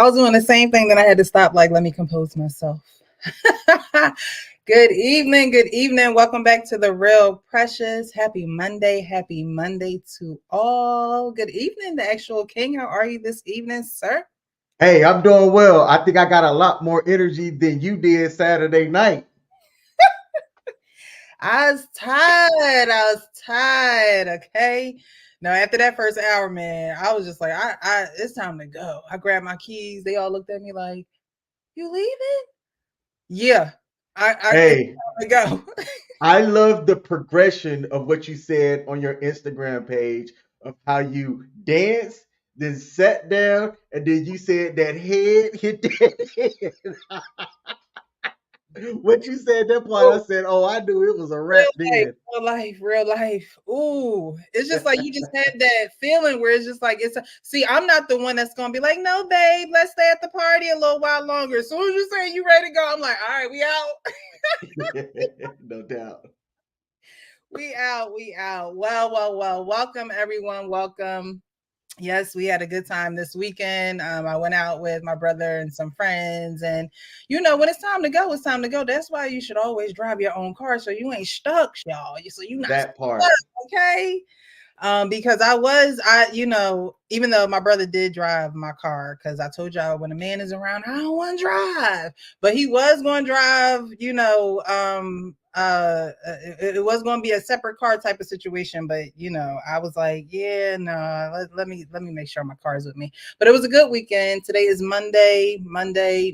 I was doing the same thing, then I had to stop, like, let me compose myself. Good evening, good evening. Welcome back to The Real Precious. Happy Monday to all. Good evening, the actual king. How are you this evening, sir? Hey, I'm doing well. I think I got a lot more energy than you did Saturday night. I was tired. Okay. No, after that first hour, man, I was just like, it's time to go. I grabbed my keys. They all looked at me like, you leaving? Yeah. It's Hey, time to go. I love the progression of what you said on your Instagram page of how you danced, then sat down, and then you said that head hit that head. What you said that part, I said, oh, I knew it was a Real wrap life, then. real life, real life. Ooh, it's just like you just had that feeling where it's just like see, I'm not the one that's gonna be like, no, babe, let's stay at the party a little while longer. As soon as you say you ready to go, I'm like, all right, we out. No doubt. We out. Well. Welcome everyone. Welcome. Yes, we had a good time this weekend. I went out with my brother and some friends, and when it's time to go, it's time to go. That's why you should always drive your own car so you ain't stuck, y'all. So you not That part. stuck, okay? Because even though my brother did drive my car, because I told y'all when a man is around, I don't want to drive, but he was going to drive, it was going to be a separate car type of situation, but I was like, yeah, no, let me make sure my car is with me. But it was a good weekend. Today is Monday,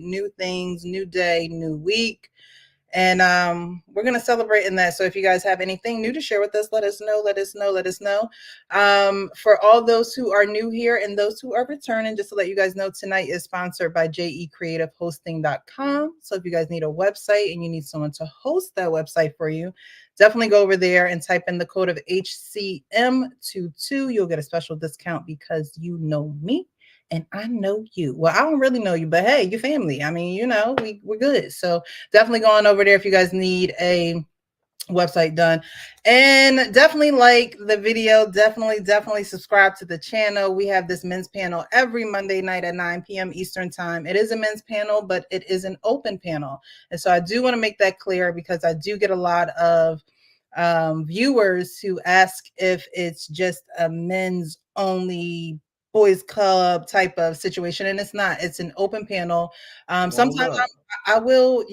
new things, new day, new week. And we're going to celebrate in that. So if you guys have anything new to share with us, let us know. For all those who are new here and those who are returning, just to let you guys know, tonight is sponsored by jecreativehosting.com. So if you guys need a website and you need someone to host that website for you, definitely go over there and type in the code of HCM22. You'll get a special discount because you know me and I know you. Well, I don't really know you, but hey, you family. I mean, we're good. So definitely go on over there if you guys need a website done, and definitely like the video. Definitely subscribe to the channel. We have this men's panel every Monday night at 9 p.m. Eastern time. It is a men's panel, but it is an open panel, and so I do want to make that clear because I do get a lot of viewers who ask if it's just a men's only boys club type of situation, and it's not. It's an open panel. Hold Sometimes up. I will,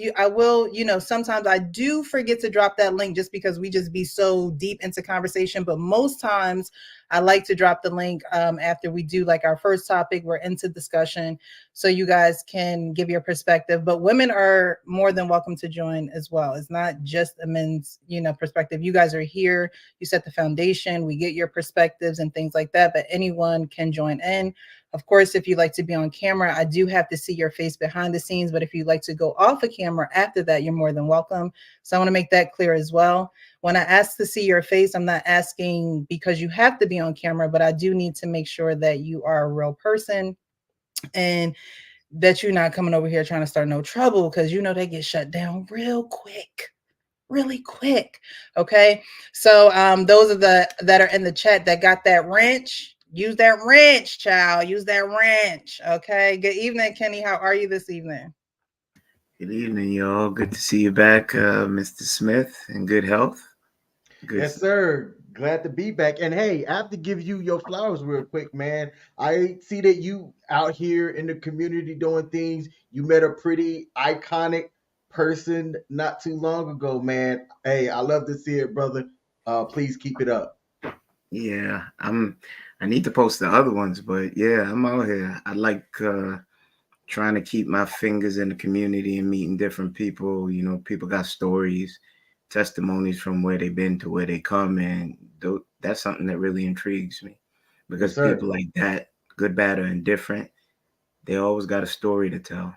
sometimes I do forget to drop that link just because we just be so deep into conversation. But most times I like to drop the link after we do like our first topic. We're into discussion so you guys can give your perspective. But women are more than welcome to join as well. It's not just a men's, perspective. You guys are here. You set the foundation. We get your perspectives and things like that. But anyone can join in. Of course, if you like to be on camera, I do have to see your face behind the scenes. But if you'd like to go off a camera after that, you're more than welcome. So I want to make that clear as well. When I ask to see your face, I'm not asking because you have to be on camera, but I do need to make sure that you are a real person and that you're not coming over here trying to start no trouble because they get shut down real quick. Really quick. Okay. So those of the that are in the chat that got that wrench, use that wrench, child. Use that wrench. Okay. Good evening, Kenny. How are you this evening? Good evening, y'all. Good to see you back, Mr. Smith, in good health. Good. Yes, sir. Glad to be back. And hey, I have to give you your flowers real quick, man. I see that you out here in the community doing things. You met a pretty iconic person not too long ago, man. Hey, I love to see it, brother. Please keep it up. Yeah, I need to post the other ones, but yeah, I'm out here. I like trying to keep my fingers in the community and meeting different people. People got stories, testimonies from where they've been to where they come, and that's something that really intrigues me Yes, because people sir. like that, good, bad, or indifferent, they always got a story to tell.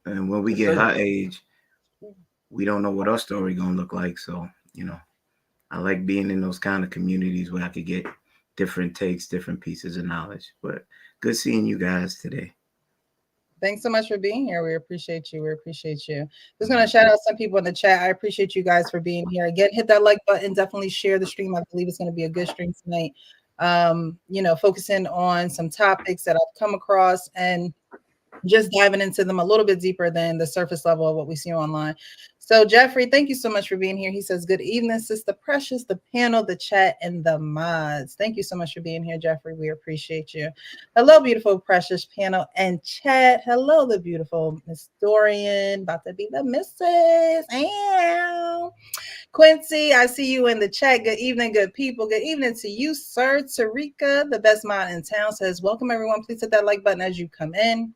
And when we Yes, get sir. our age, we don't know what our story gonna look like. So, I like being in those kind of communities where I could get different takes, different pieces of knowledge. But good seeing you guys today. Thanks so much for being here. We appreciate you. We appreciate you. Just going to shout out some people in the chat. I appreciate you guys for being here. Again, hit that like button. Definitely share the stream. I believe it's going to be a good stream tonight. Focusing on some topics that I've come across. And just diving into them a little bit deeper than the surface level of what we see online. So, Jeffrey, thank you so much for being here. He says, good evening, Sister Precious, the panel, the chat, and the mods. Thank you so much for being here, Jeffrey. We appreciate you. Hello, beautiful, precious panel and chat. Hello, the beautiful Miss Dorian, about to be the missus. Ow. Quincy, I see you in the chat. Good evening, good people. Good evening to you, sir. Tarika, the best mod in town, says, welcome, everyone. Please hit that like button as you come in.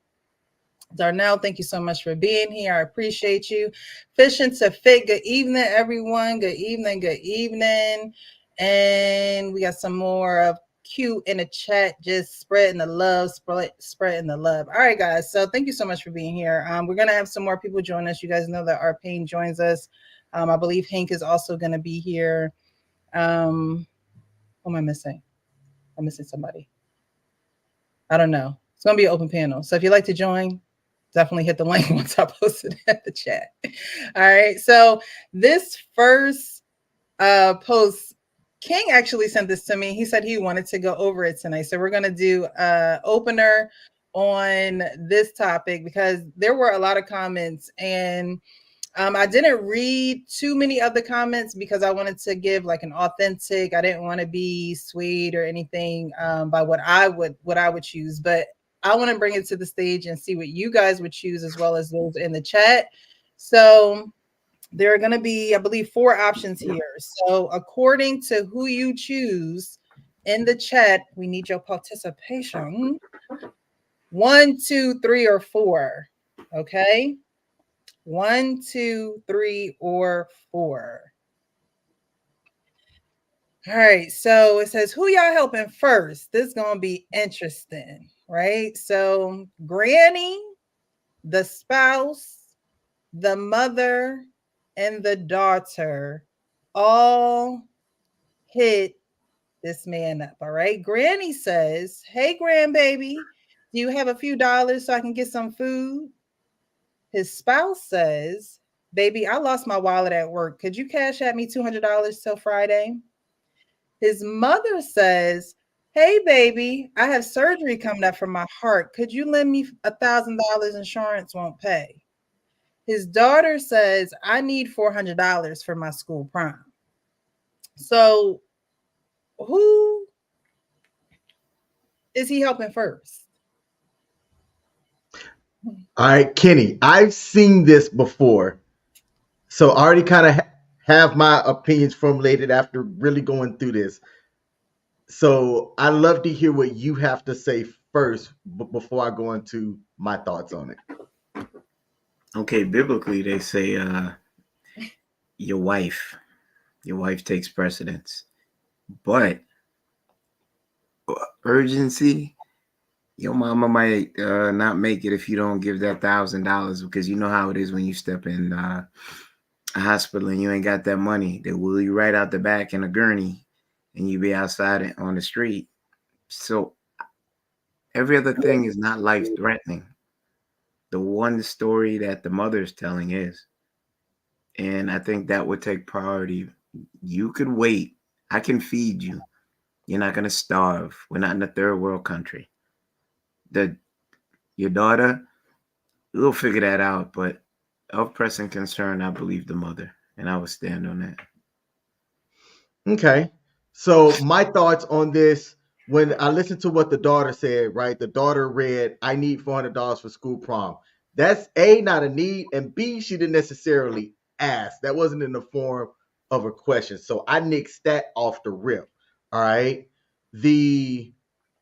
Darnell, thank you so much for being here. I appreciate you. Fishing to Fit, good evening, everyone. Good evening, good evening. And we got some more of Q in the chat, just spreading the love, spreading the love. All right, guys. So thank you so much for being here. We're going to have some more people join us. You guys know that our Payne joins us. I believe Hank is also going to be here. Who am I missing? I'm missing somebody. I don't know. It's going to be an open panel. So if you'd like to join, definitely hit the link once I post it at the chat. All right. So this first post, King actually sent this to me. He said he wanted to go over it tonight. So we're going to do opener on this topic because there were a lot of comments, and I didn't read too many of the comments because I wanted to give like an authentic. I didn't want to be swayed or anything by what I would choose, but I want to bring it to the stage and see what you guys would choose as well as those in the chat. So there are going to be, I believe, 4 options here. So according to who you choose in the chat, we need your participation. 1, 2, 3, or 4. Okay. 1, 2, 3, or 4. All right. So it says, who y'all helping first? This is going to be interesting, right? So Granny, the spouse, the mother, and the daughter all hit this man up. All right. Granny says, hey, grandbaby, do you have a few dollars so I can get some food? His spouse says, baby, I lost my wallet at work. Could you cash at me $200 till Friday? His mother says, hey, baby, I have surgery coming up for my heart. Could you lend me $1,000? Insurance won't pay. His daughter says, I need $400 for my school prom. So who is he helping first? All right, Kenny, I've seen this before. So I already kind of have my opinions formulated after really going through this. So I love to hear what you have to say first before I go into my thoughts on it. Okay, biblically they say your wife takes precedence, but urgency, your mama might not make it if you don't give that $1,000, because you know how it is when you step in a hospital and you ain't got that money. They wheel you right out the back in a gurney, and you be outside on the street. So every other thing is not life threatening. The one story that the mother's telling is, and I think that would take priority. You could wait. I can feed you. You're not gonna starve. We're not in a third world country. The Your daughter, we'll figure that out. But of pressing concern, I believe the mother, and I would stand on that. Okay. So my thoughts on this, when I listened to what the daughter said, right? The daughter read, I need $400 for school prom. That's A, not a need, and B, she didn't necessarily ask. That wasn't in the form of a question. So I nixed that off the rip. All right. The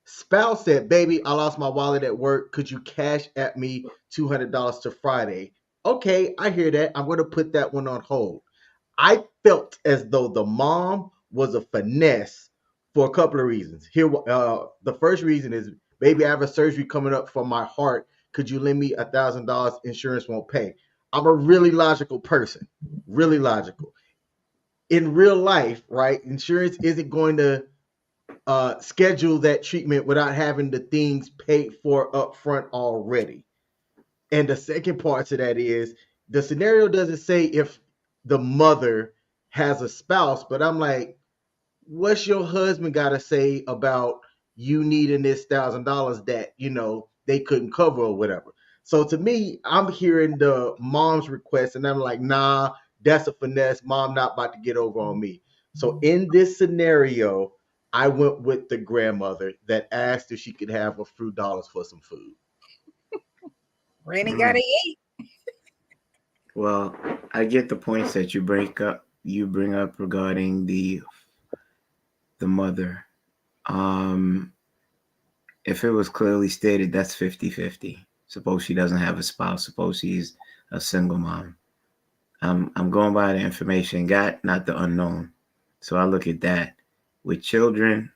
spouse said, baby, I lost my wallet at work. Could you cash at me $200 to Friday? Okay, I hear that. I'm going to put that one on hold. I felt as though the mom was a finesse for a couple of reasons. Here, the first reason is, baby, I have a surgery coming up for my heart. Could you lend me $1,000? Insurance won't pay. I'm a really logical person, really logical. In real life, right? Insurance isn't going to schedule that treatment without having the things paid for up front already. And the second part to that is, the scenario doesn't say if the mother has a spouse, but I'm like, what's your husband got to say about you needing this $1,000 that they couldn't cover or whatever? So to me, I'm hearing the mom's request, and I'm like, nah, that's a finesse. Mom not about to get over on me. So in this scenario, I went with the grandmother that asked if she could have a few dollars for some food. Granny gotta Mm. eat. Well, I get the points that you bring up regarding the mother. Um, if it was clearly stated, that's 50-50. Suppose she doesn't have a spouse. Suppose she's a single mom. I'm going by the information got, not the unknown. So I look at that. With children,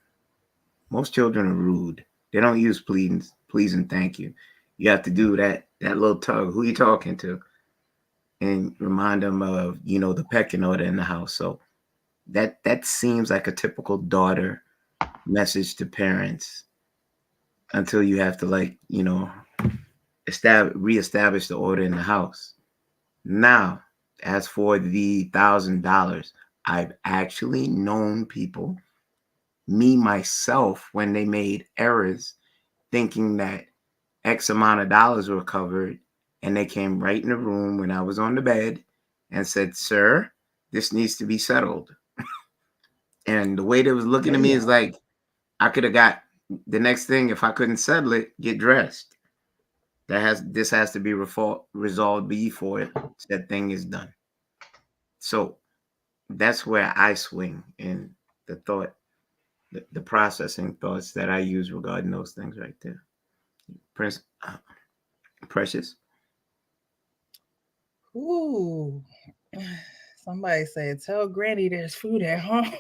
most children are rude. They don't use please and thank you. You have to do that little tug. Who you talking to? And remind them of the pecking order in the house. So that seems like a typical daughter message to parents until you have to reestablish the order in the house. Now, as for the $1,000, I've actually known people, me myself, when they made errors, thinking that X amount of dollars were covered, and they came right in the room when I was on the bed and said, "Sir, this needs to be settled." And the way they was looking at me is Damn. like I could have got the next thing if I couldn't settle it, get dressed. This has to be resolved before that thing is done. So that's where I swing in the thought, the processing thoughts that I use regarding those things right there. Prince, Precious. Ooh. Somebody said, tell Granny there's food at home.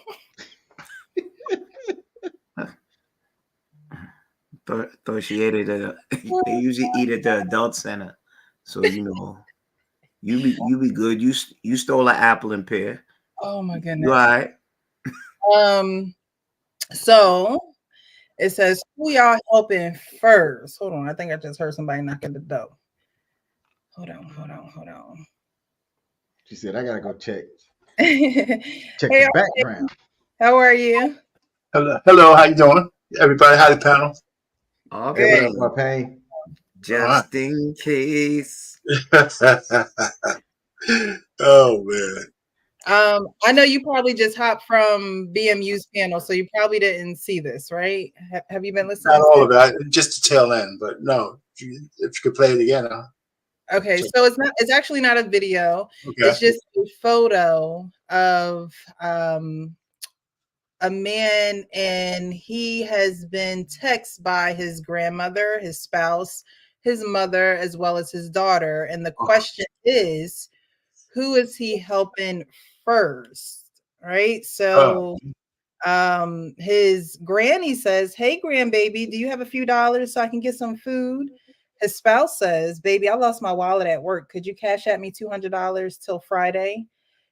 Thought she ate it. They usually eat at the adult center, so you be good. You stole an apple and pear. Oh my You all goodness. right? Um, so it says, who y'all helping first? Hold on. I think I just heard somebody knocking the door. Hold on. She said, I gotta go check Hey, check the background. how are you? Hello, how you doing, everybody? Howdy, panel. Hey, what Good. up, Okay, Pain? All right. just in case. Oh man, I know you probably just hopped from BMU's panel, so you probably didn't see this, right? Have you been not listening all to? of it. Just the tail end, but no. If you could play it again, Okay, check. so it's actually not a video. Okay. It's just a photo of a man, and he has been texted by his grandmother, his spouse, his mother, as well as his daughter. And the question is, who is he helping first? Right? Uh, So his granny says, hey grandbaby, do you have a few dollars so I can get some food? His spouse says, baby, I lost my wallet at work, could you cash at me $200 till Friday?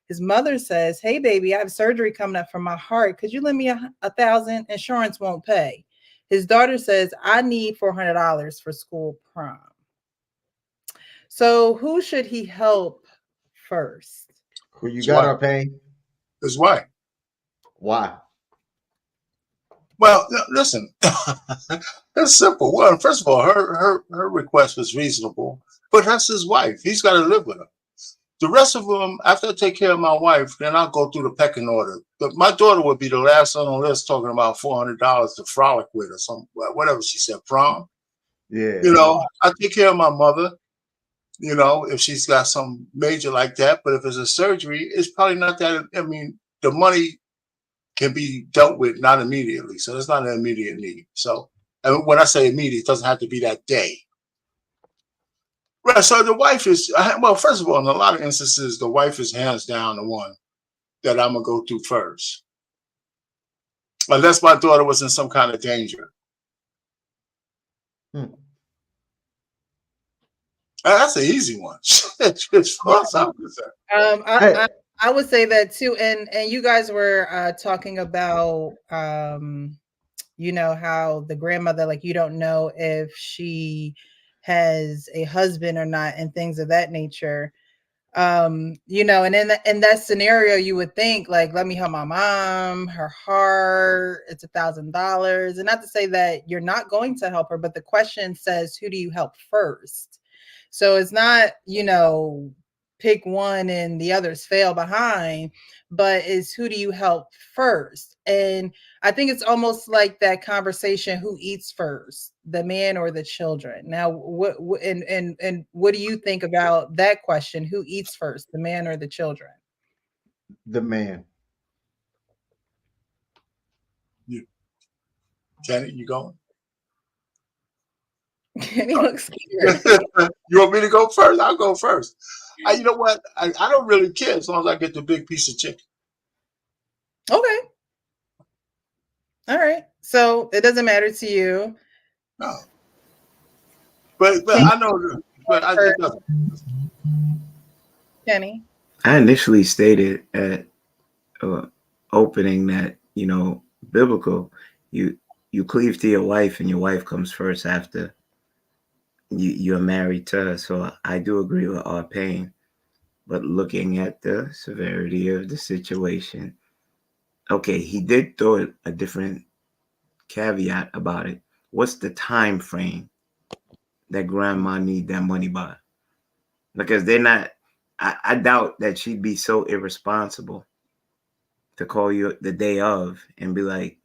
His mother says, hey baby, I have surgery coming up for my heart, could you lend me a thousand? Insurance won't pay. His daughter says, I need $400 for school prom. So who should he help first? Who you his got, wife. our Pain? His wife. Why? Well, listen, it's simple. Well, first of all, her request was reasonable, but that's his wife. He's got to live with her. The rest of them, after I take care of my wife, then I'll go through the pecking order. But my daughter would be the last on the list talking about $400 to frolic with or something, whatever she said, prom. Yeah. I take care of my mother, if she's got some major like that. But if it's a surgery, it's probably not that. I mean, the money can be dealt with not immediately. So it's not an immediate need. So and when I say immediate, it doesn't have to be that day. Right. So the wife is, well, first of all, in a lot of instances, the wife is hands down the one that I'm going to go to first. Unless my daughter was in some kind of danger. Hmm. That's an easy one. As far as I'm concerned. Um, I, Hey, I I would say that too, and you guys were talking about how the grandmother, like, you don't know if she has a husband or not, and things of that nature. And in that scenario, you would think, like, let me help my mom, her heart, it's $1,000, and not to say that you're not going to help her, but the question says, who do you help first? So it's not, pick one and the others fail behind, but it's who do you help first? And I think it's almost like that conversation, who eats first, the man or the children? Now, and what do you think about that question? Who eats first, the man or the children? The man. You, Janet, you going? And he looks scared. You want me to go first? I'll go first. You know what? I don't really care as long as I get the big piece of chicken. Okay. All right. So it doesn't matter to you. No. But Can I know, but it doesn't. Kenny? I initially stated at opening that biblical, you you cleave to your wife, and your wife comes first after you're married to her. So I do agree with our pain, but looking at the severity of the situation, okay, he did throw a different caveat about it. What's the time frame that grandma need that money by? Because they're not. I doubt that she'd be so irresponsible to call you the day of and be like,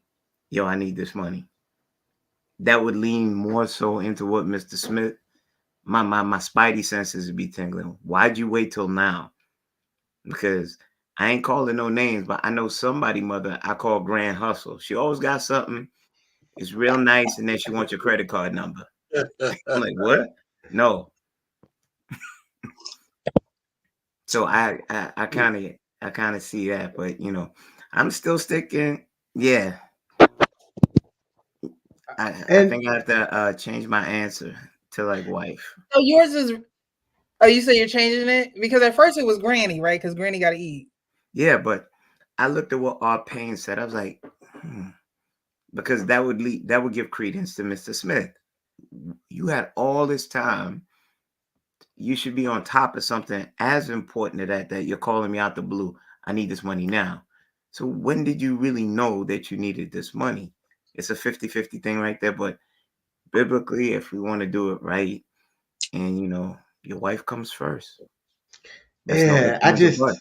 "Yo, I need this money." That would lean more so into what Mr. Smith. My spidey senses would be tingling. Why'd you wait till now? Because I ain't calling no names, but I know somebody mother I call Grand Hustle. She always got something. It's real nice, and then she wants your credit card number. I'm like, what? No. So I kind of see that, but I'm still sticking. Yeah, I And think I have to change my answer to like wife. So yours is, oh, you say you're changing it? Because at first it was Granny, right? Because Granny got to eat. Yeah, but I looked at what our pain said. I was like, because that would give credence to Mr. Smith. You had all this time. You should be on top of something as important to that you're calling me out the blue. I need this money now. So when did you really know that you needed this money? It's a 50-50 thing right there. But biblically, if we want to do it right, and your wife comes first. There's no ifs, yeah, ands, or buts.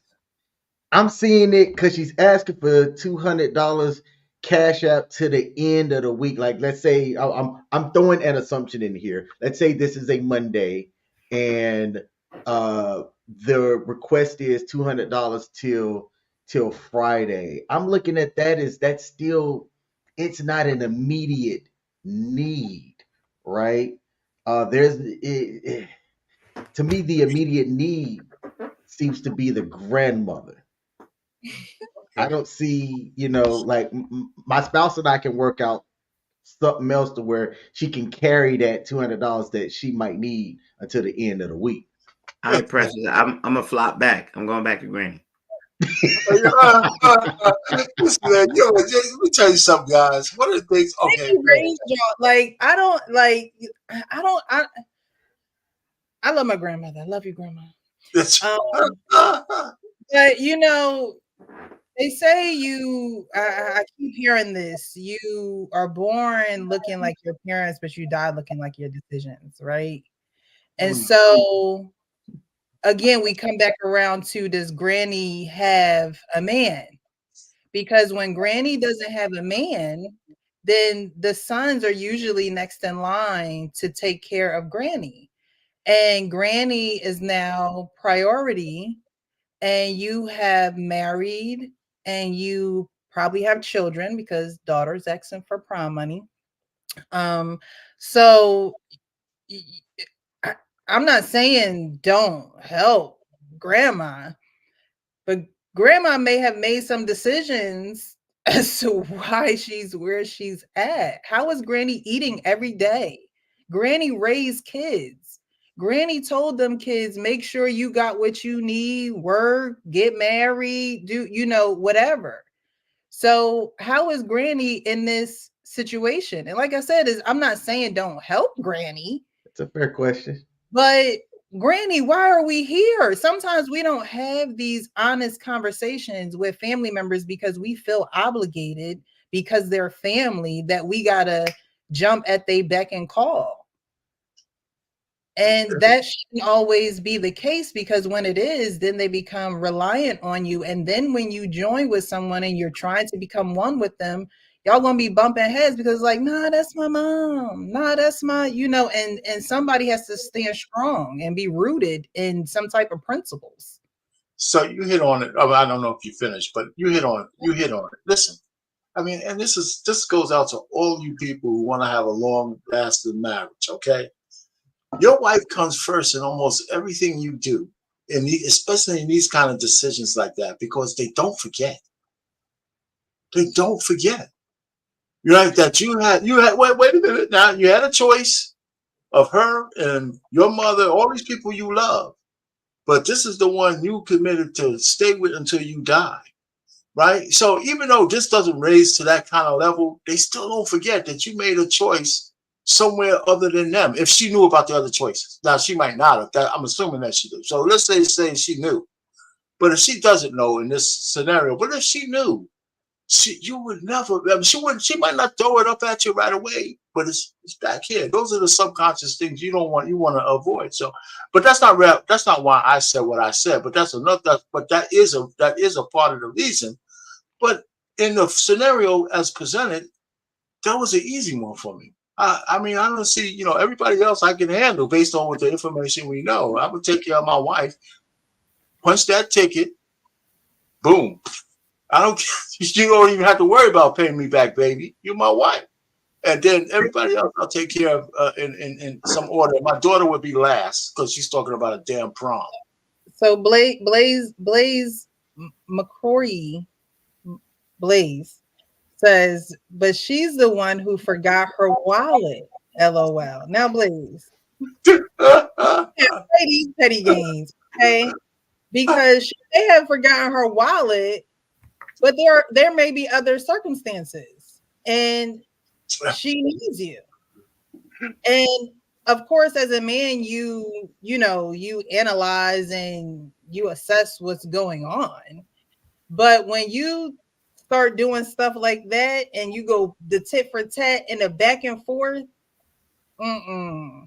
I'm seeing it because she's asking for $200 cash app to the end of the week. Like, let's say I'm throwing an assumption in here. Let's say this is a Monday, and the request is $200 till Friday. I'm looking at that as that's still, it's not an immediate need, right? To me, the immediate need seems to be the grandmother. I don't see, like my spouse and I can work out something else to where she can carry that $200 that she might need until the end of the week. All right, Precious. I'm a flop back. I'm going back to Granny. Listen, man, let me tell you something, guys. One of the things, okay, Like I don't like. I don't. I love my grandmother. I love you, grandma. But they say you. I keep hearing this. You are born looking like your parents, but you die looking like your decisions, right? And so again, we come back around to, does Granny have a man? Because when Granny doesn't have a man, then the sons are usually next in line to take care of Granny. And Granny is now priority, and you have married, and you probably have children because daughter's asking for prom money. So I, I'm not saying don't help grandma, but grandma may have made some decisions as to why she's where she's at. How is Granny eating every day? Granny raised kids. Granny told them kids, make sure you got what you need, work, get married, do, whatever. So how is Granny in this situation? And like I said, I'm not saying don't help Granny. It's a fair question. But Granny, why are we here? Sometimes we don't have these honest conversations with family members because we feel obligated, because they're family, that we gotta jump at they beck and call. And that shouldn't always be the case, because when it is, then they become reliant on you. And then when you join with someone and you're trying to become one with them, y'all gonna be bumping heads because like, nah, that's my mom. Nah, that's my, and somebody has to stand strong and be rooted in some type of principles. So you hit on it. I don't know if you finished, but you hit on it. Listen, I mean, and this goes out to all you people who want to have a long lasting marriage. Okay, your wife comes first in almost everything you do, and especially in these kind of decisions like that, because they don't forget. They don't forget. Right? That you had wait a minute now. You had a choice of her and your mother, all these people you love, but this is the one you committed to stay with until you die. Right? So even though this doesn't raise to that kind of level, they still don't forget that you made a choice somewhere other than them. If she knew about the other choices, now she might not have. I'm assuming that she did. So let's say she knew, but if she doesn't know in this scenario, but if she knew, you would never. I mean, she would. She might not throw it up at you right away, but it's back here. Those are the subconscious things you don't want. You want to avoid. So, but that's not real. That's not why I said what I said. But that's another. But that is a part of the reason. But in the scenario as presented, that was an easy one for me. I mean, I don't see, everybody else I can handle based on what the information we know. I would take care of my wife, punch that ticket, boom. I don't, you don't even have to worry about paying me back, baby. You're my wife. And then everybody else I'll take care of in some order. My daughter would be last because she's talking about a damn prom. So Blaze McCrory Blaze says, but she's the one who forgot her wallet. LOL. Now, Blaze, play these petty games, okay? Because she may have forgotten her wallet, but there may be other circumstances, and she needs you. And of course, as a man, you analyze and you assess what's going on. But when you start doing stuff like that and you go the tit for tat and the back and forth, no,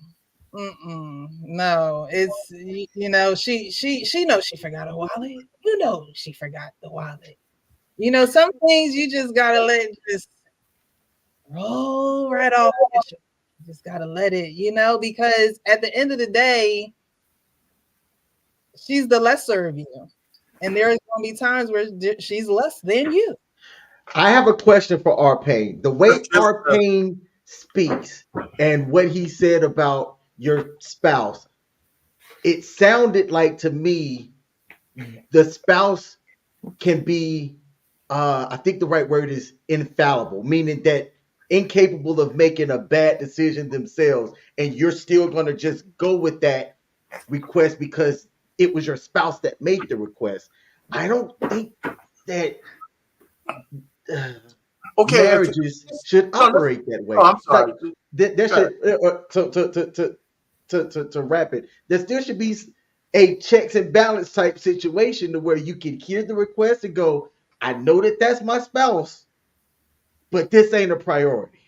it's she knows she forgot a wallet. You know she forgot the wallet. Some things you just gotta let just roll right off. You just gotta let it, because at the end of the day, she's the lesser of you, and there's gonna be times where she's less than you. I have a question for R Pain. The way R Pain speaks and what he said about your spouse, it sounded like to me the spouse can be I think the right word is infallible, meaning that incapable of making a bad decision themselves, and you're still going to just go with that request because it was your spouse that made the request. I don't think that uh, Okay, marriages should no, operate that way. I'm Like sorry. there should to wrap it, there still should be a checks and balance type situation to where you can hear the request and go, I know that that's my spouse, but this ain't a priority.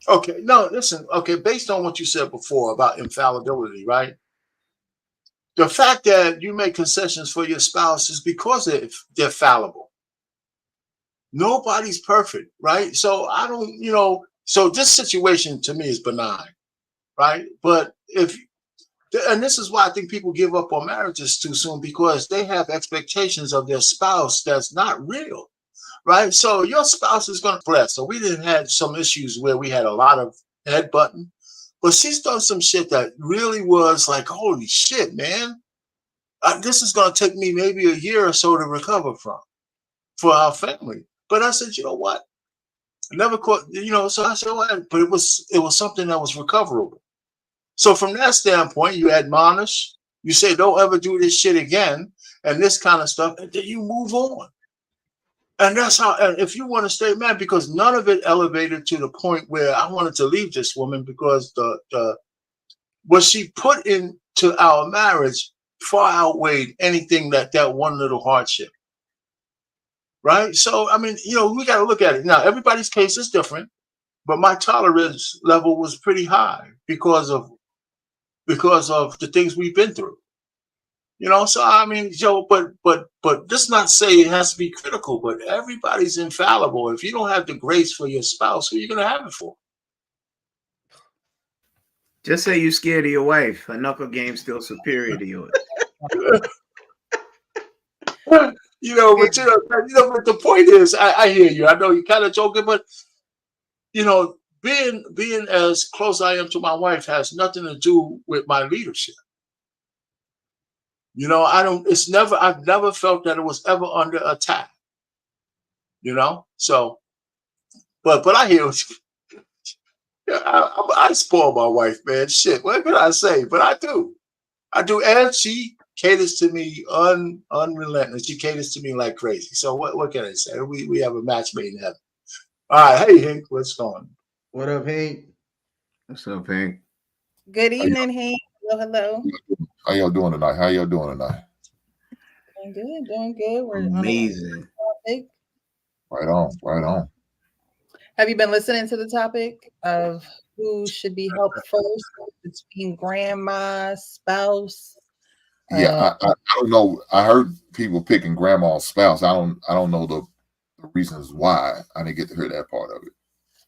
Okay, no, listen. Okay, based on what you said before about infallibility, right? The fact that you make concessions for your spouse is because they're fallible. Nobody's perfect, right? So I don't, so this situation to me is benign, right? But and this is why I think people give up on marriages too soon, because they have expectations of their spouse that's not real, right? So your spouse is going to bless. So we didn't have some issues where we had a lot of headbutting, but she's done some shit that really was like, holy shit, man. This is going to take me maybe a year or so to recover from for our family. But I said, you know what? I never caught, so I said, well, but it was something that was recoverable. So from that standpoint, you admonish, you say, don't ever do this shit again, and this kind of stuff, and then you move on. And that's how, and if you want to stay mad, because none of it elevated to the point where I wanted to leave this woman, because the what she put into our marriage far outweighed anything that one little hardship. Right. So, I mean, we got to look at it. Now, everybody's case is different, but my tolerance level was pretty high because because of the things we've been through. You know, so I mean, Joe, but this not say it has to be critical, but everybody's infallible. If you don't have the grace for your spouse, who are you gonna have it for? Just say you're scared of your wife. Her knuckle game's still superior to yours. You know, but but the point is, I hear you. I know you're kind of joking, but you know, being as close I am to my wife has nothing to do with my leadership. You know, I've never felt that it was ever under attack. You know, so, but I hear what I spoil my wife, man. Shit, what can I say? But I do, and she caters to me unrelenting. She caters to me like crazy. So what can I say? We have a match made in heaven. All right, hey Hank, what's going? What up, Hank? What's up, Hank? Good evening, Hank. Hello. How y'all doing tonight? Doing good. We're Amazing. topic. Right on. Have you been listening to the topic of who should be helped first between grandma, spouse? Yeah, I don't know. I heard people picking grandma's spouse. I don't know the reasons why. I didn't get to hear that part of it.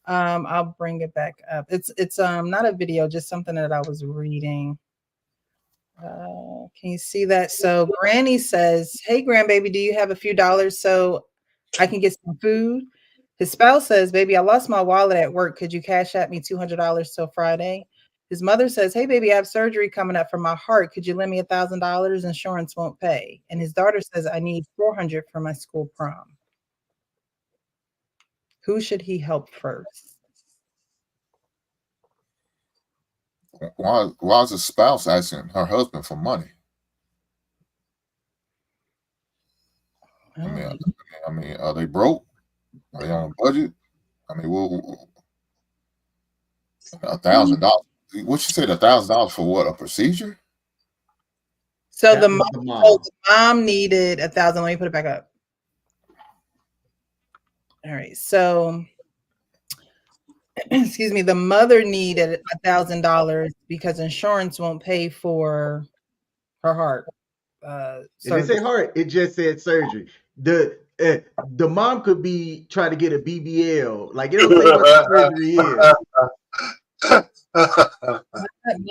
I'll bring it back up. It's not a video, just something that I was reading. Can you see that? So Granny says, "Hey, grandbaby, do you have a few dollars so I can get some food?" His spouse says, "Baby, I lost my wallet at work. Could you cash at me $200 till Friday?" His mother says, "Hey, baby, I have surgery coming up for my heart. Could you lend me $1,000? Insurance won't pay." And his daughter says, "I need $400 for my school prom." Who should he help first? Why is the spouse asking her husband for money? I mean, are they broke? Are they on a budget? I mean, $1,000. What she said? $1,000 for what? A procedure? So the mom needed $1,000. Let me put it back up. All right. So, excuse me. The mother needed $1,000 because insurance won't pay for her heart. It didn't say heart. It just said surgery. The mom could be trying to get a BBL. Like it don't say what the surgery is.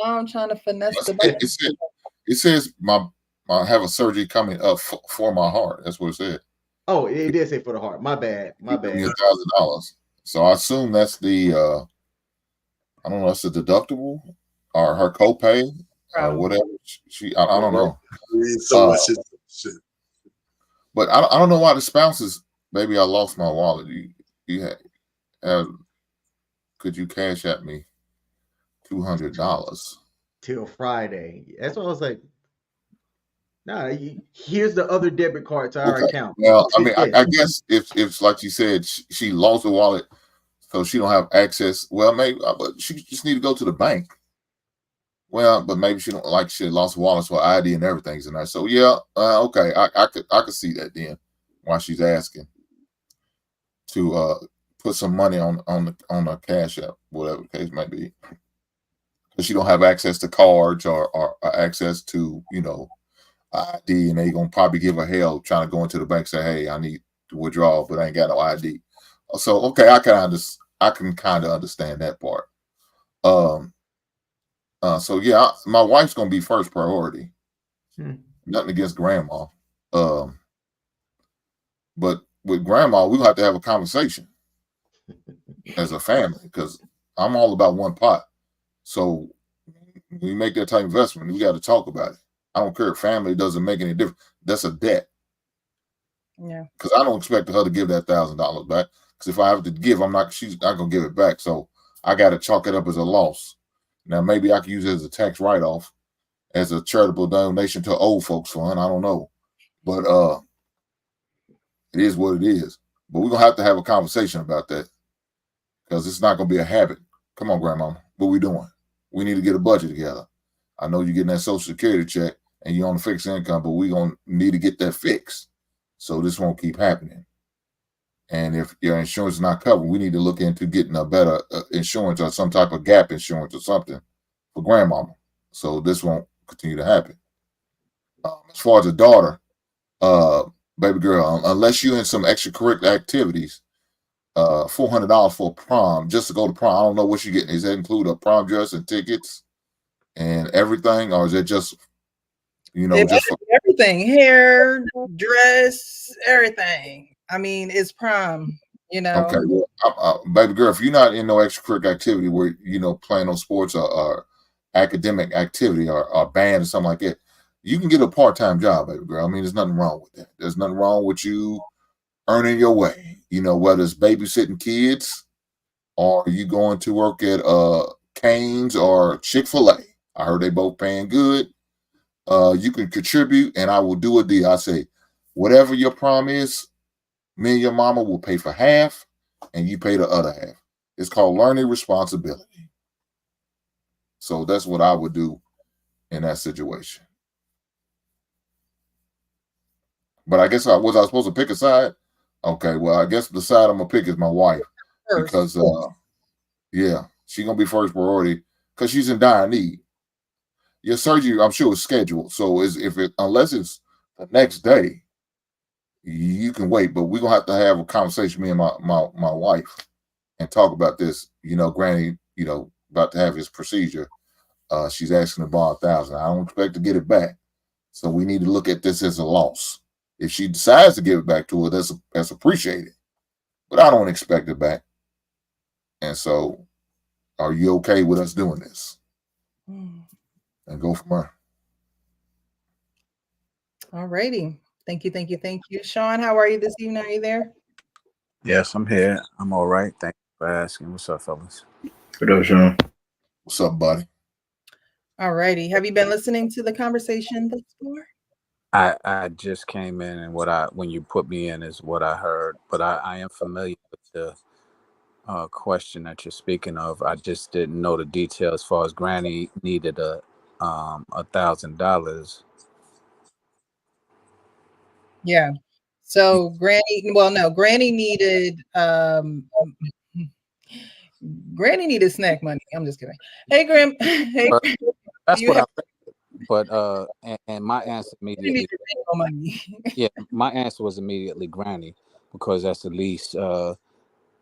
Mom trying to finesse the budget. It says I have a surgery coming up for my heart. That's what it said. Oh, it did say for the heart. My bad. $1,000. So I assume that's the I don't know. That's the deductible or her copay or whatever. I don't know. But I don't know why the spouse is. Baby, I lost my wallet. Could you cash at me $200 till Friday? That's what I was like. Nah, here's the other debit card to our account. Well, I mean, I guess if like you said, she lost the wallet, so she don't have access. Well, maybe, but she just need to go to the bank. Well, but maybe she don't like she lost the wallet, so ID and everything's in there. So yeah, okay, I could see that then why she's asking to put some money on the cash app, whatever the case may be, because she don't have access to cards or access to ID, and they gonna probably give her hell trying to go into the bank and say, "Hey, I need to withdraw, but I ain't got no ID." So okay, I can kind of understand that part. So yeah, my wife's gonna be first priority. Nothing against grandma, but with grandma, we'll have to have a conversation as a family because I'm all about one pot. So when we make that type of investment, we got to talk about it. I don't care if family doesn't make any difference. That's a debt. Yeah. Because I don't expect her to give that $1,000 back. Because if I have to give, she's not gonna give it back. So I got to chalk it up as a loss. Now maybe I can use it as a tax write-off, as a charitable donation to old folks fund. I don't know, but it is what it is. But we're gonna have to have a conversation about that because it's not gonna be a habit. Come on, grandma, what we doing? We need to get a budget together. I know you're getting that Social Security check and you're on a fixed income, but we're gonna need to get that fixed so this won't keep happening. And if your insurance is not covered, we need to look into getting a better insurance or some type of gap insurance or something for grandmama. So this won't continue to happen. As far as a daughter, uh, baby girl, unless you're in some extracurricular activities, $400 for prom just to go to prom. I don't know what you're getting. Does that include a prom dress and tickets and everything, or is it just It, just for everything, hair, dress, everything. I mean, it's prom, you okay? know. Well, baby girl, if you're not in no extracurricular activity where playing on sports or academic activity or band or something like that, you can get a part-time job, baby girl. I mean, there's nothing wrong with that. There's nothing wrong with you earning your way. Whether it's babysitting kids or you going to work at Cane's or Chick-fil-A. I heard they both paying good. You can contribute, and I will do a deal. I say, whatever your prom is, me and your mama will pay for half, and you pay the other half. It's called learning responsibility. So that's what I would do in that situation. But I guess I supposed to pick a side? Okay, well, I guess the side I'm gonna pick is my wife First, because yeah, she's gonna be first priority because she's in dire need. Your surgery, I'm sure, is scheduled. So unless it's the next day, you can wait. But we're gonna have a conversation, me and my wife, and talk about this. Granny, about to have his procedure. She's asking to borrow 1,000. I don't expect to get it back. So we need to look at this as a loss. If she decides to give it back to her, that's appreciated. But I don't expect it back. And so, are you okay with us doing this? And go from there. all righty. Thank you, thank you, thank you. Sean, how are you this evening? Are you there? Yes, I'm here. I'm all right. Thank you for asking. What's up, fellas? What up, Sean? What's up, buddy? All righty. Have you been listening to the conversation thus far? I just came in, and when you put me in is what I heard, but I am familiar with the question that you're speaking of. I just didn't know the details as far as Granny needed $1,000. Yeah. So Granny needed Granny needed snack money. I'm just kidding. Hey Grim, hey, But that's you what have I read. But and my answer you need immediately, your bingo money. yeah, my answer was immediately Granny because that's the least the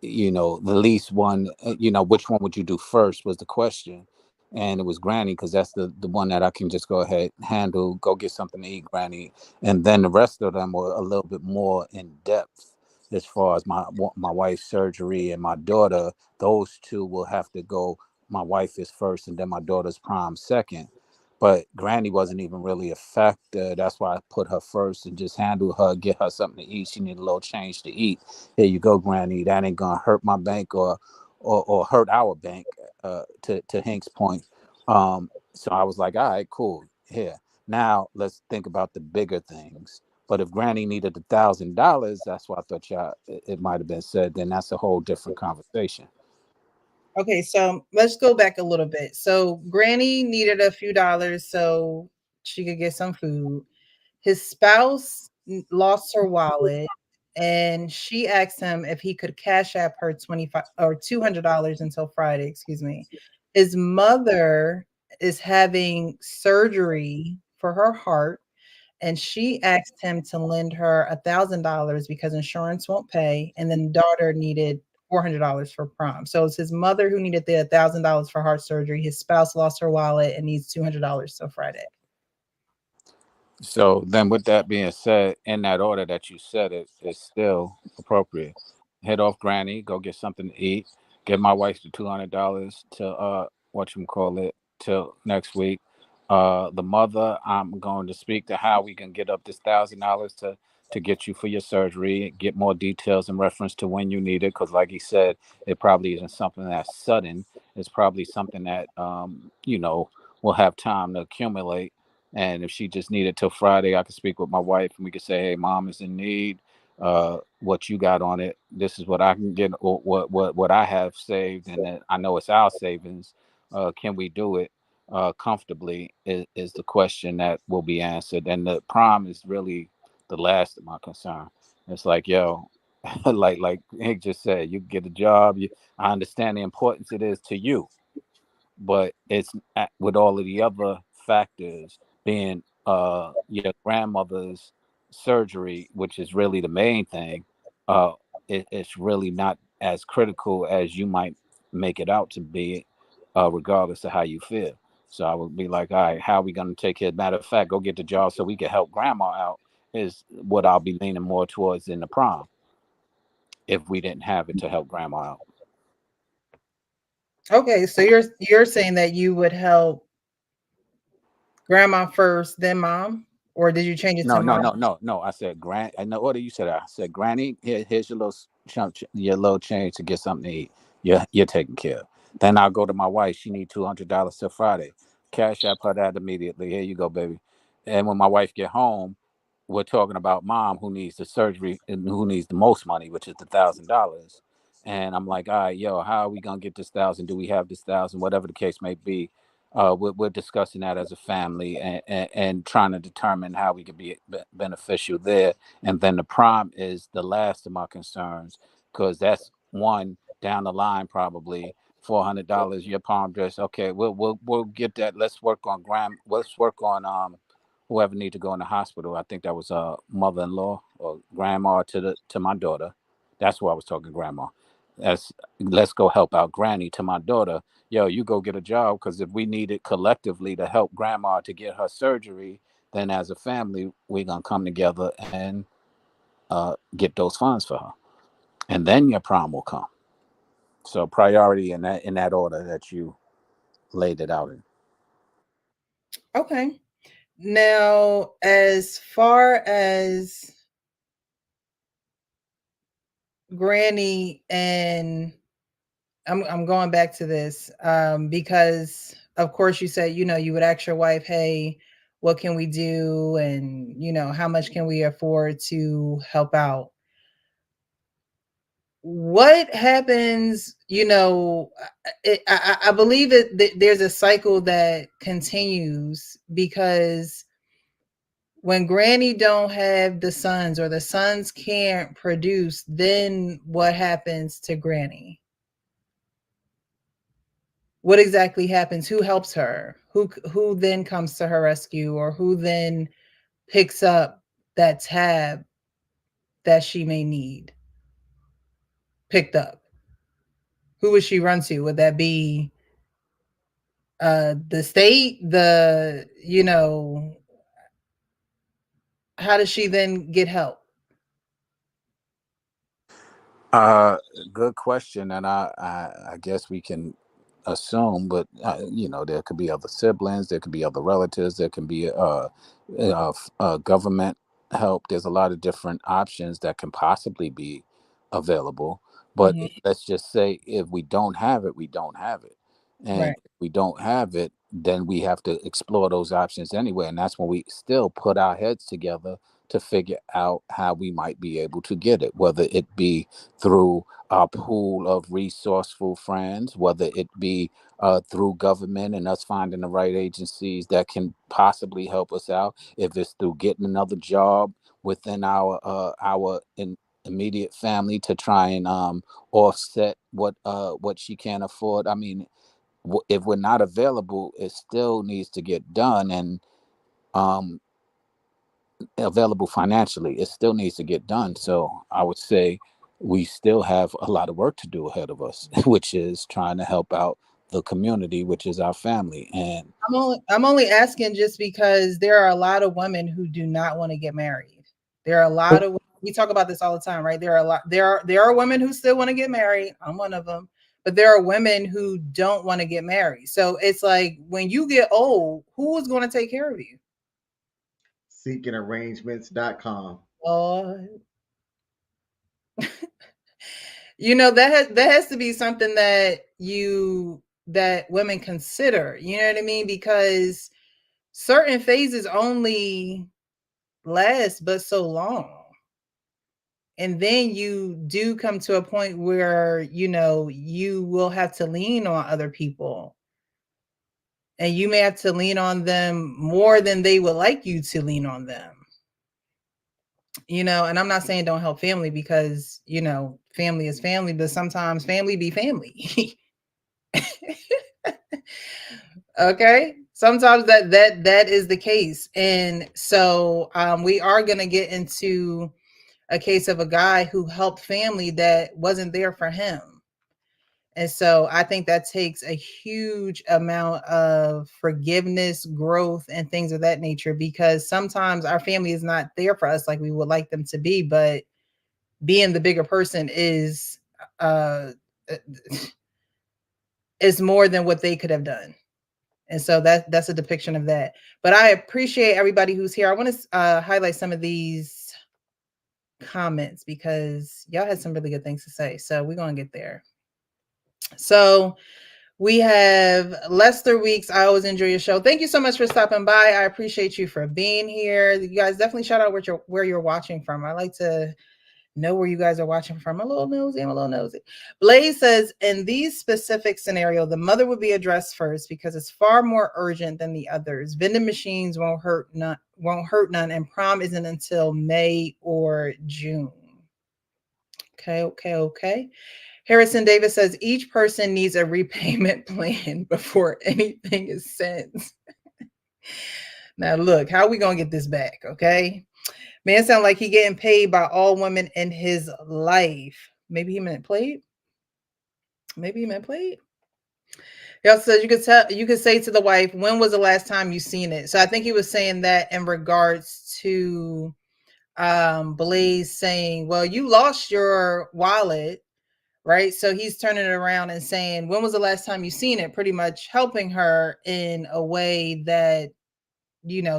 least one, which one would you do first was the question. And it was Granny because that's the one that I can just go ahead, handle, go get something to eat, Granny. And then the rest of them were a little bit more in depth as far as my wife's surgery and my daughter. Those two will have to go. My wife is first and then my daughter's prom second. But Granny wasn't even really a factor. That's why I put her first and just handle her, get her something to eat. She needed a little change to eat. Here you go, Granny. That ain't gonna hurt my bank or hurt our bank. To Hank's point. So I was like, all right, cool. Here now, let's think about the bigger things. But if Granny needed $1,000, that's why I thought y'all it might have been said. Then that's a whole different conversation. Okay, so let's go back a little bit. So Granny needed a few dollars so she could get some food. His spouse lost her wallet and she asked him if he could cash app her 25 or $200 until Friday, excuse me. His mother is having surgery for her heart and she asked him to lend her $1,000 because insurance won't pay, and then daughter needed $400 for prom. So it's his mother who needed the $1,000 for heart surgery. His spouse lost her wallet and needs $200 till Friday. So then, with that being said, in that order that you said it, it's still appropriate. Head off, Granny, go get something to eat. Give my wife the $200 to what you call it till next week. The mother, I'm going to speak to how we can get up this $1,000 to get you for your surgery. Get more details in reference to when you need it, because like he said, it probably isn't something that's sudden. It's probably something that will have time to accumulate, and if she just needed till Friday, I could speak with my wife and we could say, "Hey, mom is in need. What you got on it? This is what I can get, or what I have saved, and then I know it's our savings. Can we do it comfortably?" Is the question that will be answered, and the prom is really the last of my concern. It's like, yo, like Hank just said, you get a job. I understand the importance it is to you, but it's with all of the other factors being your grandmother's surgery, which is really the main thing. uh it's really not as critical as you might make it out to be, regardless of how you feel. So I would be like, all right, how are we going to take care? Matter of fact, go get the job so we can help grandma out, is what I'll be leaning more towards in the prom, if we didn't have it to help grandma out. Okay, so you're saying that you would help grandma first, then mom, or did you change it to No, no, mom? no, no, no. I said grand. I know what you said. I said, Granny, here's your little your little change to get something to eat. You're taken care of. Then I'll go to my wife. She need $200 till Friday. Cash app her that immediately. Here you go, baby. And when my wife get home, we're talking about mom who needs the surgery and who needs the most money, which is $1,000. And I'm like, all right, yo, how are we gonna get this thousand? Do we have this thousand? Whatever the case may be, we're discussing that as a family, and trying to determine how we could be beneficial there. And then the prom is the last of my concerns, because that's one down the line, probably $400. Your prom dress, okay, we'll get that. Let's work on Let's work on whoever need to go in the hospital. I think that was a mother-in-law or grandma to my daughter. That's who I was talking, grandma. That's Let's go help out granny to my daughter. Yo, you go get a job, because if we need it collectively to help grandma to get her surgery, then as a family we're gonna come together and get those funds for her, and then your prom will come. So priority in that order that you laid it out in. Okay. Now, as far as Granny and I'm going back to this because of course you said, you would ask your wife, hey, what can we do, and how much can we afford to help out? What happens, I believe there's a cycle that continues, because when granny don't have the sons, or the sons can't produce, then what happens to granny? What exactly happens? Who helps her? Who then comes to her rescue, or who then picks up that tab that she may need picked up? Who would she run to? Would that be the state? How does she then get help? Uh, Good question, and I guess we can assume, but there could be other siblings, there could be other relatives, there can be government help. There's a lot of different options that can possibly be available. But Mhm. let's just say if we don't have it, we don't have it, and Right. if we don't have it, then we have to explore those options anyway, and that's when we still put our heads together to figure out how we might be able to get it, whether it be through our pool of resourceful friends, whether it be through government and us finding the right agencies that can possibly help us out. If it's through getting another job within our immediate family to try and offset what she can't afford. I mean, if we're not available, it still needs to get done, and um, available financially, it still needs to get done. So I would say we still have a lot of work to do ahead of us, which is trying to help out the community, which is our family. And I'm only asking just because there are a lot of women who do not want to get married. There are a lot of We talk about this all the time, right? There are women who still want to get married. I'm one of them. But there are women who don't want to get married. So it's like, when you get old, who is going to take care of you? Seekingarrangements.com. Oh, that has to be something that women consider. You know what I mean? Because certain phases only last but so long. And then you do come to a point where, you will have to lean on other people. And you may have to lean on them more than they would like you to lean on them. And I'm not saying don't help family, because, family is family, but sometimes family be family. Okay. Sometimes that is the case. And so we are going to get into a case of a guy who helped family that wasn't there for him. And so I think that takes a huge amount of forgiveness, growth, and things of that nature, because sometimes our family is not there for us like we would like them to be, but being the bigger person uh is more than what they could have done. And so that's a depiction of that. But I appreciate everybody who's here. I want to highlight some of these comments because y'all had some really good things to say. So we're going to get there. So we have Lester Weeks. I always enjoy your show. Thank you so much for stopping by. I appreciate you for being here. You guys definitely shout out where you're watching from. I like to know where you guys are watching from. I'm a little nosy. Blaze says, in these specific scenario, the mother would be addressed first because it's far more urgent than the others. Vending machines won't hurt none, and prom isn't until May or June. Okay. Harrison Davis says each person needs a repayment plan before anything is sent. Now look, how are we gonna get this back? Okay. Man sound like he getting paid by all women in his life. Maybe he meant played. He also says you could say to the wife, when was the last time you seen it? So I think he was saying that in regards to Blaze saying, well, you lost your wallet, right? So he's turning it around and saying, when was the last time you seen it? Pretty much helping her in a way that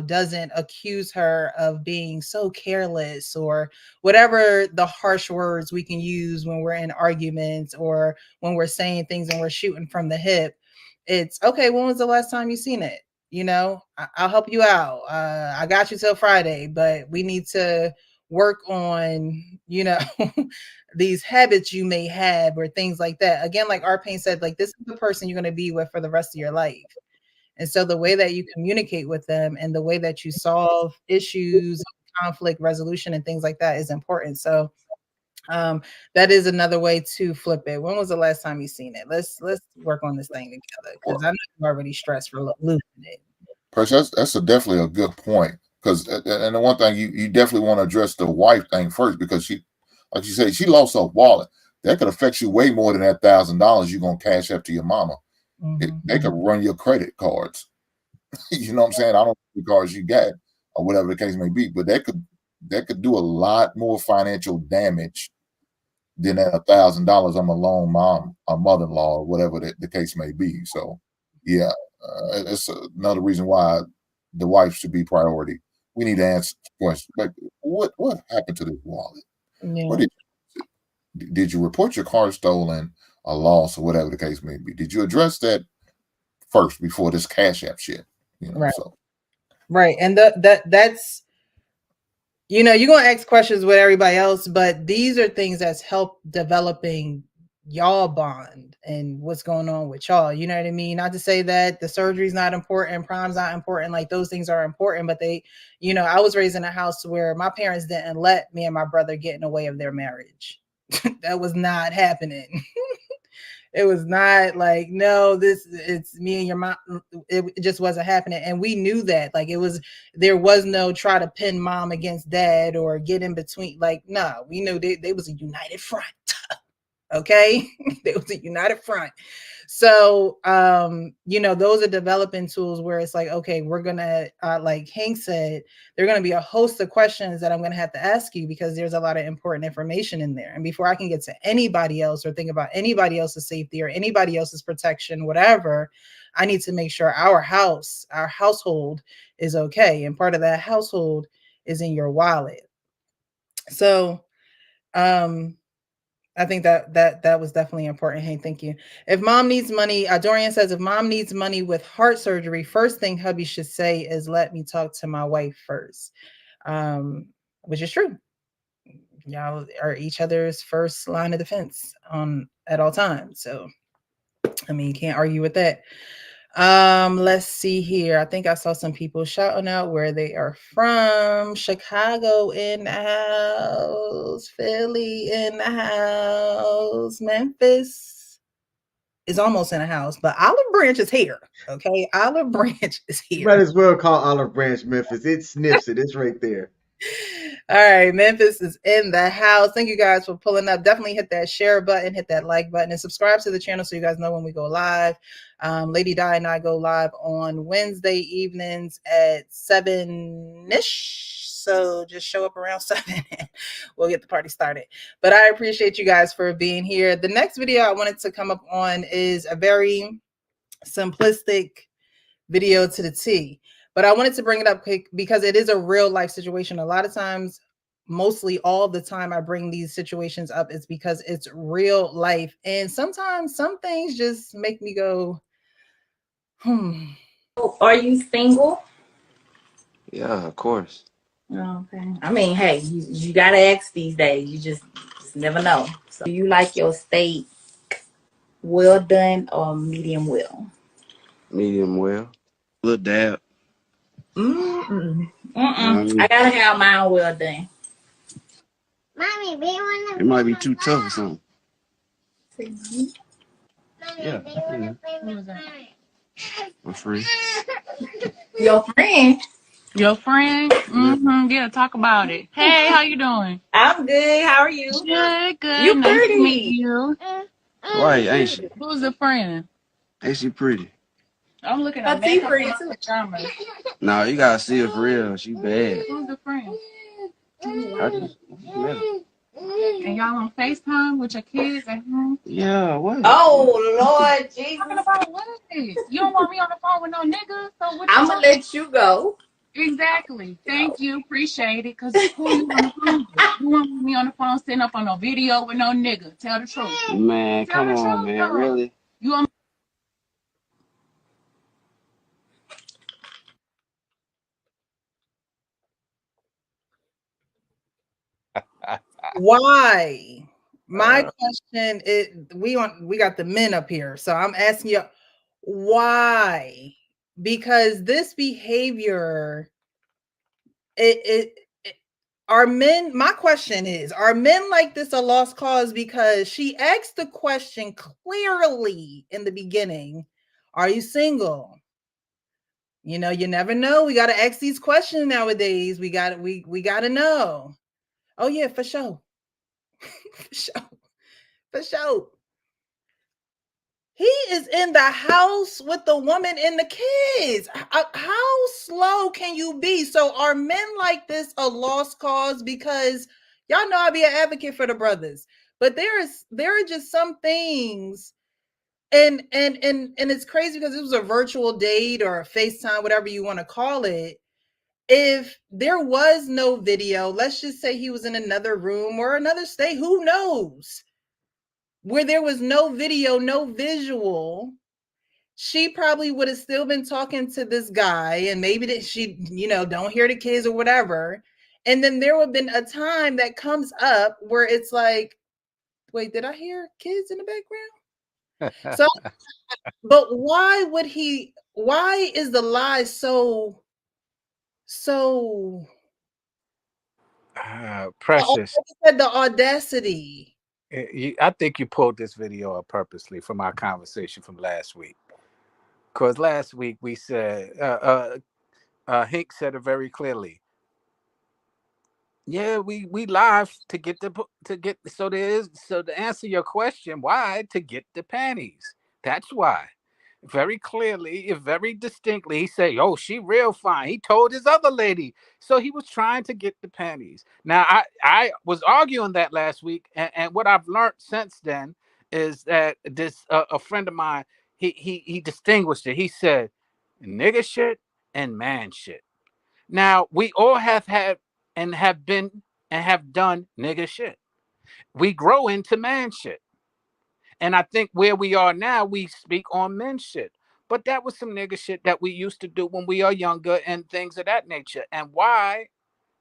doesn't accuse her of being so careless or whatever the harsh words we can use when we're in arguments or when we're saying things and we're shooting from the hip. It's okay. When was the last time you seen it? I'll help you out. I got you till Friday, but we need to work on, these habits you may have or things like that. Again, like Arpain said, like this is the person you're going to be with for the rest of your life. And so the way that you communicate with them and the way that you solve issues, conflict resolution, and things like that is important. So that is another way to flip it. When was the last time you seen it? Let's work on this thing together because I know you're already stressed for losing it. Percy, that's definitely a good point. Because and the one thing you definitely want to address the wife thing first, because she, like you said, she lost her wallet. That could affect you way more than that $1,000 you're gonna cash up to your mama. They could run your credit cards. You know what I'm saying? I don't know the cards you got or whatever the case may be, but that could do a lot more financial damage than that $1,000 I'm a loan mom or mother-in-law or whatever the case may be. So yeah, it's another reason why the wife should be priority. We need to answer the question, like what happened to this wallet? Yeah. What did you report your car stolen or lost or whatever the case may be? Did you address that first before this Cash App shit? Right. So right. And that's you're going to ask questions with everybody else, but these are things that's help developing y'all bond and what's going on with y'all. You know what I mean? Not to say that the surgery's not important, prom's not important, like those things are important, but they, I was raised in a house where my parents didn't let me and my brother get in the way of their marriage. That was not happening. It was not like, no, it's me and your mom. It just wasn't happening. And we knew that. Like there was no try to pin mom against dad or get in between. Like, no, we knew they was a united front. Okay. There was a united front. So those are developing tools where it's like, okay, we're gonna like Hank said, there are gonna be a host of questions that I'm gonna have to ask you because there's a lot of important information in there. And before I can get to anybody else or think about anybody else's safety or anybody else's protection, whatever, I need to make sure our household is okay. And part of that household is in your wallet. So I think that was definitely important. Hey, thank you. If mom needs money, Dorian says, if mom needs money with heart surgery, first thing hubby should say is, let me talk to my wife first. Which is true. Y'all are each other's first line of defense at all times. So, I mean, you can't argue with that. Let's see here. I think I saw some people shouting out where they are from. Chicago in the house, Philly in the house, Memphis. is almost in the house, but Olive Branch is here. Okay, Olive Branch is You might here. as well call Olive Branch Memphis. It sniffs it. It's right there. All right, Memphis is in the house. Thank you guys for pulling up. Definitely hit that share button, hit that like button, and subscribe to the channel so you guys know when we go live. Lady Di and I go live on Wednesday evenings at 7-ish. So just show up around 7 and we'll get the party started. But I appreciate you guys for being here. The next video I wanted to come up on is a very simplistic video to the T. But I wanted to bring it up quick because it is a real life situation. A lot of times, mostly all the time, I bring these situations up is because it's real life. And sometimes some things just make me go, Are you single? Yeah, of course. Okay. I mean, hey, you gotta ask these days. You just never know. So, do you like your steak well done or medium well? Medium well. Little dab. Mm-mm. Mm. I gotta have mine well done. It might be too tough or something. Yeah. My friend. Your friend? Your friend? Mm-hmm. Yeah, talk about it. Hey, how you doing? I'm good. How are you? Good, good. You Nice to meet pretty. you. Right, ain't she? Who's the friend? Ain't she pretty? I'm looking Her at teeth makeup pretty and too. No, pajamas. you gotta see her for real. She bad. Who's the friend? I just met her. And y'all on FaceTime with your kids at home? Yeah, what? Oh Lord Jesus. Talking about what? You don't want me on the phone with no nigga, so what you I'ma talking? let you go. Exactly. Thank you. Appreciate it. Cause who you on the phone with? You want me on the phone sitting up on no video with no nigga. Tell the truth. Man, Tell come the on, truth, man. though. Really? You want why? My question is we got the men up here. So I'm asking you why? Because this behavior, it are men, my question is, are men like this a lost cause? Because she asked the question clearly in the beginning, are you single? You know, you never know. We got to ask these questions nowadays. We got to know. Oh yeah, for sure. For sure. For sure. He is in the house with the woman and the kids. How slow can you be? So are men like this a lost cause? Because y'all know I be an advocate for the brothers, but there are just some things, and it's crazy because it was a virtual date or a FaceTime, whatever you want to call it. If there was no video, let's just say he was in another room or another state, who knows? Where there was no video, no visual, she probably would have still been talking to this guy, and maybe that she, don't hear the kids or whatever. And then there would have been a time that comes up where it's like, wait, did I hear kids in the background? So, but why is the lie so Precious. the audacity? I think you pulled this video up purposely from our conversation from last week. Because last week we said, Hink said it very clearly. Yeah, we live to get so to answer your question, why? To get the panties. That's why. Very clearly, very distinctly, he said, "Oh, she real fine." He told his other lady, so he was trying to get the panties. Now, I was arguing that last week, and what I've learned since then is that this a friend of mine, he distinguished it. He said, "Nigga shit and man shit." Now, we all have had and have been and have done nigga shit. We grow into man shit. And I think where we are now, we speak on men shit. But that was some nigga shit that we used to do when we are younger and things of that nature. And why?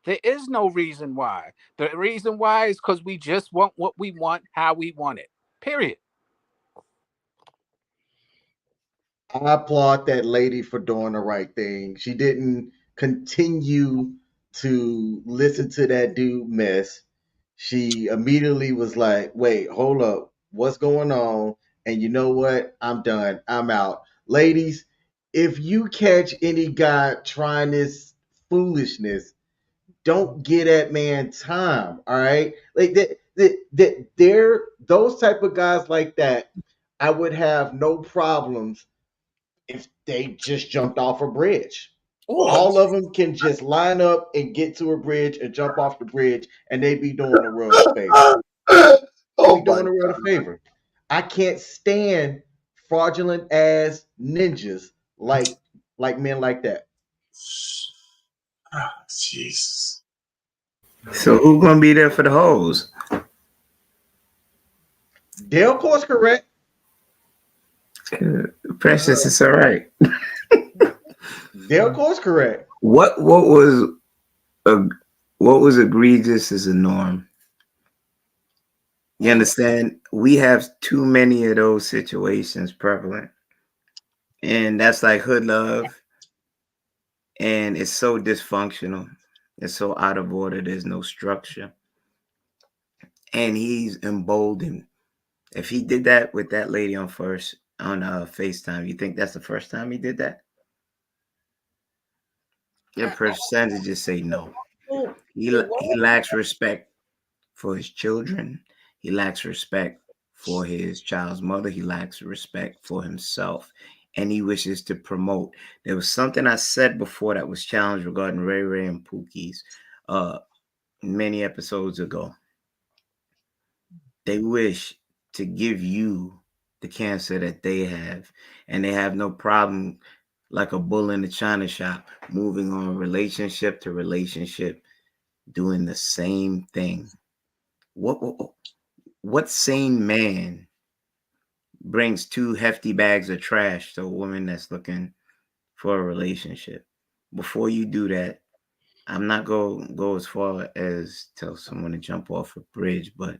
There is no reason why. The reason why is because we just want what we want, how we want it. Period. I applaud that lady for doing the right thing. She didn't continue to listen to that dude mess. She immediately was like, wait, hold up. What's going on? And you know what? I'm done. I'm out. Ladies, if you catch any guy trying this foolishness, don't get that man time. All right. Like they're those type of guys like that, I would have no problems if they just jumped off a bridge. Ooh. All of them can just line up and get to a bridge and jump off the bridge, and they be doing the world a favor. They be Oh my doing the world a God. favor. I can't stand fraudulent ass ninjas like men like that. Ah, Jesus. So who gonna be there for the hoes? They'll course correct. Precious, it's all right. They'll course correct. What was uh, what was egregious is a norm. You understand? We have too many of those situations prevalent, and that's like hood love, and it's so dysfunctional. It's so out of order. There's no structure, and he's emboldened. If he did that with that lady on FaceTime, you think that's the first time he did that? Your percentages say no. He lacks respect for his children. He lacks respect for his child's mother. He lacks respect for himself. And he wishes to promote. There was something I said before that was challenged regarding Ray Ray and Pookie's many episodes ago. They wish to give you the cancer that they have, and they have no problem, like a bull in the china shop, moving on relationship to relationship, doing the same thing. What sane man brings 2 hefty bags of trash to a woman that's looking for a relationship? Before you do that, I'm not going to go as far as tell someone to jump off a bridge, but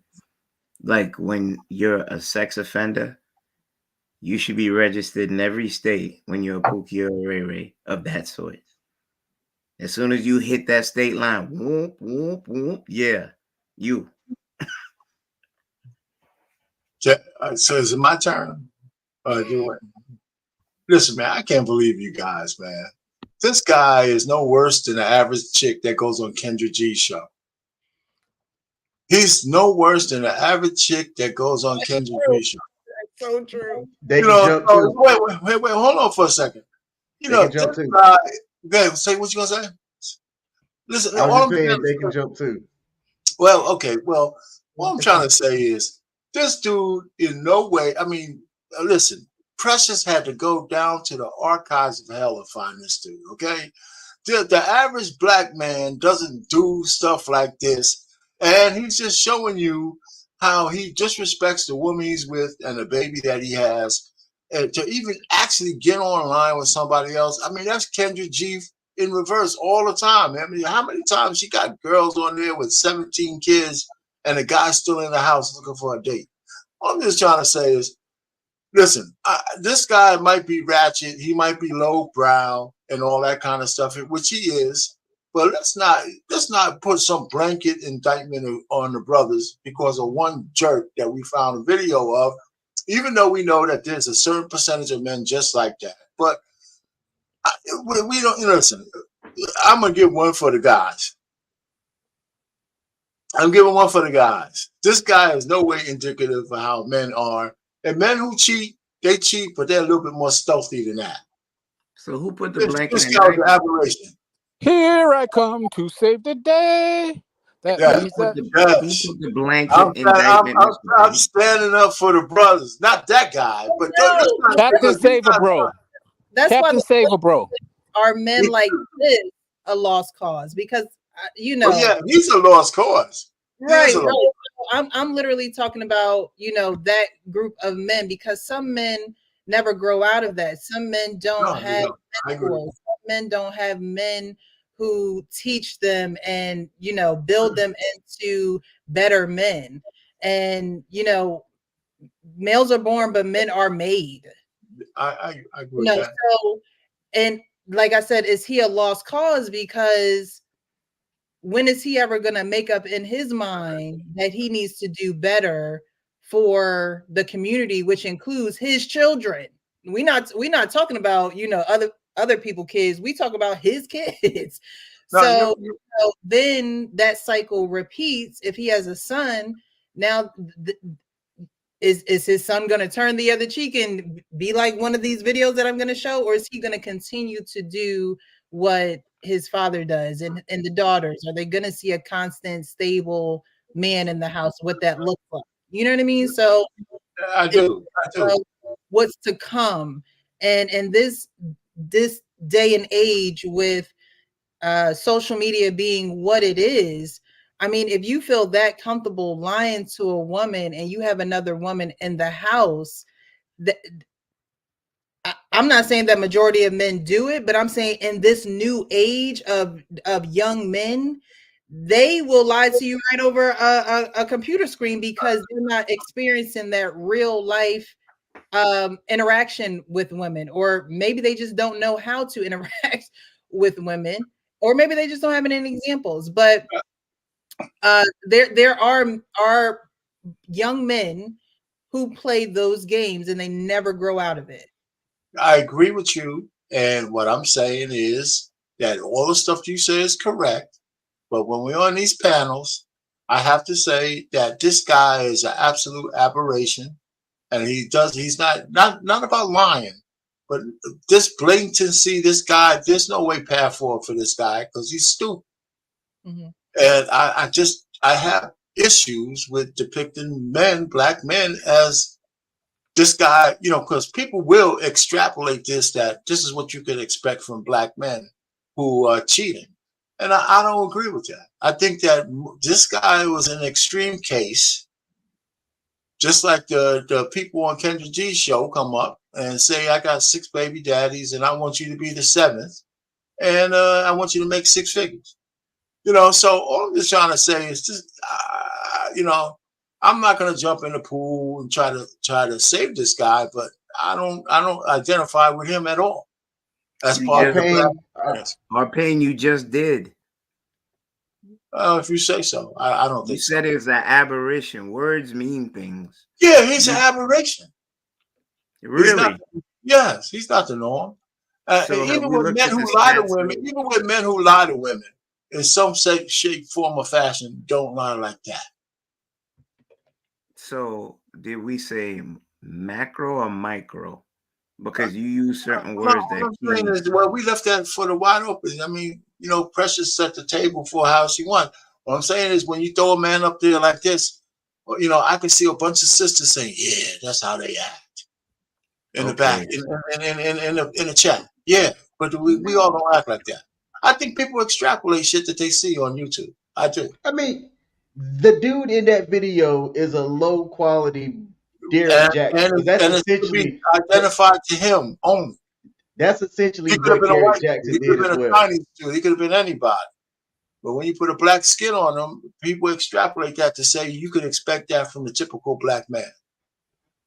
like when you're a sex offender, you should be registered in every state when you're a Pookie or a Ray Ray of that sort. As soon as you hit that state line, whoop, whoop, whoop, yeah, you. So is it my turn? Listen, man, I can't believe you guys, man. This guy is no worse than the average chick that goes on Kendra G's show. He's no worse than the average chick that goes on Kendra G's show. So true. They can jump too. Wait, hold on for a second. They can This jump too. guy, say what you gonna say? Listen, I was all just I'm saying saying they is, can jump too. well, okay, well, what I'm trying to say is this dude in no way, I mean, listen, Precious had to go down to the archives of hell to find this dude, okay? The average black man doesn't do stuff like this, and he's just showing you how he disrespects the woman he's with and the baby that he has, and to even actually get online with somebody else. I mean, that's Kendra G in reverse all the time. I mean, how many times she got girls on there with 17 kids and the guy's still in the house looking for a date? All I'm just trying to say is, listen, this guy might be ratchet, he might be lowbrow and all that kind of stuff, which he is. But let's not put some blanket indictment on the brothers because of one jerk that we found a video of. Even though we know that there's a certain percentage of men just like that, but we don't. Listen, I'm gonna give one for the guys. I'm giving one for the guys. This guy is no way indicative of how men are. And men who cheat, they cheat, but they're a little bit more stealthy than that. So who put the This blanket guy's an indictment? aberration. Here I come to save the day. That Yes, means that Who yes. put the blanket indictment, Mr. I'm B? standing up for the brothers. Not that guy, but let's No, not Captain look, these Saver, guys bro. that's why Captain the Saver, bro. are men like this a lost cause because well, yeah, he's a lost cause. He is right, a right. lost. I'm literally talking about that group of men because some men never grow out of that. Some men don't No, they have don't. I agree. mentors. Some men don't have men who teach them and build them into better men. And males are born, but men are made. I agree with that. So and like I said, is he a lost cause? Because when is he ever going to make up in his mind that he needs to do better for the community, which includes his children. We're not talking about, other people kids. We talk about his kids. No, So, then that cycle repeats. If he has a son, now is his son going to turn the other cheek and be like one of these videos that I'm going to show, or is he going to continue to do what his father does? And the daughters, are they going to see a constant, stable man in the house? What that looks like, you know what I mean? So I do. I do. what's to come, and this day and age with social media being what it is. I mean, if you feel that comfortable lying to a woman and you have another woman in the house, that I'm not saying that majority of men do it, but I'm saying in this new age of young men, they will lie to you right over a computer screen because they're not experiencing that real life interaction with women, or maybe they just don't know how to interact with women, or maybe they just don't have any examples. But there are young men who play those games and they never grow out of it. I agree with you. And what I'm saying is that all the stuff you say is correct. But when we're on these panels, I have to say that this guy is an absolute aberration. And he's not about lying, but this blatancy, this guy, there's no way path forward for this guy because he's stupid. Mm-hmm. And I have issues with depicting black men as this guy, because people will extrapolate that this is what you can expect from black men who are cheating. And I don't agree with that. I think that this guy was an extreme case, just like the people on Kendra G's show come up and say, I got 6 baby daddies and I want you to be the 7th. And I want you to make 6 figures. So all I'm just trying to say is just, I'm not going to jump in the pool and try to save this guy, but I don't identify with him at all. That's part of the black. Our pain you just did. If you say so. I don't think so. You said it's an aberration. Words mean things. Yeah, he's an aberration. Really? Yes, he's not the norm. So even with men who lie to women, in some shape, form, or fashion, don't lie like that. So did we say macro or micro? Because you use certain words that. What I'm saying is, well, we left that for the wide open. I mean, Precious set the table for how she won. What I'm saying is, when you throw a man up there like this, I can see a bunch of sisters saying, "Yeah, that's how they act." In the back, in the chat, yeah. But we all don't act like that. I think people extrapolate shit that they see on YouTube. I do. I mean, the dude in that video is a low quality Derek Jackson. And That's it's essentially identified to him only. That's essentially He could have what been a Derek white Jackson dude. He could did have as been a well. Chinese dude. He could have been anybody. But when you put a black skin on them, people extrapolate that to say you could expect that from the typical black man.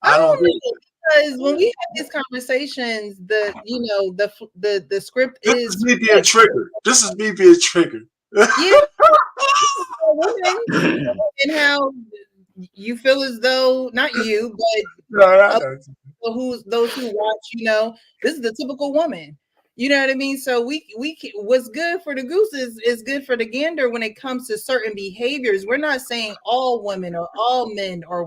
I don't agree. Because when we have these conversations, the script is me being triggered. This is me being triggered. Yeah, and how you feel as though not you, but those who watch, this is the typical woman. You know what I mean? So what's good for the goose is good for the gander when it comes to certain behaviors. We're not saying all women or all men or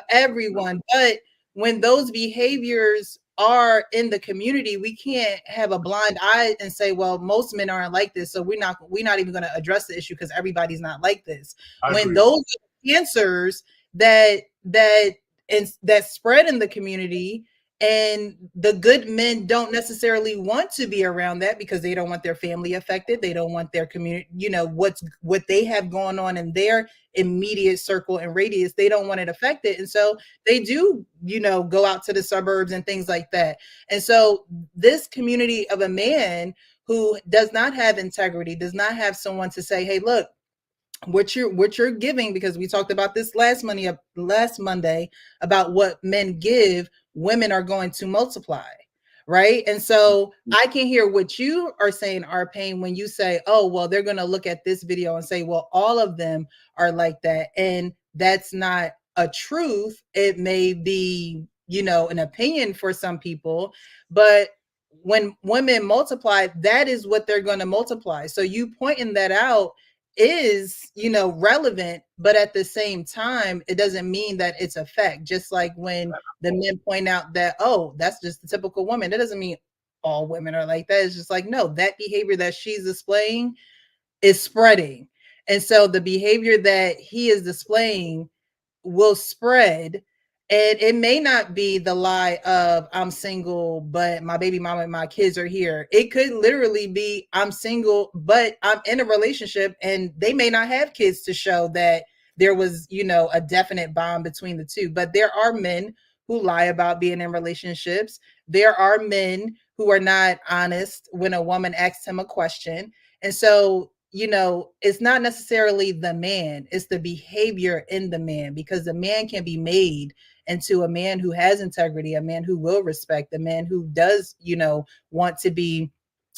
everyone, but when those behaviors are in the community, we can't have a blind eye and say, well, most men aren't like this, so we're not even going to address the issue because everybody's not like this. When those answers that spread in the community, and the good men don't necessarily want to be around that because they don't want their family affected. They don't want their community, what they have going on in their immediate circle and radius. They don't want it affected. And so they do, go out to the suburbs and things like that. And so this community of a man who does not have integrity, does not have someone to say, hey, look, what you're giving, because we talked about this last Monday about what men give, women are going to multiply, right? And so I can hear what you are saying, Arpain, when you say, oh, well, they're going to look at this video and say, well, all of them are like that. And that's not a truth. It may be, an opinion for some people, but when women multiply, that is what they're going to multiply. So you pointing that out is, relevant, but at the same time, it doesn't mean that it's a fact. Just like when the men point out that, oh, that's just the typical woman. That doesn't mean all women are like that. It's just like, no, that behavior that she's displaying is spreading. And so the behavior that he is displaying will spread. And it may not be the lie of I'm single, but my baby mama and my kids are here. It could literally be I'm single, but I'm in a relationship, and they may not have kids to show that there was, a definite bond between the two. But there are men who lie about being in relationships. There are men who are not honest when a woman asks him a question. And so, it's not necessarily the man, it's the behavior in the man, because the man can be made into a man who has integrity, a man who will respect, a man who does, want to be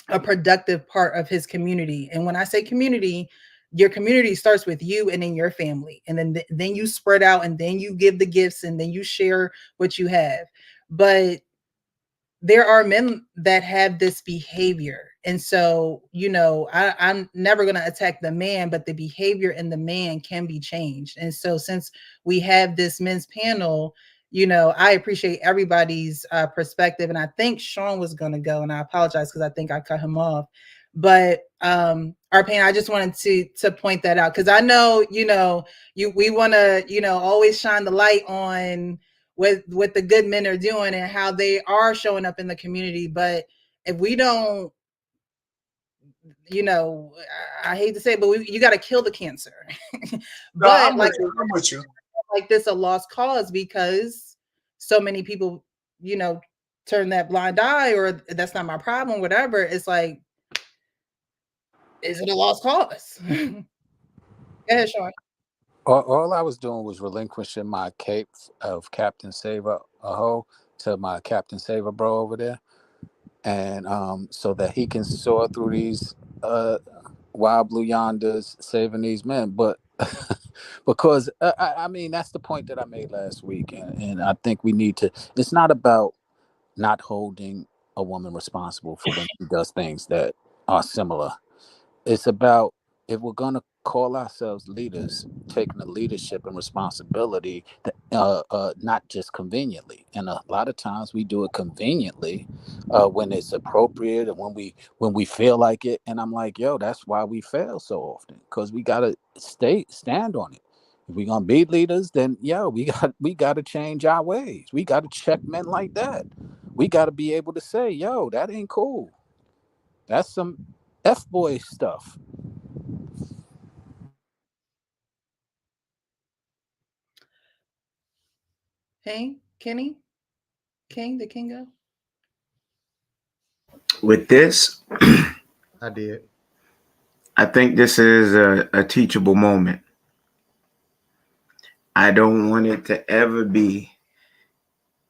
a productive part of his community. And when I say community, your community starts with you and in your family. And then you spread out, and then you give the gifts, and then you share what you have. But there are men that have this behavior. And so, I'm never going to attack the man, but the behavior in the man can be changed. And so, since we have this men's panel, I appreciate everybody's perspective. And I think Sean was going to go, and I apologize because I think I cut him off. But Arpane, I just wanted to point that out, because I know, we want to, always shine the light on what the good men are doing and how they are showing up in the community. But if we don't, I hate to say it, but you got to kill the cancer. No, But I'm with you. I'm with you. like this a lost cause, because so many people, turn that blind eye, or that's not my problem, whatever. It's like, is it a lost cause? Go ahead, Sean. All I was doing was relinquishing my cape of Captain Saver Aho to my Captain Saver bro over there, and so that he can soar through these wild blue yonders, saving these men. But because I mean, that's the point that I made last week, and I think we need to. It's not about not holding a woman responsible for when she does things that are similar. It's about, if we're going to call ourselves leaders, taking the leadership and responsibility, not just conveniently. And a lot of times we do it conveniently when it's appropriate and when we feel like it. And I'm like, yo, that's why we fail so often, because we got to stand on it. If we're gonna be leaders, then we got to change our ways. We got to check men like that. We got to be able to say, yo, that ain't cool. That's some F boy stuff. Hey, Kenny, King, the Kingo. With this, I did. I think this is a teachable moment. I don't want it to ever be.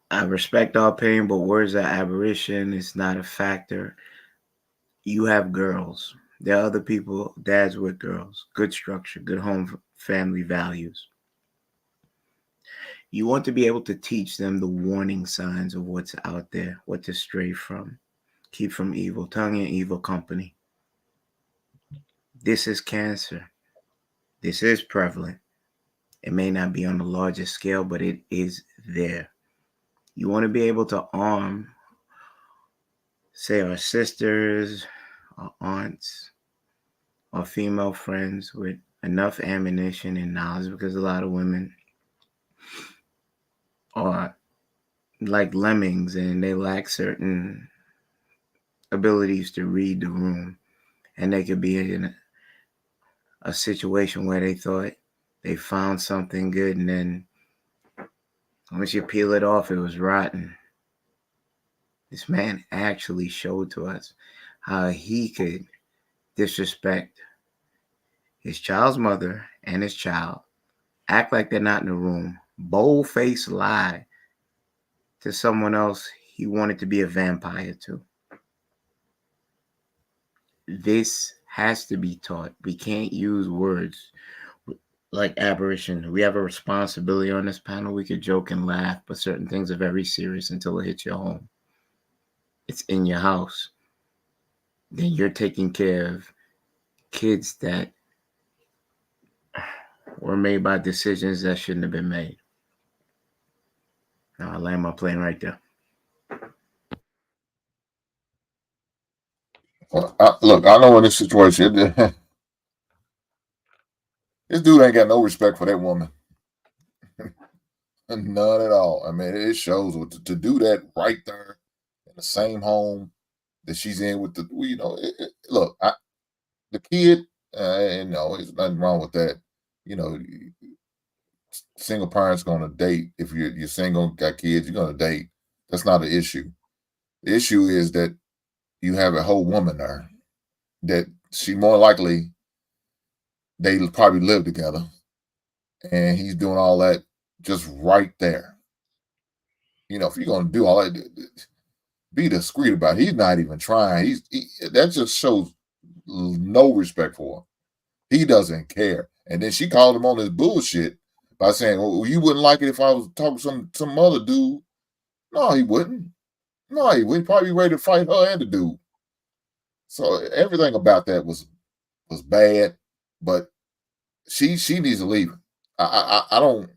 I respect all pain, but words are aberration. It's not a factor. You have girls. There are other people, dads with girls. Good structure, good home family values. You want to be able to teach them the warning signs of what's out there, what to stray from. Keep from evil tongue and evil company. This is cancer. This is prevalent. It may not be on the largest scale, but it is there. You want to be able to arm, say, our sisters, our aunts, our female friends with enough ammunition and knowledge, because a lot of women are like lemmings and they lack certain abilities to read the room. And they could be in a situation where they thought they found something good, and then once you peel it off, it was rotten. This man actually showed to us how he could disrespect his child's mother and his child, act like they're not in the room, bold-faced lie to someone else he wanted to be a vampire to. This has to be taught. We can't use words. like aberration. We have a responsibility on this panel. We could joke and laugh, but certain things are very serious until it hits your home. It's in your house. Then you're taking care of kids that were made by decisions that shouldn't have been made. Now I land my plane right there. Well, look, I know in this situation, this dude ain't got no respect for that woman. None at all. I mean, it shows to do that right there in the same home that she's in with the, look, the kid, there's nothing wrong with that. Single parents going to date. If you're single, got kids, you're going to date. That's not an issue. The issue is that you have a whole woman there that she more likely they probably live together, and he's doing all that just right there. If you're going to do all that, be discreet about it. He's not even trying. That just shows no respect for him. He doesn't care. And then she called him on his bullshit by saying, "Well, you wouldn't like it if I was talking to some other dude." No, he wouldn't. No, he wouldn't. Probably ready to fight her and the dude. So everything about that was bad. But she needs to leave. I don't.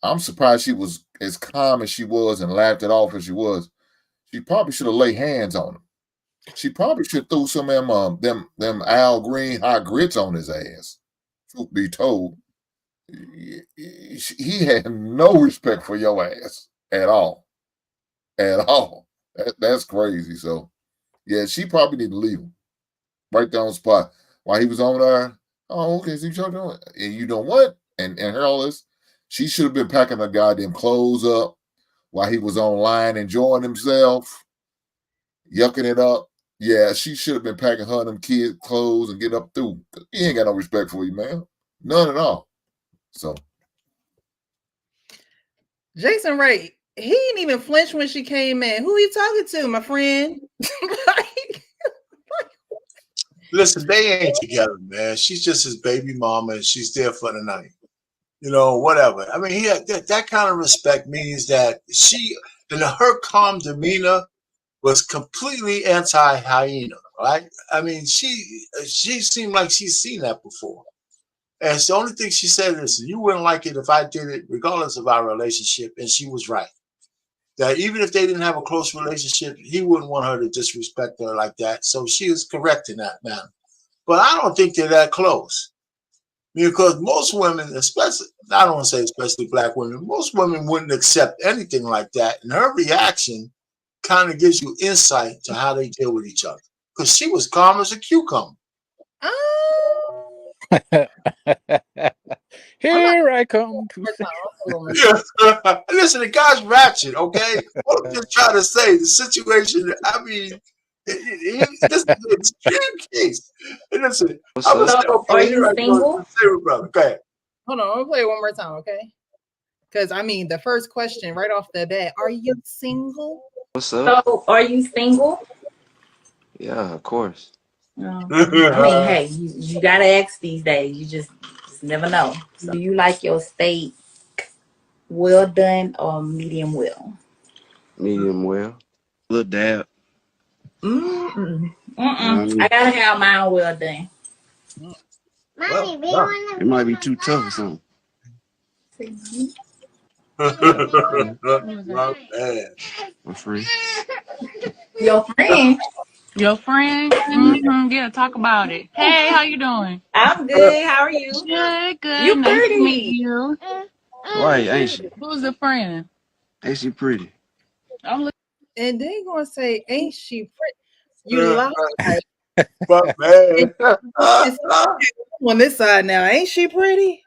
I'm surprised she was as calm as she was and laughed it off as she was. She probably should have laid hands on him. She probably should throw some of them Al Green hot grits on his ass. Truth be told, he had no respect for your ass at all, at all. That's crazy. So, yeah, she probably need to leave him right there on the spot while he was on there. Oh, okay, so you're doing, and you know what? And her all this, she should have been packing her goddamn clothes up while he was online enjoying himself, yucking it up. Yeah, she should have been packing her and them kids' clothes and getting up through. He ain't got no respect for you, man. None at all. So Jason Wright, he didn't even flinch when she came in. Who are you talking to, my friend? Listen, they ain't together, man. She's just his baby mama, and she's there for the night. Whatever. I mean, that kind of respect means that her calm demeanor was completely anti-hyena, right? I mean, she seemed like she's seen that before. And it's the only thing she said is, you wouldn't like it if I did it, regardless of our relationship. And she was right. That even if they didn't have a close relationship, he wouldn't want her to disrespect her like that. So she is correct in that manner. But I don't think they're that close. Because most women, especially, I don't want to say especially black women, most women wouldn't accept anything like that. And her reaction kind of gives you insight to how they deal with each other. Because she was calm as a cucumber. Here I come to say. Listen, the guy's ratchet, okay? I'm just trying to say the situation, I mean, this is an extreme case. And listen, I'm going to step up Are here. you single? Brother. Go ahead. Hold on, I'm gonna play it one more time, okay? Because I mean, the first question right off the bat: are you single? What's up? So, are you single? Yeah, of course. I mean, hey, you gotta ask these days. You just never know. So, do you like your steak well done or medium well? Medium well. Little dab. I gotta have mine well done. It might be too tough or something. Not bad. My friend. Your friend? Your friend? Mm-hmm. Yeah, talk about it. Hey, how you doing? I'm good. How are you? Good, good. You Nice to meet pretty. you. Right, ain't she? Who's the friend? Ain't she pretty? I'm looking. And they gonna say, "Ain't she pretty?" You lie. But man. On this side now, ain't she pretty?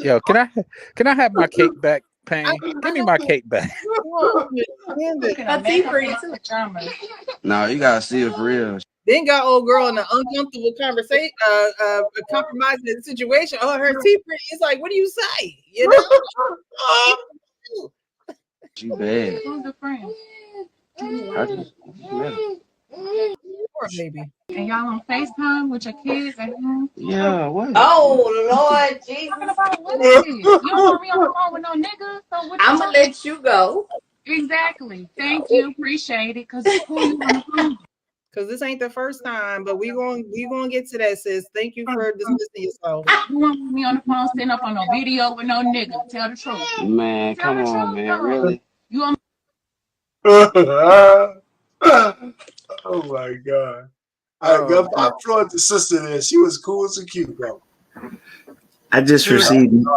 Yo, can I have my cake back, Payne? Give me my cake back. Tea pretty too. No, you gotta see it for real. Then got old girl in an uncomfortable conversation, compromising the situation. Oh, her teeth pretty. It's like, what do you say? You know? She bad. Who's the friend? I just met her. or a baby? And y'all on FaceTime with your kids at home? Yeah, what? Oh Lord Talking Jesus. about what is it? You don't want me on the phone with no nigga, so what you I'ma talking? let you go. Exactly. Thank you. Appreciate it. Cause who you on the phone with? Because this ain't the first time, but we gonna get to that, sis. Thank you for dismissing yourself. You want me on the phone sitting up on no video with no nigga. Tell the truth. Man, Tell come the on, truth, man. though. Really? You want Oh my God. Oh, I applaud the sister there. She was cool as a cucumber. I just She was received. I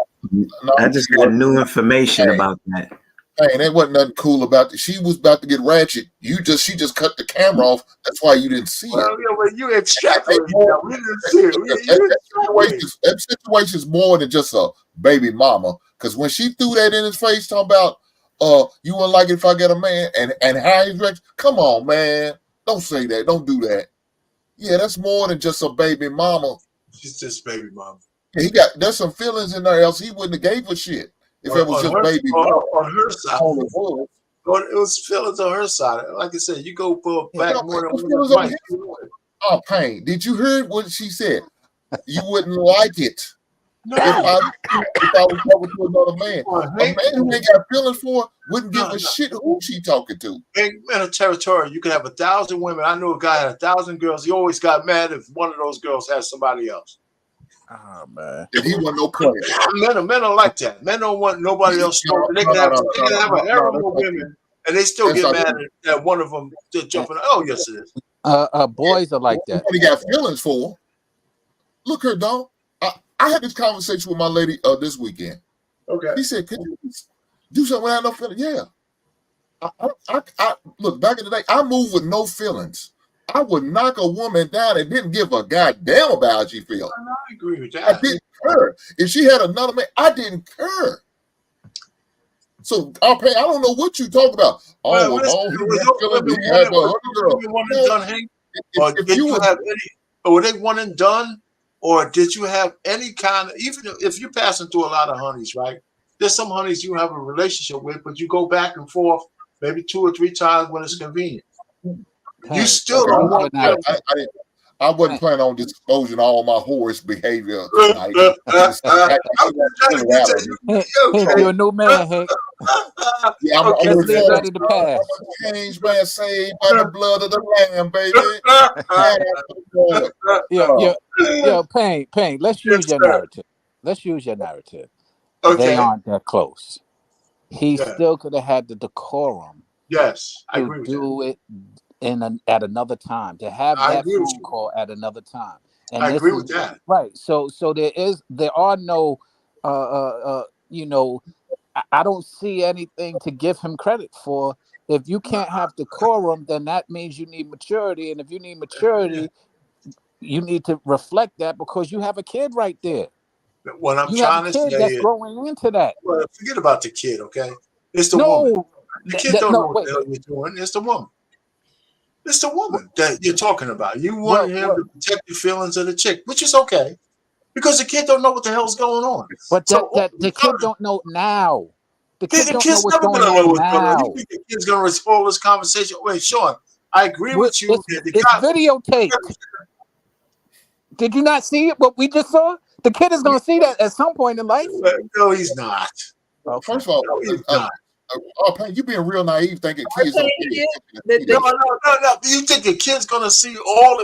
No, just got new information about that. hey, there wasn't nothing cool about it. She was about to get ratchet. She just cut the camera off. That's why you didn't see it. well, yeah, well, you extrapolated that. We didn't see it. You extrapolated. That situation's more than just a baby mama. Because when she threw that in his face, talking about, you wouldn't like it if I get a man and how he's dressed. Come on, man. Don't say that. Don't do that. Yeah, that's more than just a baby mama. She's just baby mama. There's some feelings in there, else he wouldn't have gave a shit if it was just baby mama. On her side. All it was. It was feelings on her side. Like I said, you go back more than Feelings one on his. Oh, Pain. Did you hear what she said? You wouldn't like it No. if I was talking to another man. A man who ain't got feelings for wouldn't give a shit who she talking to. In a territory, you can have 1,000 women. I knew a guy had 1,000 girls. He always got mad if one of those girls had somebody else. Oh man. And he wasn't no player. Men don't like that. Men don't want nobody else. They can have a harem of women, and they still get mad at one of them jumping. Oh, yes, it is. Boys are like that. What he got feelings for? Look here, dog. I had this conversation with my lady this weekend. Okay. He said, "Can you do something without no feelings?" Yeah. I look, back in the day, I moved with no feelings. I would knock a woman down and didn't give a goddamn about how she felt. I agree with that. I didn't care. If she had another man, I didn't care. So I don't know what you talk about. Oh, no, he had feelings. He had the other girl. One and done, Hank? Or did you have any? Or were they one and done? Or did you have any kind of, even if you're passing through a lot of honeys, right? There's some honeys you have a relationship with, but you go back and forth maybe 2 or 3 times when it's convenient. You still don't want I wasn't planning on disclosing all my whorish behavior tonight. You're a new man, Hank. Yeah, I'm Let's leave that in the past. I'm a changed man, saved by the blood of the Lamb, baby. Pain. Let's use your narrative. Okay. They aren't that close. He still could have had the decorum. Yes, I agree with do it at another time, to have that phone call at another time. And I agree with that. Right. So there are no I don't see anything to give him credit for. If you can't have decorum, then that means you need maturity. And if you need maturity, you need to reflect that because you have a kid right there. What I'm trying to say that's is growing into that. Well, forget about the kid, okay? It's the woman. The kid don't know what the hell you're doing. It's the woman. It's the woman that you're talking about. You want him to protect the feelings of the chick, which is okay. Because the kid don't know what the hell's going on. But the kid don't know now. The kid don't know what's going on now. You think the kid's going to respond this conversation? Wait, Sean, I agree with you. It's videotaped. Did you not see it? What we just saw? The kid is going to see that at some point in life. No, he's not. Okay. First of all, no, he's not. You being real naive, thinking kids don't see it. No. You think the kid's gonna see all?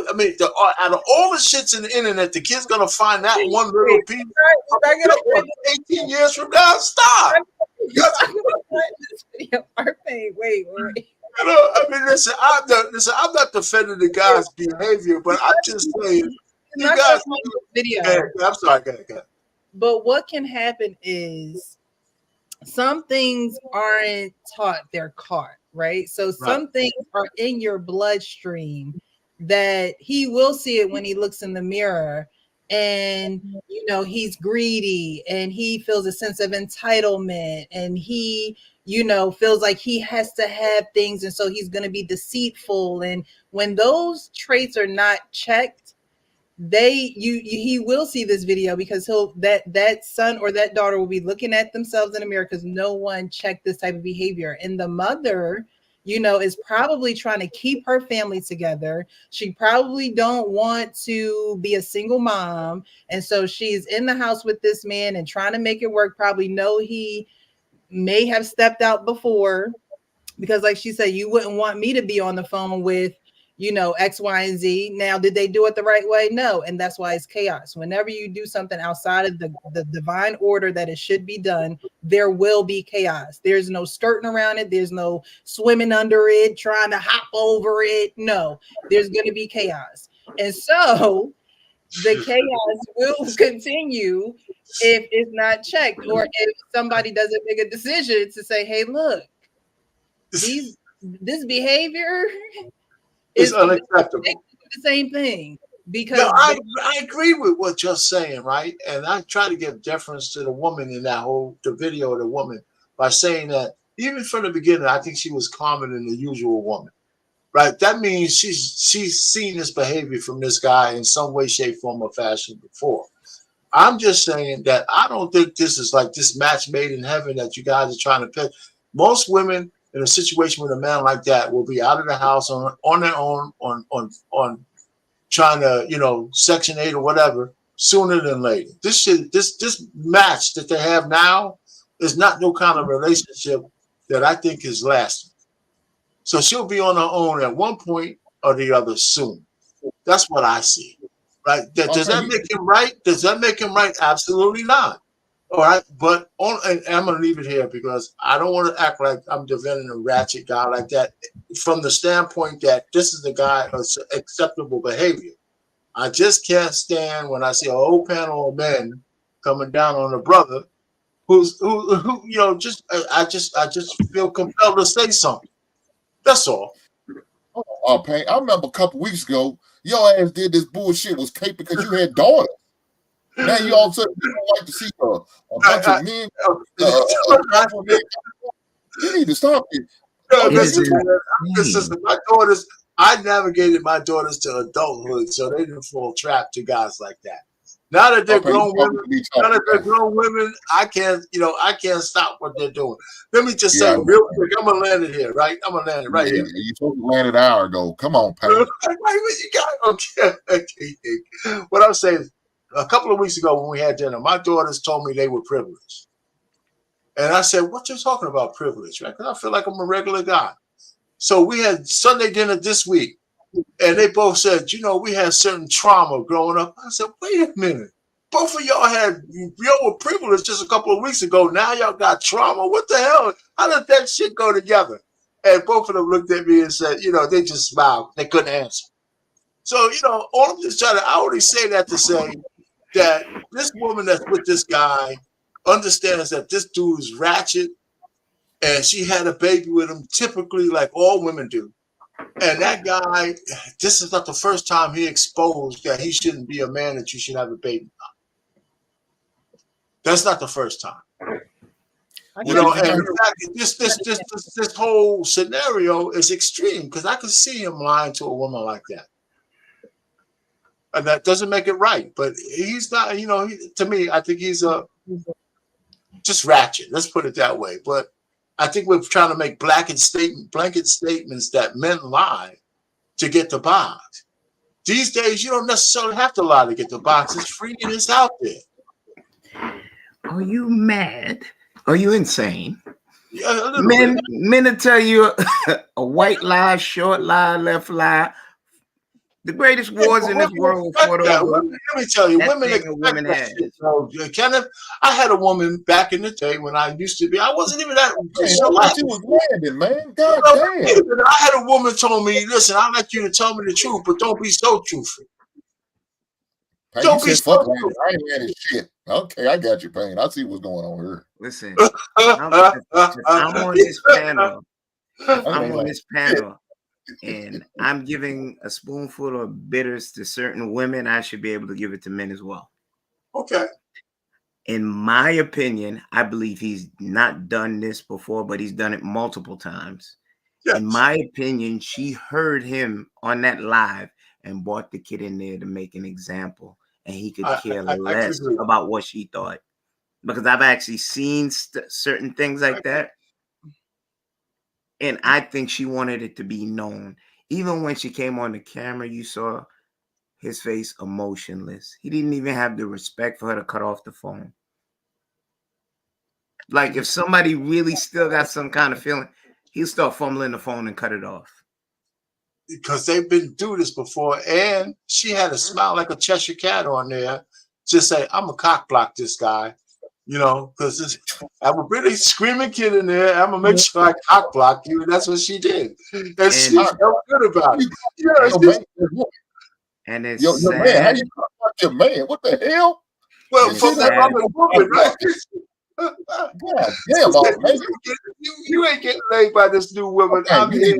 Out of all the shits in the internet, the kid's gonna find that one little piece. 18 years from now, stop. Wait. Listen. I'm not defending the guy's behavior, but I'm just saying, you guys. Video. I'm sorry. Go ahead. But what can happen is some things aren't taught, they're caught, right? So some things are in your bloodstream that he will see it when he looks in the mirror, and he's greedy and he feels a sense of entitlement, and he feels like he has to have things, and so he's going to be deceitful. And when those traits are not checked, he will see this video because that son or that daughter will be looking at themselves in the mirror because no one checked this type of behavior. And the mother is probably trying to keep her family together. She probably don't want to be a single mom. And so she's in the house with this man and trying to make it work. Probably know he may have stepped out before, because like she said, you wouldn't want me to be on the phone with X, Y, and Z. Now, did they do it the right way? No. And that's why it's chaos. Whenever you do something outside of the divine order that it should be done, there will be chaos. There's no skirting around it. There's no swimming under it, trying to hop over it. No, there's going to be chaos. And so the chaos will continue if it's not checked, or if somebody doesn't make a decision to say, hey, look, this behavior It's is unacceptable. the same thing. Because no, I agree with what you're saying, right? And I try to give deference to the woman in that the video of the woman by saying that even from the beginning, I think she was calmer than the usual woman, right? That means she's seen this behavior from this guy in some way, shape, form, or fashion before. I'm just saying that I don't think this is like this match made in heaven that you guys are trying to pick. Most women in a situation with a man like that will be out of the house on their own, on trying to, Section 8 or whatever, sooner than later. This match that they have now is not no kind of relationship that I think is lasting. So she'll be on her own at one point or the other soon. That's what I see. Right? Does that make him right? Does that make him right? Absolutely not. All right. But and I'm going to leave it here because I don't want to act like I'm defending a ratchet guy like that from the standpoint that this is the guy of acceptable behavior. I just can't stand when I see a whole panel of men coming down on a brother who I just feel compelled to say something. That's all. Pain. I remember a couple weeks ago, your ass did this bullshit was cape because you had daughters. Now you all of a sudden you don't like to see a bunch of men. You need to stop it. Listen, my daughters, I navigated my daughters to adulthood, so they didn't fall trap to guys like that. Now that they're grown women, I can't stop what they're doing. Let me just say real quick, I'm gonna land it here, right? I'm gonna land it right here. You supposed to land it an hour ago. Come on, Pat. Okay. What I'm saying is, a couple of weeks ago when we had dinner, my daughters told me they were privileged. And I said, what you talking about privilege, right? Because I feel like I'm a regular guy. So we had Sunday dinner this week. And they both said, we had certain trauma growing up. I said, wait a minute. Both of y'all were privileged just a couple of weeks ago. Now y'all got trauma. What the hell? How does that shit go together? And both of them looked at me and said, they just smiled. They couldn't answer. So, all I'm just trying to, I only say that to say that this woman that's with this guy understands that this dude is ratchet and she had a baby with him, typically like all women do. And that guy, this is not the first time he exposed that he shouldn't be a man that you should have a baby. That's not the first time. And in fact, this whole scenario is extreme because I could see him lying to a woman like that. And that doesn't make it right. But he's not, to me, I think he's just ratchet. Let's put it that way. But I think we're trying to make blanket statements that men lie to get the box. These days, you don't necessarily have to lie to get the box. It's free and it's out there. Are you mad? Are you insane? Yeah, men will tell you a white lie, short lie, left lie. The greatest wars in this world were fought over. Let me tell you, women expect that shit, bro. Kenneth, I had a woman back in the day when I used to be. I wasn't even that. She was landing, man. God damn. I had a woman told me, "Listen, I like you to tell me the truth, but don't be so truthful." Pain, don't be so truthful. I ain't landing shit. Okay, I got you, Pain. I see what's going on here. Listen, I'm on this panel. I'm on this panel. And I'm giving a spoonful of bitters to certain women, I should be able to give it to men as well. Okay. In my opinion, I believe he's not done this before, but he's done it multiple times. Yes. In my opinion, she heard him on that live and brought the kid in there to make an example. And he could care less about what she thought. Because I've actually seen certain things like that. And I think she wanted it to be known. Even when she came on the camera, you saw his face emotionless. He didn't even have the respect for her to cut off the phone. Like if somebody really still got some kind of feeling, he'll start fumbling the phone and cut it off. Because they've been through this before, and she had a smile like a Cheshire cat on there. Just say, "I'm a cock block this guy," because I'm a pretty screaming kid in there. I'm gonna make sure I cock block you, and that's what she did, and she felt good about it. And it's your man, how you talk your man? What the hell? Well, from that other woman, right? God damn, man. You ain't getting laid by this new woman. Okay, I'm here.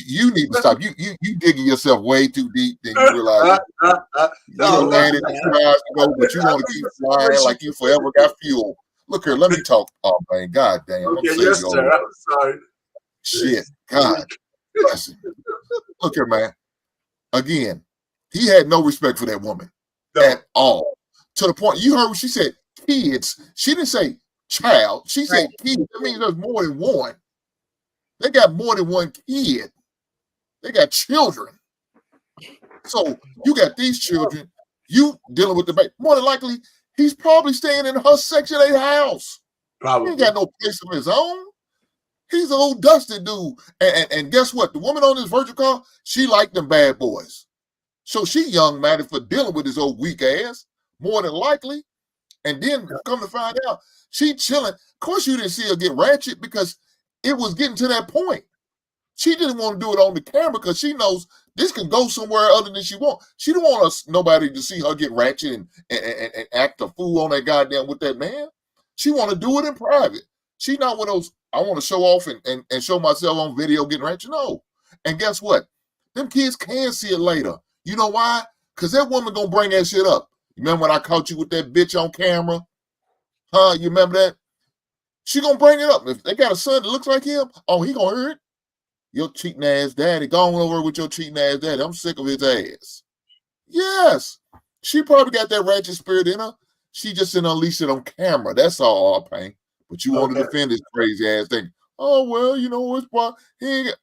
You need to stop. You digging yourself way too deep than you realize. You're mad at the tries to go, but you want to keep flying like you forever got fuel. Look here, let me talk. Oh man, god damn. Okay, yes, sir. I'm sorry. Shit, God bless him. Look here, man. Again, he had no respect for that woman at all. To the point, you heard what she said, kids. She didn't say child. She said kids. That means there's more than one. They got more than one kid. They got children. So you got these children. You dealing with the baby. More than likely, he's probably staying in her Section 8 house. Probably. He ain't got no place of his own. He's an old dusty dude. And guess what? The woman on this virtual call, she liked them bad boys. So she young minded for dealing with his old weak ass, more than likely. And then come to find out, she chilling. Of course, you didn't see her get ratchet because it was getting to that point. She didn't want to do it on the camera because she knows this can go somewhere other than she wants. She didn't want nobody to see her get ratchet and act a fool on that goddamn with that man. She want to do it in private. She not one of those, I want to show off and show myself on video getting ratchet. No. And guess what? Them kids can see it later. You know why? Because that woman going to bring that shit up. You remember when I caught you with that bitch on camera? Huh? You remember that? She going to bring it up. If they got a son that looks like him, oh, he going to hear it. Your cheating ass daddy. Go on over with your cheating ass daddy. I'm sick of his ass. Yes. She probably got that ratchet spirit in her. She just didn't unleash it on camera. That's all, Pain. But you want to defend this crazy ass thing. Oh, well, you know, it's why he ain't got...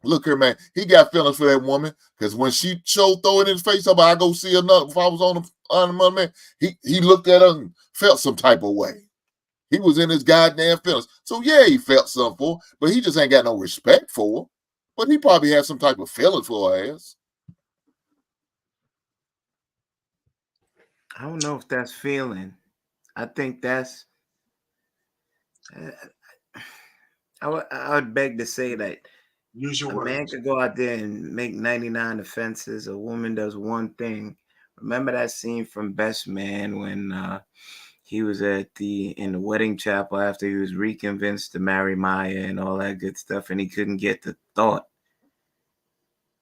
Look here, man. He got feelings for that woman because when she throw it in his face, about I go see another. If I was on the money, man, he looked at her and felt some type of way. He was in his goddamn feelings. So yeah, he felt something for her, but he just ain't got no respect for her. But he probably had some type of feelings for her ass. I don't know if that's feeling. I think that's. I would beg to say that a man could go out there and make 99 offenses. A woman does one thing. Remember that scene from Best Man when he was in the wedding chapel after he was reconvinced to marry Maya and all that good stuff, and he couldn't get the thought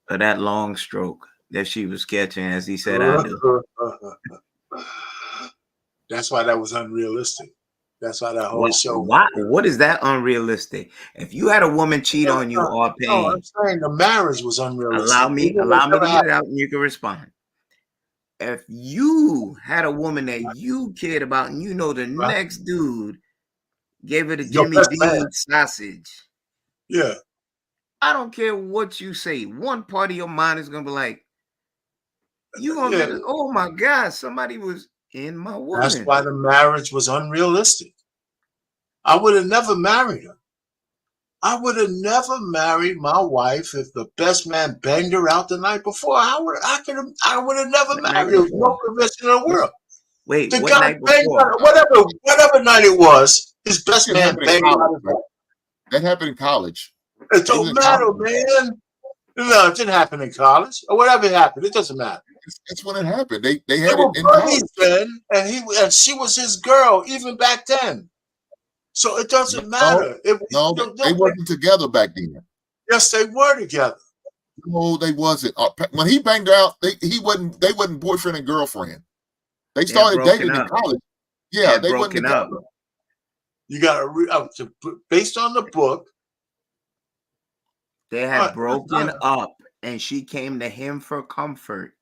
of that long stroke that she was catching as he said, "I do." That's why that was unrealistic. That's why that whole show. What is that unrealistic? If you had a woman cheat on you or Pain, no, I'm saying the marriage was unrealistic. Allow me to get it out and you can respond. If you had a woman that you cared about and you know the next dude gave her the Jimmy Dean sausage. Yeah. I don't care what you say. One part of your mind is going to be like, you're going to be, oh my God, somebody was in my woman. That's why the marriage was unrealistic. I would have never married her. I would have never married my wife if the best man banged her out the night before. I would have never married her. No conviction in the world. Wait, the what guy night banged before? her, whatever night it was, his best man banged her out. That happened in college. It don't matter, man. No, it didn't happen in college. Or whatever happened, it doesn't matter. That's when it happened. They had it in college then, and she was his girl even back then. So it doesn't matter. They wasn't together back then. Yes, they were together. No, they wasn't. When he banged her out, they wasn't boyfriend and girlfriend. They started dating in college. Yeah, they wasn't together. You got to based on the book. They had broken up, and she came to him for comfort.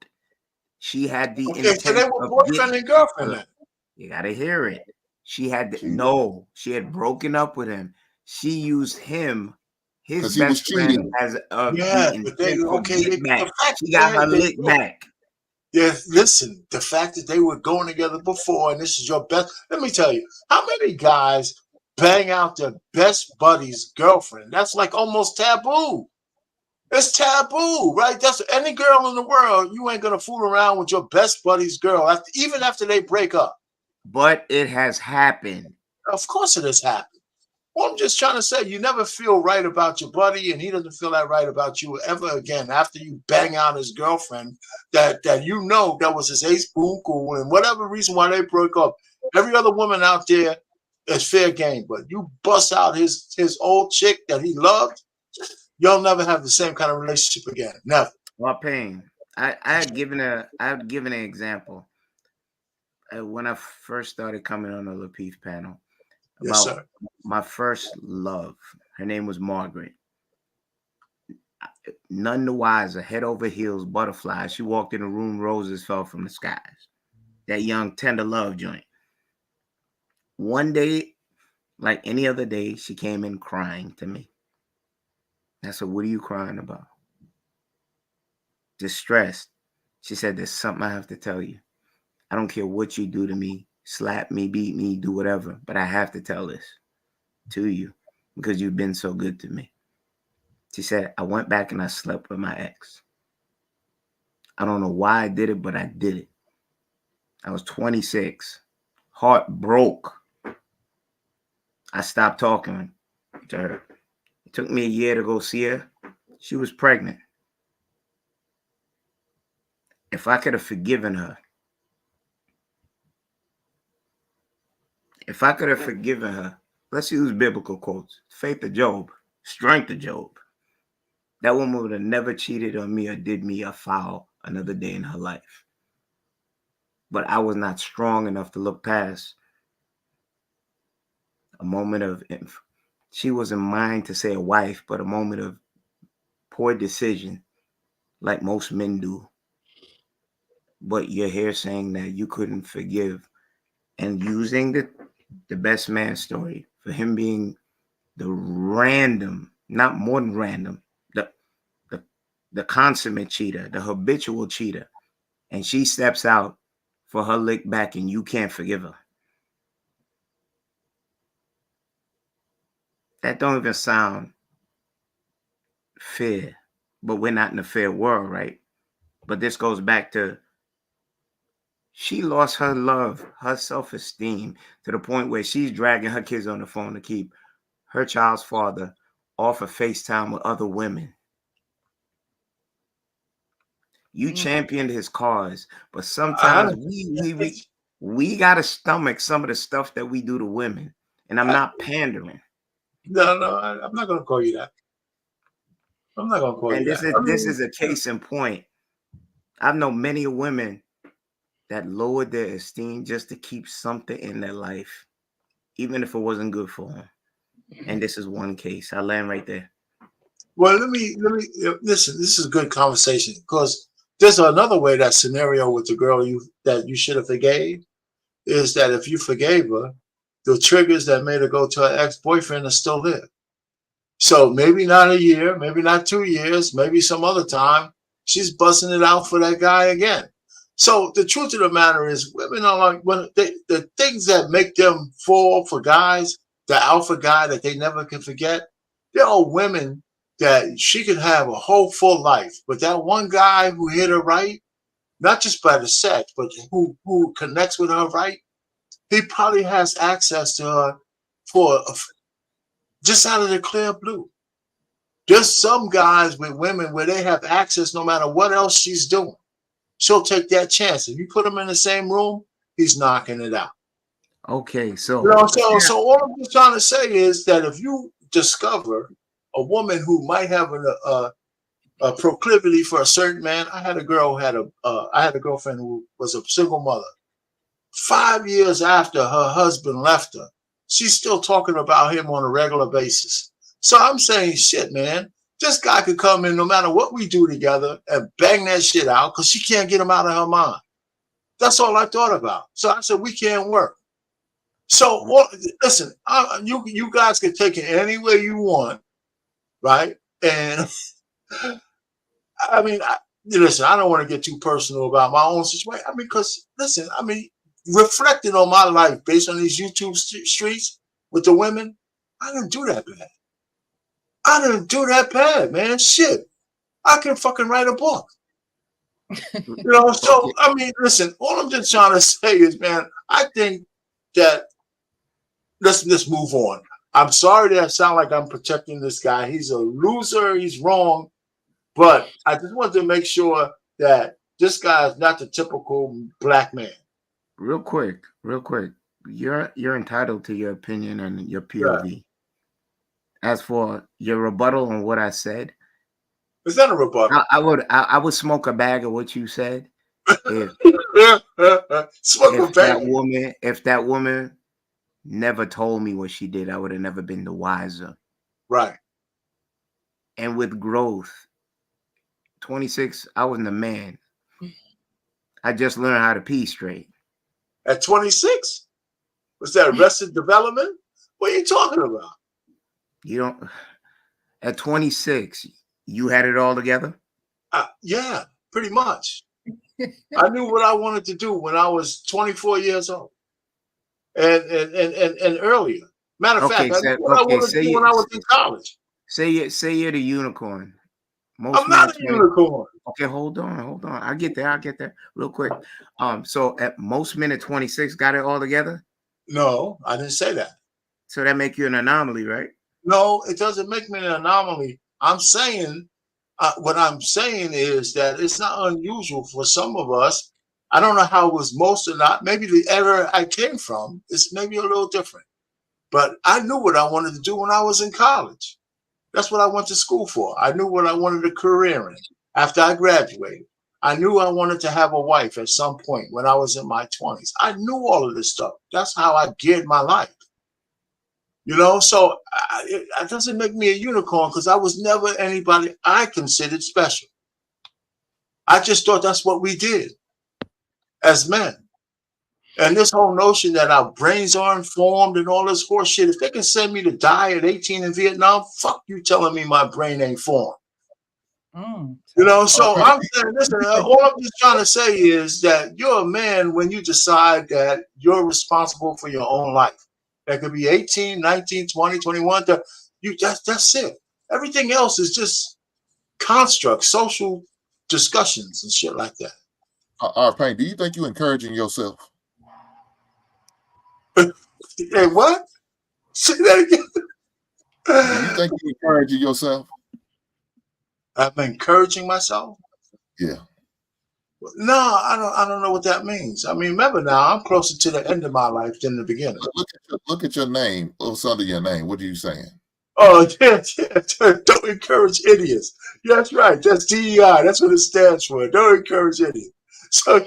She had the intent. So they were boyfriend and girlfriend then. You got to hear it. She had she had broken up with him. She used him His because he was best friend cheating. has the Yeah, but they intent to okay. get The back. fact She that got her they lick look. back. Yeah, listen, the fact that they were going together before, and this is your best. Let me tell you, how many guys bang out their best buddy's girlfriend? That's like almost taboo. It's taboo, right? That's any girl in the world. You ain't gonna fool around with your best buddy's girl, even after they break up. But it has happened. Of course, it has happened. Well, I'm just trying to say, you never feel right about your buddy, and he doesn't feel that right about you ever again after you bang out his girlfriend that you know that was his ace boon cool, and whatever reason why they broke up. Every other woman out there is fair game, but you bust out his old chick that he loved, you'll never have the same kind of relationship again. Never. What pain? I had given an example when I first started coming on the Lapeef panel Yes, about sir. my first love. Her name was Margaret. None the wiser, head over heels, butterfly. She walked in the room, roses fell from the skies. That young, tender love joint. One day, like any other day, she came in crying to me. I said, "What are you crying about?" Distressed. She said, "There's something I have to tell you. I don't care what you do to me, slap me, beat me, do whatever, but I have to tell this to you because you've been so good to me." She said, "I went back and I slept with my ex. I don't know why I did it, but I did it. I was 26. Heart broke. I stopped talking to her. It took me a year to go see her. She was pregnant. If I could have forgiven her, let's use biblical quotes. Faith of Job, strength of Job. That woman would have never cheated on me or did me a foul another day in her life. But I was not strong enough to look past a moment of, she wasn't mine to say a wife, but a moment of poor decision, like most men do. But you're here saying that you couldn't forgive and using the best man story for him being the random, not more than random, the the the consummate cheater, the habitual cheater, and she steps out for her lick back and you can't forgive her. That don't even sound fair. But we're not in a fair world, right? But this goes back to she lost her love, her self-esteem to the point where she's dragging her kids on the phone to keep her child's father off of FaceTime with other women. You championed his cause, but sometimes we gotta stomach some of the stuff that we do to women. And I'm not pandering. No, I'm not gonna call you that. I'm not gonna call And you that. this is a case in point. I've known many women that lowered their esteem just to keep something in their life, even if it wasn't good for them. And this is one case. I land right there. Well, let me listen. This is a good conversation because there's another way that scenario with the girl that you should have forgave is that if you forgave her, the triggers that made her go to her ex-boyfriend are still there. So maybe not a year, maybe not 2 years, maybe some other time, she's busting it out for that guy again. So the truth of the matter is, women are like the things that make them fall for guys, the alpha guy that they never can forget. There are women that she could have a whole full life, but that one guy who hit her right, not just by the sex, but who connects with her right, he probably has access to her for just out of the clear blue. There's some guys with women where they have access no matter what else she's doing. She'll take that chance. If you put him in the same room, he's knocking it out. Okay, You so know, so all I'm just trying to say is that if you discover a woman who might have a proclivity for a certain man, I had a girlfriend who was a single mother. 5 years after her husband left her, she's still talking about him on a regular basis. So I'm saying, shit, man, this guy could come in no matter what we do together and bang that shit out because she can't get him out of her mind. That's all I thought about. So I said, we can't work. So listen, you guys can take it any way you want, right? And I mean, listen, I don't want to get too personal about my own situation. I mean, because listen, I mean, reflecting on my life based on these YouTube streets with the women, I didn't do that bad. I didn't do that bad, man. Shit, I can fucking write a book. You know, so Okay, I mean, listen, all I'm just trying to say is, man, I think that let's move on. I'm sorry that I sound like I'm protecting this guy. He's a loser, he's wrong, but I just wanted to make sure that this guy is not the typical black man. real quick. You're entitled to your opinion and your Yeah. POV. As for your rebuttal on what I said, Is that a rebuttal? I would smoke a bag of what you said if Smoke a bag. if that woman never told me what she did, I would have never been the wiser. Right. And with growth, 26, I wasn't a man. I just learned how to pee straight. At 26? Was that arrested development? What are you talking about? You don't at 26, you had it all together? Yeah, pretty much. I knew what I wanted to do when I was 24 years old and earlier. Matter of fact, I knew what I wanted to do when I was in college. Say you're the unicorn. I'm not a unicorn. Okay, hold on. I'll get there real quick. So at most men at 26 got it all together? No, I didn't say that. So that make you an anomaly, right? No, it doesn't make me an anomaly. I'm saying what I'm saying is that it's not unusual for some of us. I don't know how it was most or not. Maybe the era I came from is maybe a little different. But I knew what I wanted to do when I was in college. That's what I went to school for. I knew what I wanted a career in after I graduated. I knew I wanted to have a wife at some point when I was in my 20s. I knew all of this stuff. That's how I geared my life. You know, so it doesn't make me a unicorn because I was never anybody I considered special. I just thought that's what we did as men. And this whole notion that our brains aren't formed and all this horse shit, if they can send me to die at 18 in Vietnam, fuck you telling me my brain ain't formed. You know, so I'm saying, listen, all I'm just trying to say is that you're a man when you decide that you're responsible for your own life. That could be 18, 19, 20, 21. That's it. Everything else is just constructs, social discussions and shit like that. Payne, do you think you're encouraging yourself? Hey, what? Say that again. Do you think you're encouraging yourself? I'm encouraging myself? Yeah. No, I don't know what that means. I mean, remember now, I'm closer to the end of my life than the beginning. Look at your name. What's under your name? What are you saying? Oh, yeah. Don't encourage idiots. That's right. That's DEI. That's what it stands for. Don't encourage idiots. So,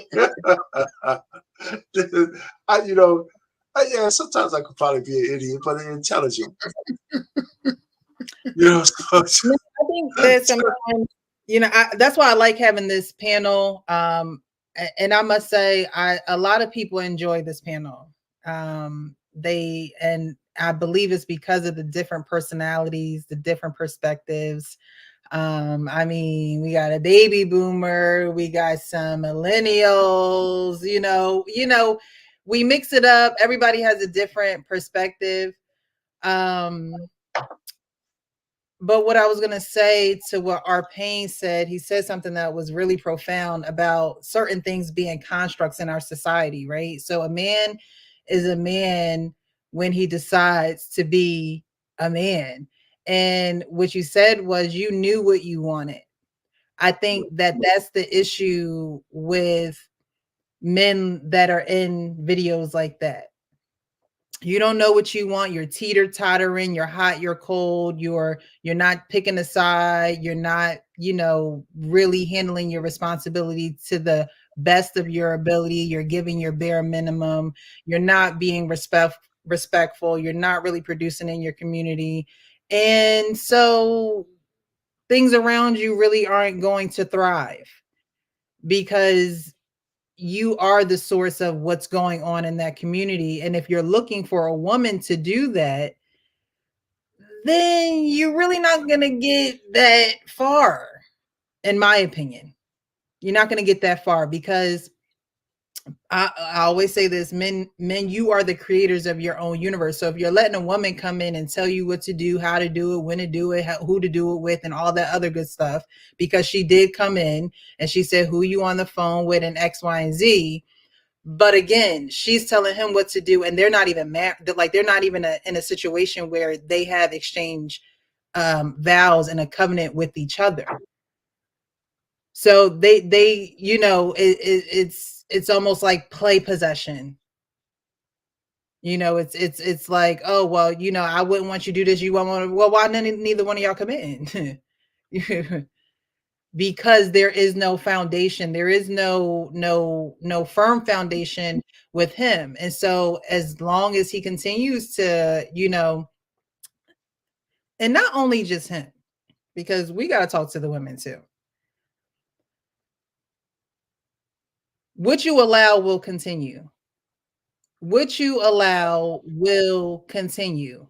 yeah, sometimes I could probably be an idiot, but intelligent. You know, I think that sometimes, that's why I like having this panel. And I must say, a lot of people enjoy this panel. And I believe it's because of the different personalities, the different perspectives. I mean, we got a baby boomer, we got some millennials, we mix it up. Everybody has a different perspective. But what I was going to say to what our Payne said, he said something that was really profound about certain things being constructs in our society, right? So a man is a man when he decides to be a man. And what you said was you knew what you wanted. I think that that's the issue with men that are in videos like that. You don't know what you want. You're teeter-tottering, you're hot, you're cold, you're not picking a side, you're not, really handling your responsibility to the best of your ability. You're giving your bare minimum. You're not being respectful. You're not really producing in your community. And so things around you really aren't going to thrive because you are the source of what's going on in that community. And if you're looking for a woman to do that, then you're really not going to get that far, in my opinion. You're not going to get that far because I always say this, men, you are the creators of your own universe. So if you're letting a woman come in and tell you what to do, how to do it, when to do it, who to do it with, and all that other good stuff, because she did come in and she said, who you on the phone with and X, Y, and Z. But again, she's telling him what to do, and they're not even like they're not even in a situation where they have exchanged vows and a covenant with each other. So they it's almost like play possession. It's like, oh well, I wouldn't want you to do this. You want to, well, why neither one of y'all come in? Because there is no foundation, there is no firm foundation with him. And so as long as he continues to, and not only just him, because we got to talk to the women too. What you allow will continue. What you allow will continue.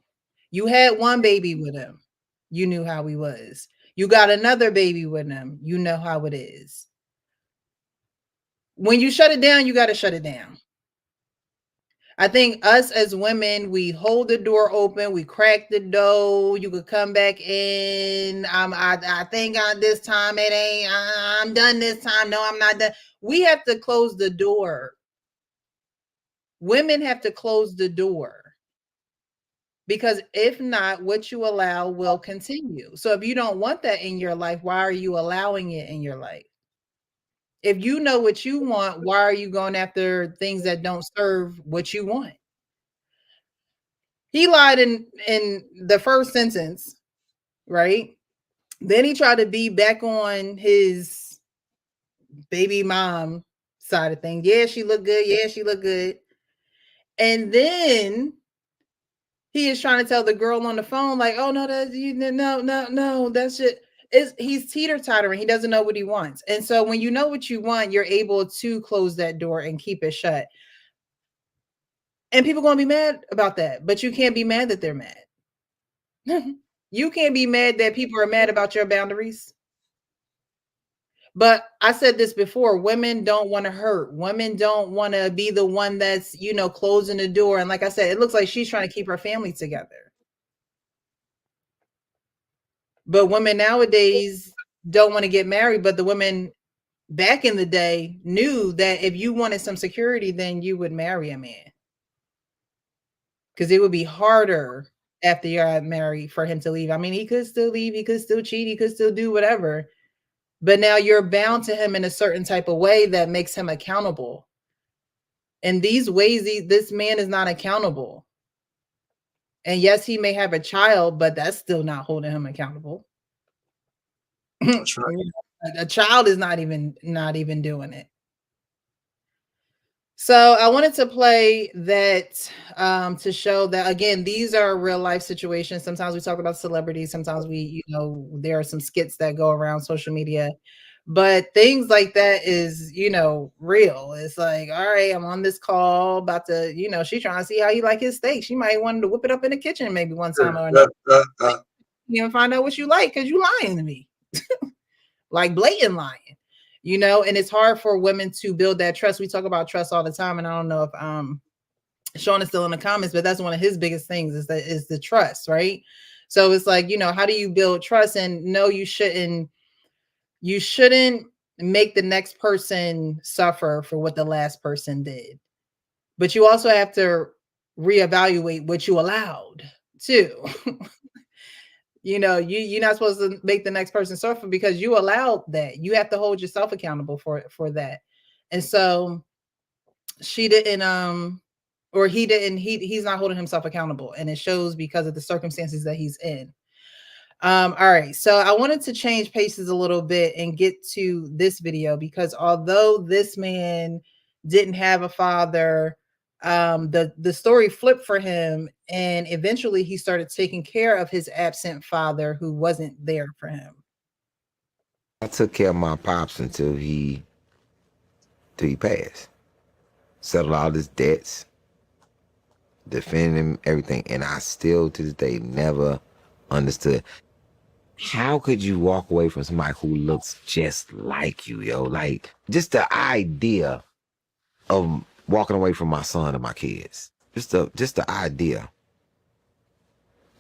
You had one baby with him. You knew how he was. You got another baby with him. You know how it is. When you shut it down, you got to shut it down. I think us as women, we hold the door open, we crack the door. You could come back in. I think this time it ain't. I'm done this time. No, I'm not done. We have to close the door. Women have to close the door, because if not, what you allow will continue. So if you don't want that in your life, why are you allowing it in your life? If you know what you want, why are you going after things that don't serve what you want? He lied in the first sentence, right? Then he tried to be back on his baby mom side of things. Yeah, she looked good. Yeah, she looked good. And then he is trying to tell the girl on the phone, like, oh no, that's you, no, that's it. He's teeter-tottering. He doesn't know what he wants. And so when you know what you want, you're able to close that door and keep it shut. And people are gonna be mad about that, but you can't be mad that they're mad. You can't be mad that people are mad about your boundaries. But I said this before, women don't want to hurt. Women don't want to be the one that's, closing the door. And like I said, it looks like she's trying to keep her family together. But women nowadays don't want to get married. But the women back in the day knew that if you wanted some security, then you would marry a man. Because it would be harder after you got married for him to leave. I mean, he could still leave, he could still cheat, he could still do whatever. But now you're bound to him in a certain type of way that makes him accountable. And these ways, this man is not accountable. And yes, he may have a child, but that's still not holding him accountable. That's right. A child is not even doing it. So I wanted to play that to show that, again, these are real life situations. Sometimes we talk about celebrities. Sometimes we, there are some skits that go around social media, but things like that is, real. It's like, all right, I'm on this call about to, she's trying to see how you like his steak. She might want to whip it up in the kitchen maybe one time or another. You even find out what you like because you lying to me. Like blatant lying. And it's hard for women to build that trust. We talk about trust all the time, and I don't know if Sean is still in the comments, but that's one of his biggest things is the trust, right? So it's like, how do you build trust? And no, you shouldn't make the next person suffer for what the last person did. But you also have to reevaluate what you allowed too. You're not supposed to make the next person suffer because you allowed that. You have to hold yourself accountable for that. And so she didn't, or he didn't, he's not holding himself accountable. And it shows because of the circumstances that he's in. All right. So I wanted to change paces a little bit and get to this video because although this man didn't have a father, the story flipped for him, and eventually he started taking care of his absent father who wasn't there for him. I took care of my pops until he passed. Settled all his debts, defended him, everything, and I still to this day never understood. How could you walk away from somebody who looks just like you, yo? Like, just the idea of walking away from my son and my kids. Just the idea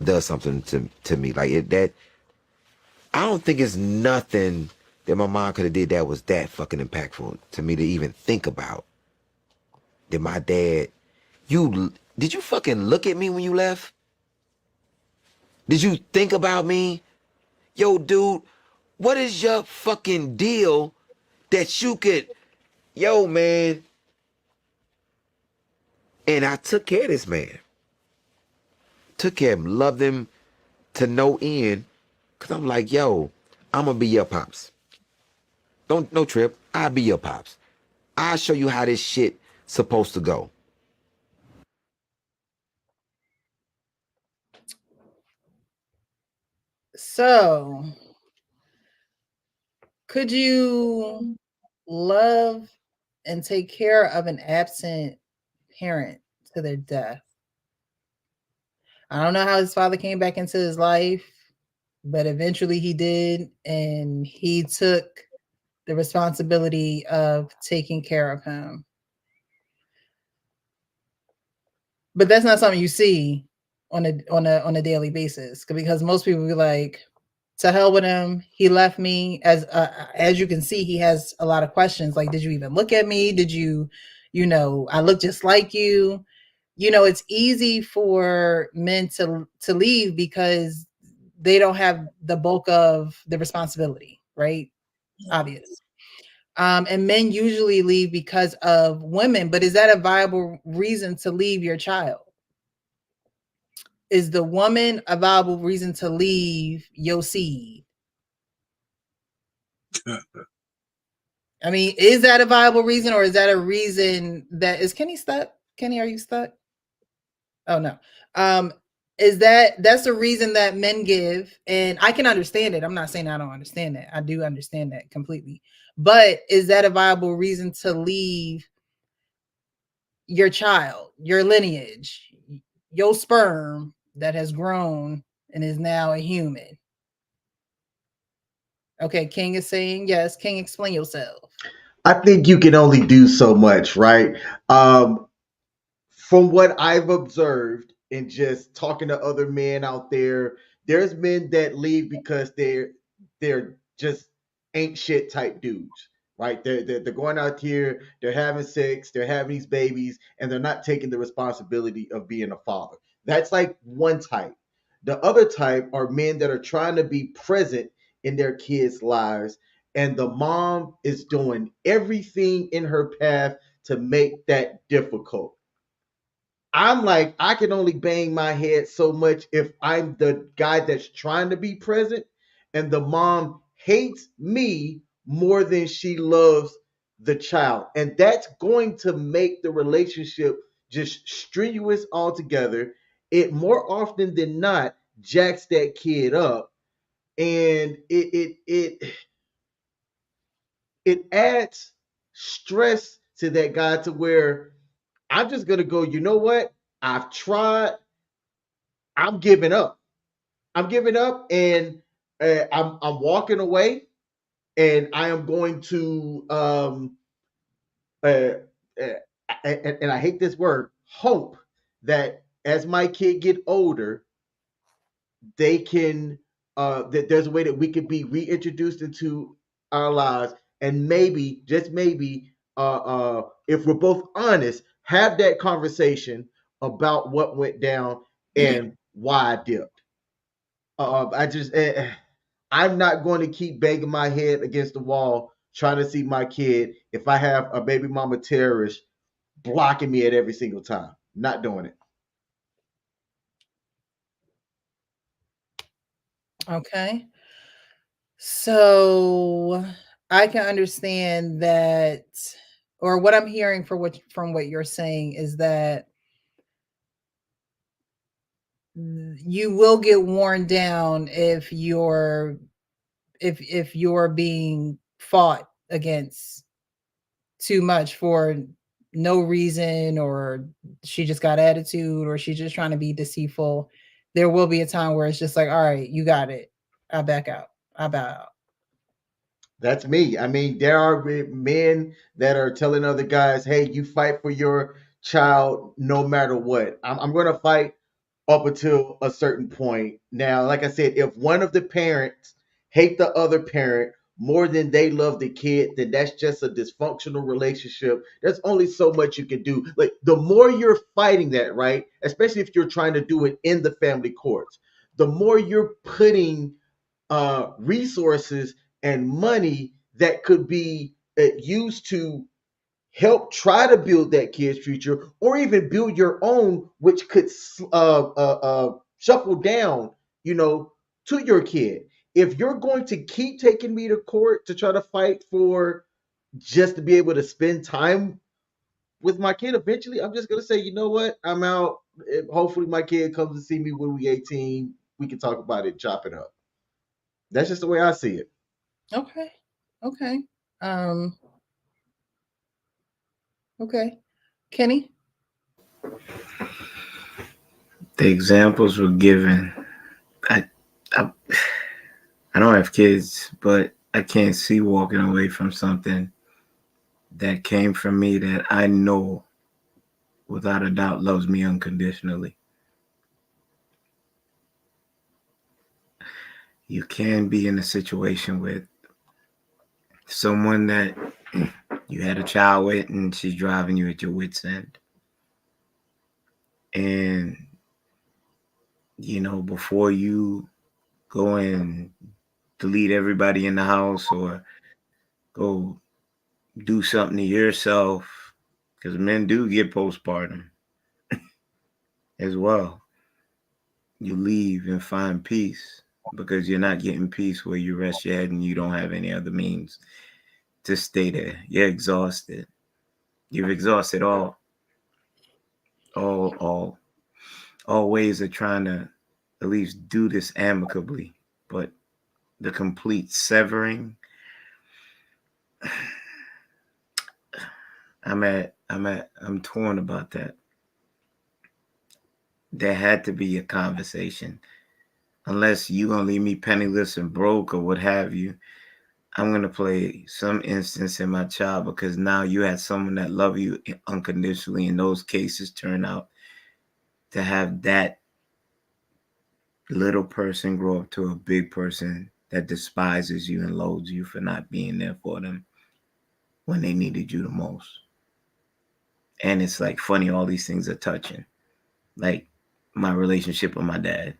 does something to me. Like it that I don't think it's nothing that my mom could have did that was that fucking impactful to me to even think about. That my dad, did you fucking look at me when you left? Did you think about me? Yo, dude, what is your fucking deal that you could, yo, man? And I took care of this man. Took care of him, loved him to no end. Cause I'm like, yo, I'm gonna be your pops. Don't no trip. I'll be your pops. I'll show you how this shit supposed to go. So, could you love and take care of an absent parent to their death? I don't know how his father came back into his life, but eventually he did, and he took the responsibility of taking care of him. But that's not something you see on a daily basis, because most people be like, to hell with him, he left me. As you can see, he has a lot of questions like, did you even look at me? Did you, I look just like you? It's easy for men to leave because they don't have the bulk of the responsibility, right? Obvious. And men usually leave because of women, but is that a viable reason to leave your child? Is the woman a viable reason to leave your seed? I mean, is that a viable reason, or is that a reason that is Kenny stuck? Kenny, are you stuck? Oh no. Um, that's the reason that men give, and I can understand it. I'm not saying I don't understand that. I do understand that completely. But is that a viable reason to leave your child, your lineage, your sperm that has grown and is now a human? Okay, King is saying yes. King, explain yourself. I think you can only do so much, right? Um, from what I've observed and just talking to other men out there, there's men that leave because they're just ain't shit type dudes, right? They're going out here, they're having sex, they're having these babies, and they're not taking the responsibility of being a father. That's like one type. The other type are men that are trying to be present in their kids' lives, and the mom is doing everything in her path to make that difficult. I'm like, I can only bang my head so much if I'm the guy that's trying to be present, and the mom hates me more than she loves the child. And that's going to make the relationship just strenuous altogether. It more often than not jacks that kid up. And it adds stress to that guy to where I'm just gonna go, you know what? I've tried. I'm giving up. I'm giving up, and I'm walking away, and I am going to uh, uh, and I hate this word, hope that as my kid get older, they can that there's a way that we could be reintroduced into our lives, and maybe just maybe if we're both honest, have that conversation about what went down and why I dipped. I just I'm not going to keep banging my head against the wall trying to see my kid if I have a baby mama terrorist blocking me at every single time. Not doing it. Okay. So I can understand that, or what I'm hearing from what you're saying is that you will get worn down if you're being fought against too much for no reason, or she just got attitude, or she's just trying to be deceitful. there will be a time where it's just like, all right, you got it. I back out. I bow out. That's me. I mean, there are men that are telling other guys, "Hey, you fight for your child no matter what." I'm going to fight up until a certain point. Now, like I said, if one of the parents hate the other parent more than they love the kid, then that's just a dysfunctional relationship. There's only so much you can do. Like the more you're fighting that, right? Especially if you're trying to do it in the family courts, the more you're putting resources and money that could be used to help try to build that kid's future or even build your own, which could shuffle down, you know, to your kid. If you're going to keep taking me to court to try to fight for just to be able to spend time with my kid, eventually I'm just going to say, you know what, I'm out. Hopefully my kid comes to see me when we 18. We can talk about it, chop it up. That's just the way I see it. Okay. Okay. Um, okay. Kenny? The examples were given. I, I, I don't have kids, but I can't see walking away from something that came from me that I know without a doubt loves me unconditionally. You can be in a situation with someone that you had a child with and she's driving you at your wits' end. And, before you go and delete everybody in the house or go do something to yourself, because men do get postpartum as well. You leave and find peace because you're not getting peace where you rest your head and you don't have any other means to stay there. You're exhausted. You've exhausted all, all, all ways of trying to at least do this amicably. But the complete severing, I'm torn about that. There had to be a conversation. Unless you gonna leave me penniless and broke or what have you, I'm gonna play some instance in my child because now you had someone that love you unconditionally. In those cases, turn out to have that little person grow up to a big person that despises you and loathes you for not being there for them when they needed you the most. And it's like funny, all these things are touching. Like my relationship with my dad.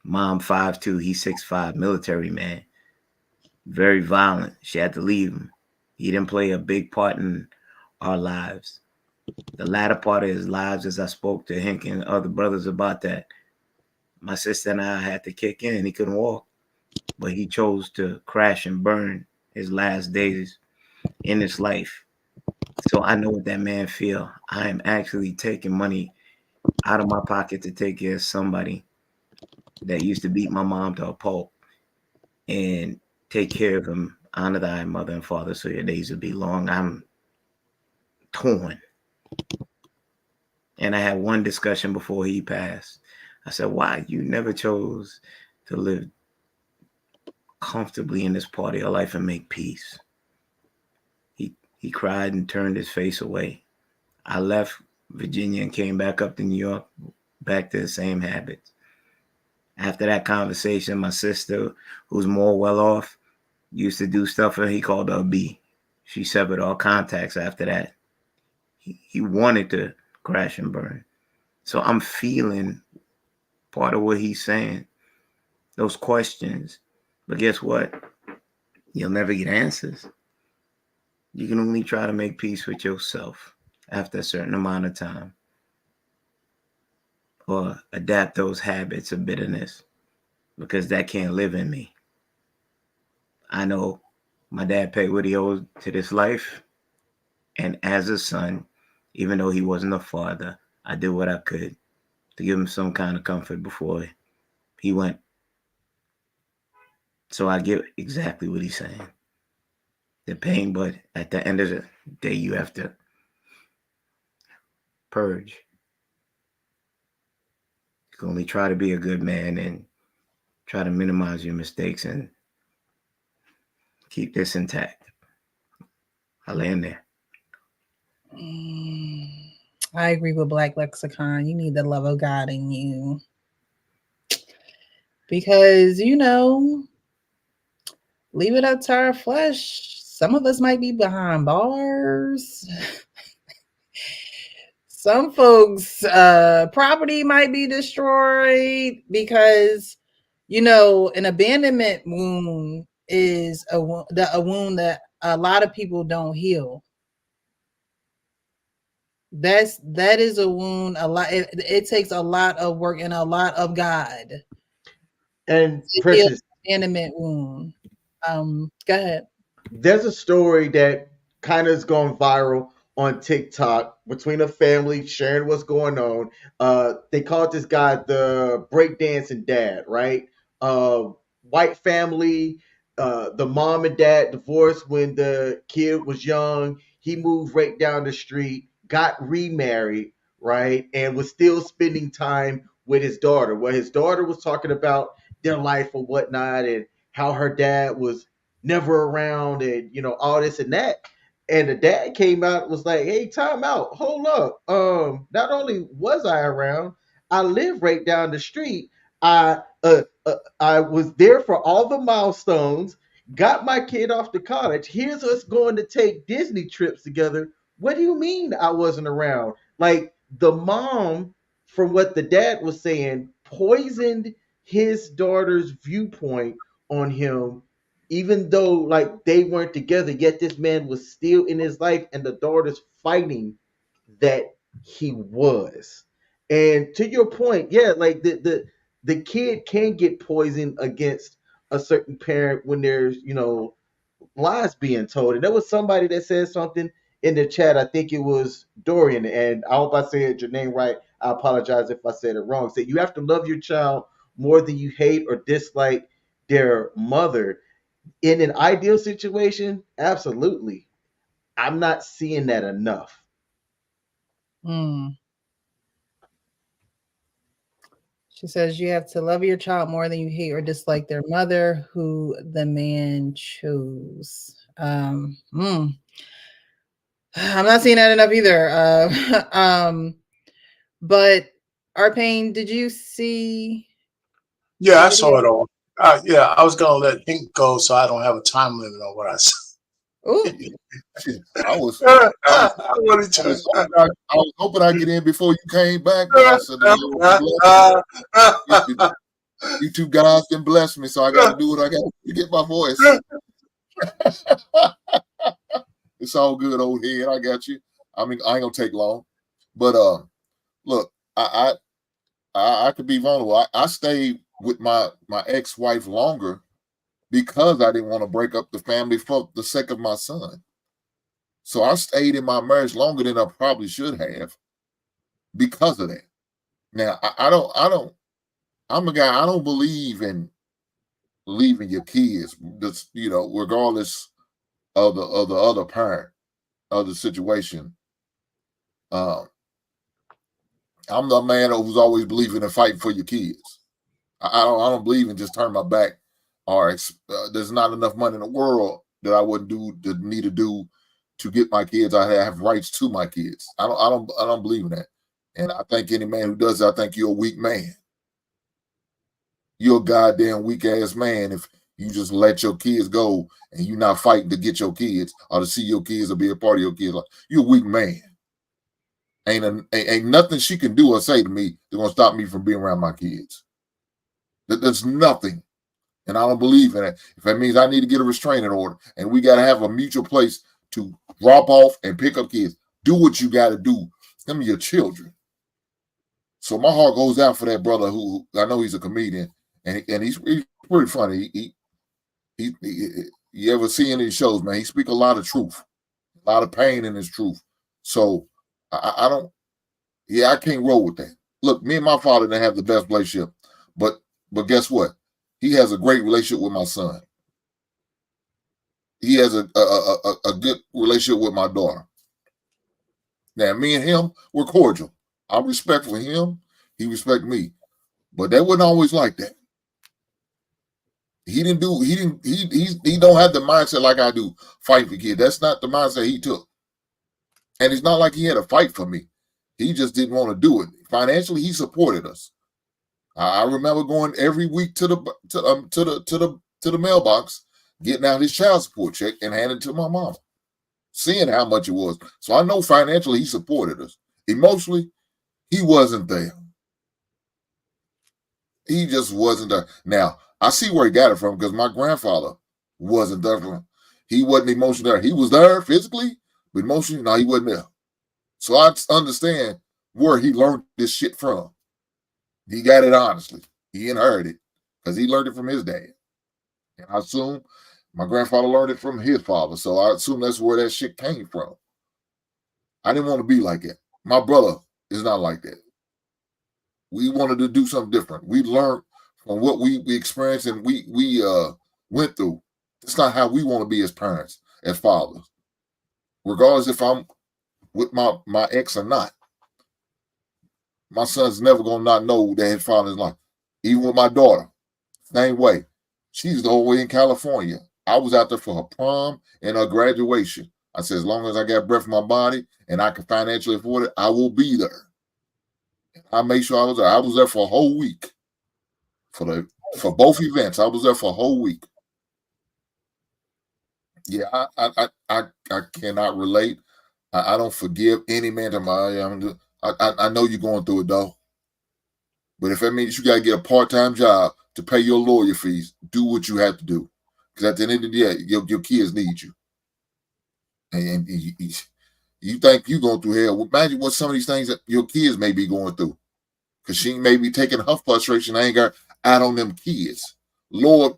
Mom 5'2", he's 6'5", military man. Very violent. She had to leave him. He didn't play a big part in our lives. The latter part of his lives, as I spoke to Hank and other brothers about that, my sister and I had to kick in. He couldn't walk, but he chose to crash and burn his last days in his life. So I know what that man feel. I am actually taking money out of my pocket to take care of somebody that used to beat my mom to a pulp and take care of him. Honor thy mother and father so your days will be long. I'm torn. And I had one discussion before he passed. I said, why you never chose to live comfortably in this part of your life and make peace? He cried and turned his face away. I left Virginia and came back up to New York, back to the same habits. After that conversation, my sister, who's more well off, used to do stuff and he called her a B. She severed all contacts after that. He wanted to crash and burn. So I'm feeling part of what he's saying, those questions. But guess what? You'll never get answers. You can only try to make peace with yourself after a certain amount of time or adapt those habits of bitterness because that can't live in me. I know my dad paid what he owed to this life. And as a son, even though he wasn't a father, I did what I could to give him some kind of comfort before he went. So I get exactly what he's saying. The pain, but at the end of the day, you have to purge. You can only try to be a good man and try to minimize your mistakes and keep this intact. I land there. I agree with Black Lexicon. You need the love of God in you. Because, leave it up to our flesh. Some of us might be behind bars. Some folks' property might be destroyed because, an abandonment wound is a wound that a lot of people don't heal. That is a wound. A lot. It takes a lot of work and a lot of God And to heal Precious, abandonment wound. Go ahead. there's a story that kind of has gone viral on TikTok between a family sharing what's going on. They called this guy the breakdancing dad, right? White family. The mom and dad divorced when the kid was young. He moved right down the street, got remarried, right, and was still spending time with his daughter. Well, his daughter was talking about their life or whatnot, and how her dad was never around, and all this and that. And the dad came out and was like, "Hey, time out, hold up. Not only was I around, I live right down the street. I was there for all the milestones. Got my kid off to college. Here's us going to take Disney trips together. What do you mean I wasn't around?" Like, the mom, from what the dad was saying, poisoned his daughter's viewpoint on him, even though like they weren't together, yet this man was still in his life, and the daughter's fighting that he was. And to your point, yeah, like the kid can get poisoned against a certain parent when there's lies being told. And there was somebody that said something in the chat. I think it was Dorian, and I hope I said your name right. I apologize if I said it wrong. Said you have to love your child more than you hate or dislike their mother. In an ideal situation, absolutely. I'm not seeing that enough. Mm. She says you have to love your child more than you hate or dislike their mother, who the man chose. I'm not seeing that enough either. But Arpain, did you see Yeah, the I video? saw it all. Yeah, I was gonna let Ink go, so I don't have a time limit on what I said. Oh, Shit, I was, I was, I wanted I was to. hoping I was hoping I'd get in before you came back, but I said the Lord bless me. You two guys can bless me, so I got to do what I got to get my voice. It's all good, old head. I got you. I mean, I ain't gonna take long, but look, I could be vulnerable. I stayed with my ex-wife longer because I didn't want to break up the family for the sake of my son. So I stayed in my marriage longer than I probably should have because of that. Now I'm a guy, I don't believe in leaving your kids, just, regardless of the other parent of the situation. Um, I'm the man who's always believing in fighting for your kids. I don't believe in just turn my back, or there's not enough money in the world that I wouldn't need to do to get my kids. I have rights to my kids. I don't believe in that. And I think any man who does that, I think you're a weak man. You're a goddamn weak ass man if you just let your kids go and you're not fighting to get your kids or to see your kids or be a part of your kids. Like, you're a weak man. Ain't nothing she can do or say to me that's gonna stop me from being around my kids. There's nothing. And I don't believe in it. If that means I need to get a restraining order and we got to have a mutual place to drop off and pick up kids, do what you got to do. Them are your children. So my heart goes out for that brother who I know he's a comedian and he's pretty funny. He you ever see any of his shows, man? He speak a lot of truth, a lot of pain in his truth. So I don't. Yeah, I can't roll with that. Look, me and my father didn't have the best relationship, but guess what? He has a great relationship with my son. He has a good relationship with my daughter. Now, me and him, we're cordial. I'm respectful of him. He respects me. But that wasn't always like that. He don't have the mindset like I do, fight for kids. That's not the mindset he took. And it's not like he had a fight for me. He just didn't want to do it. Financially, he supported us. I remember going every week to the mailbox, getting out his child support check and handing it to my mom, seeing how much it was. So I know financially he supported us. Emotionally, he wasn't there. He just wasn't there. Now, I see where he got it from because my grandfather wasn't there for him. He wasn't emotionally there. He was there physically, but emotionally, no, he wasn't there. So I understand where he learned this shit from. He got it honestly. He inherited it because he learned it from his dad. And I assume my grandfather learned it from his father. So I assume that's where that shit came from. I didn't want to be like that. My brother is not like that. We wanted to do something different. We learned from what we experienced and we went through. That's not how we want to be as parents, as fathers. Regardless if I'm with my ex or not. My son's never gonna not know that his father's life. Even with my daughter, same way. She's the whole way in California. I was out there for her prom and her graduation. I said, as long as I got breath in my body and I can financially afford it, I will be there. I made sure I was there. I was there for a whole week. For both events, I was there for a whole week. Yeah, I cannot relate. I don't forgive any man to my. I know you're going through it though. But if that means you got to get a part-time job to pay your lawyer fees, do what you have to do. Because at the end of the day, your kids need you. And you think you're going through hell. Well, imagine what some of these things that your kids may be going through. Because she may be taking her frustration, anger out on them kids. Lord,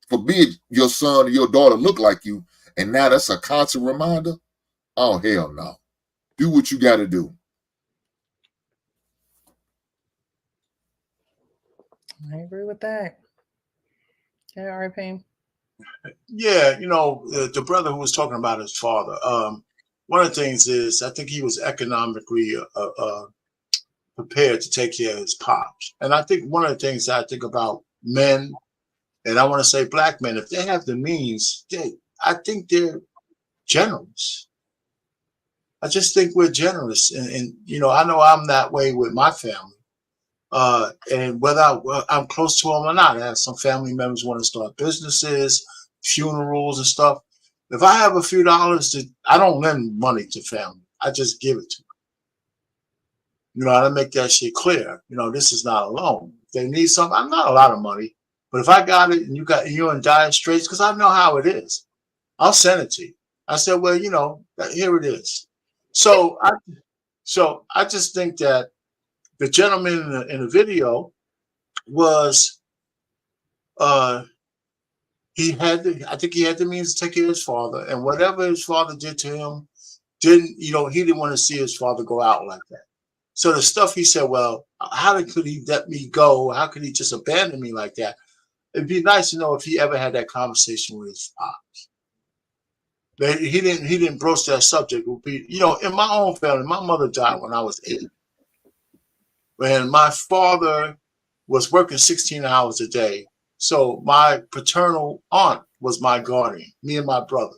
forbid your son or your daughter look like you. And now that's a constant reminder. Oh, hell no. Do what you got to do. I agree with that. Yeah, all right, Payne. Yeah, the brother who was talking about his father. One of the things is I think he was economically prepared to take care of his pops. And I think one of the things that I think about men, and I want to say black men, if they have the means, I think they're generous. I just think we're generous. And I know I'm that way with my family. And whether I'm close to them or not, I have some family members want to start businesses, funerals and stuff. If I have a few dollars, I don't lend money to family. I just give it to them. I make that shit clear. This is not a loan. If they need something, I'm not a lot of money, but if I got it and you're in dire straits, because I know how it is, I'll send it to you. I said, well, here it is. So I just think that the gentleman in the video was I think he had the means to take care of his father, and whatever his father did to him he didn't want to see his father go out like that. So the stuff he said, well, how could he let me go? How could he just abandon me like that? It'd be nice to know if he ever had that conversation with his pops. He didn't broach that subject. Would be, in my own family, my mother died when I was 8. When my father was working 16 hours a day. So my paternal aunt was my guardian, me and my brother.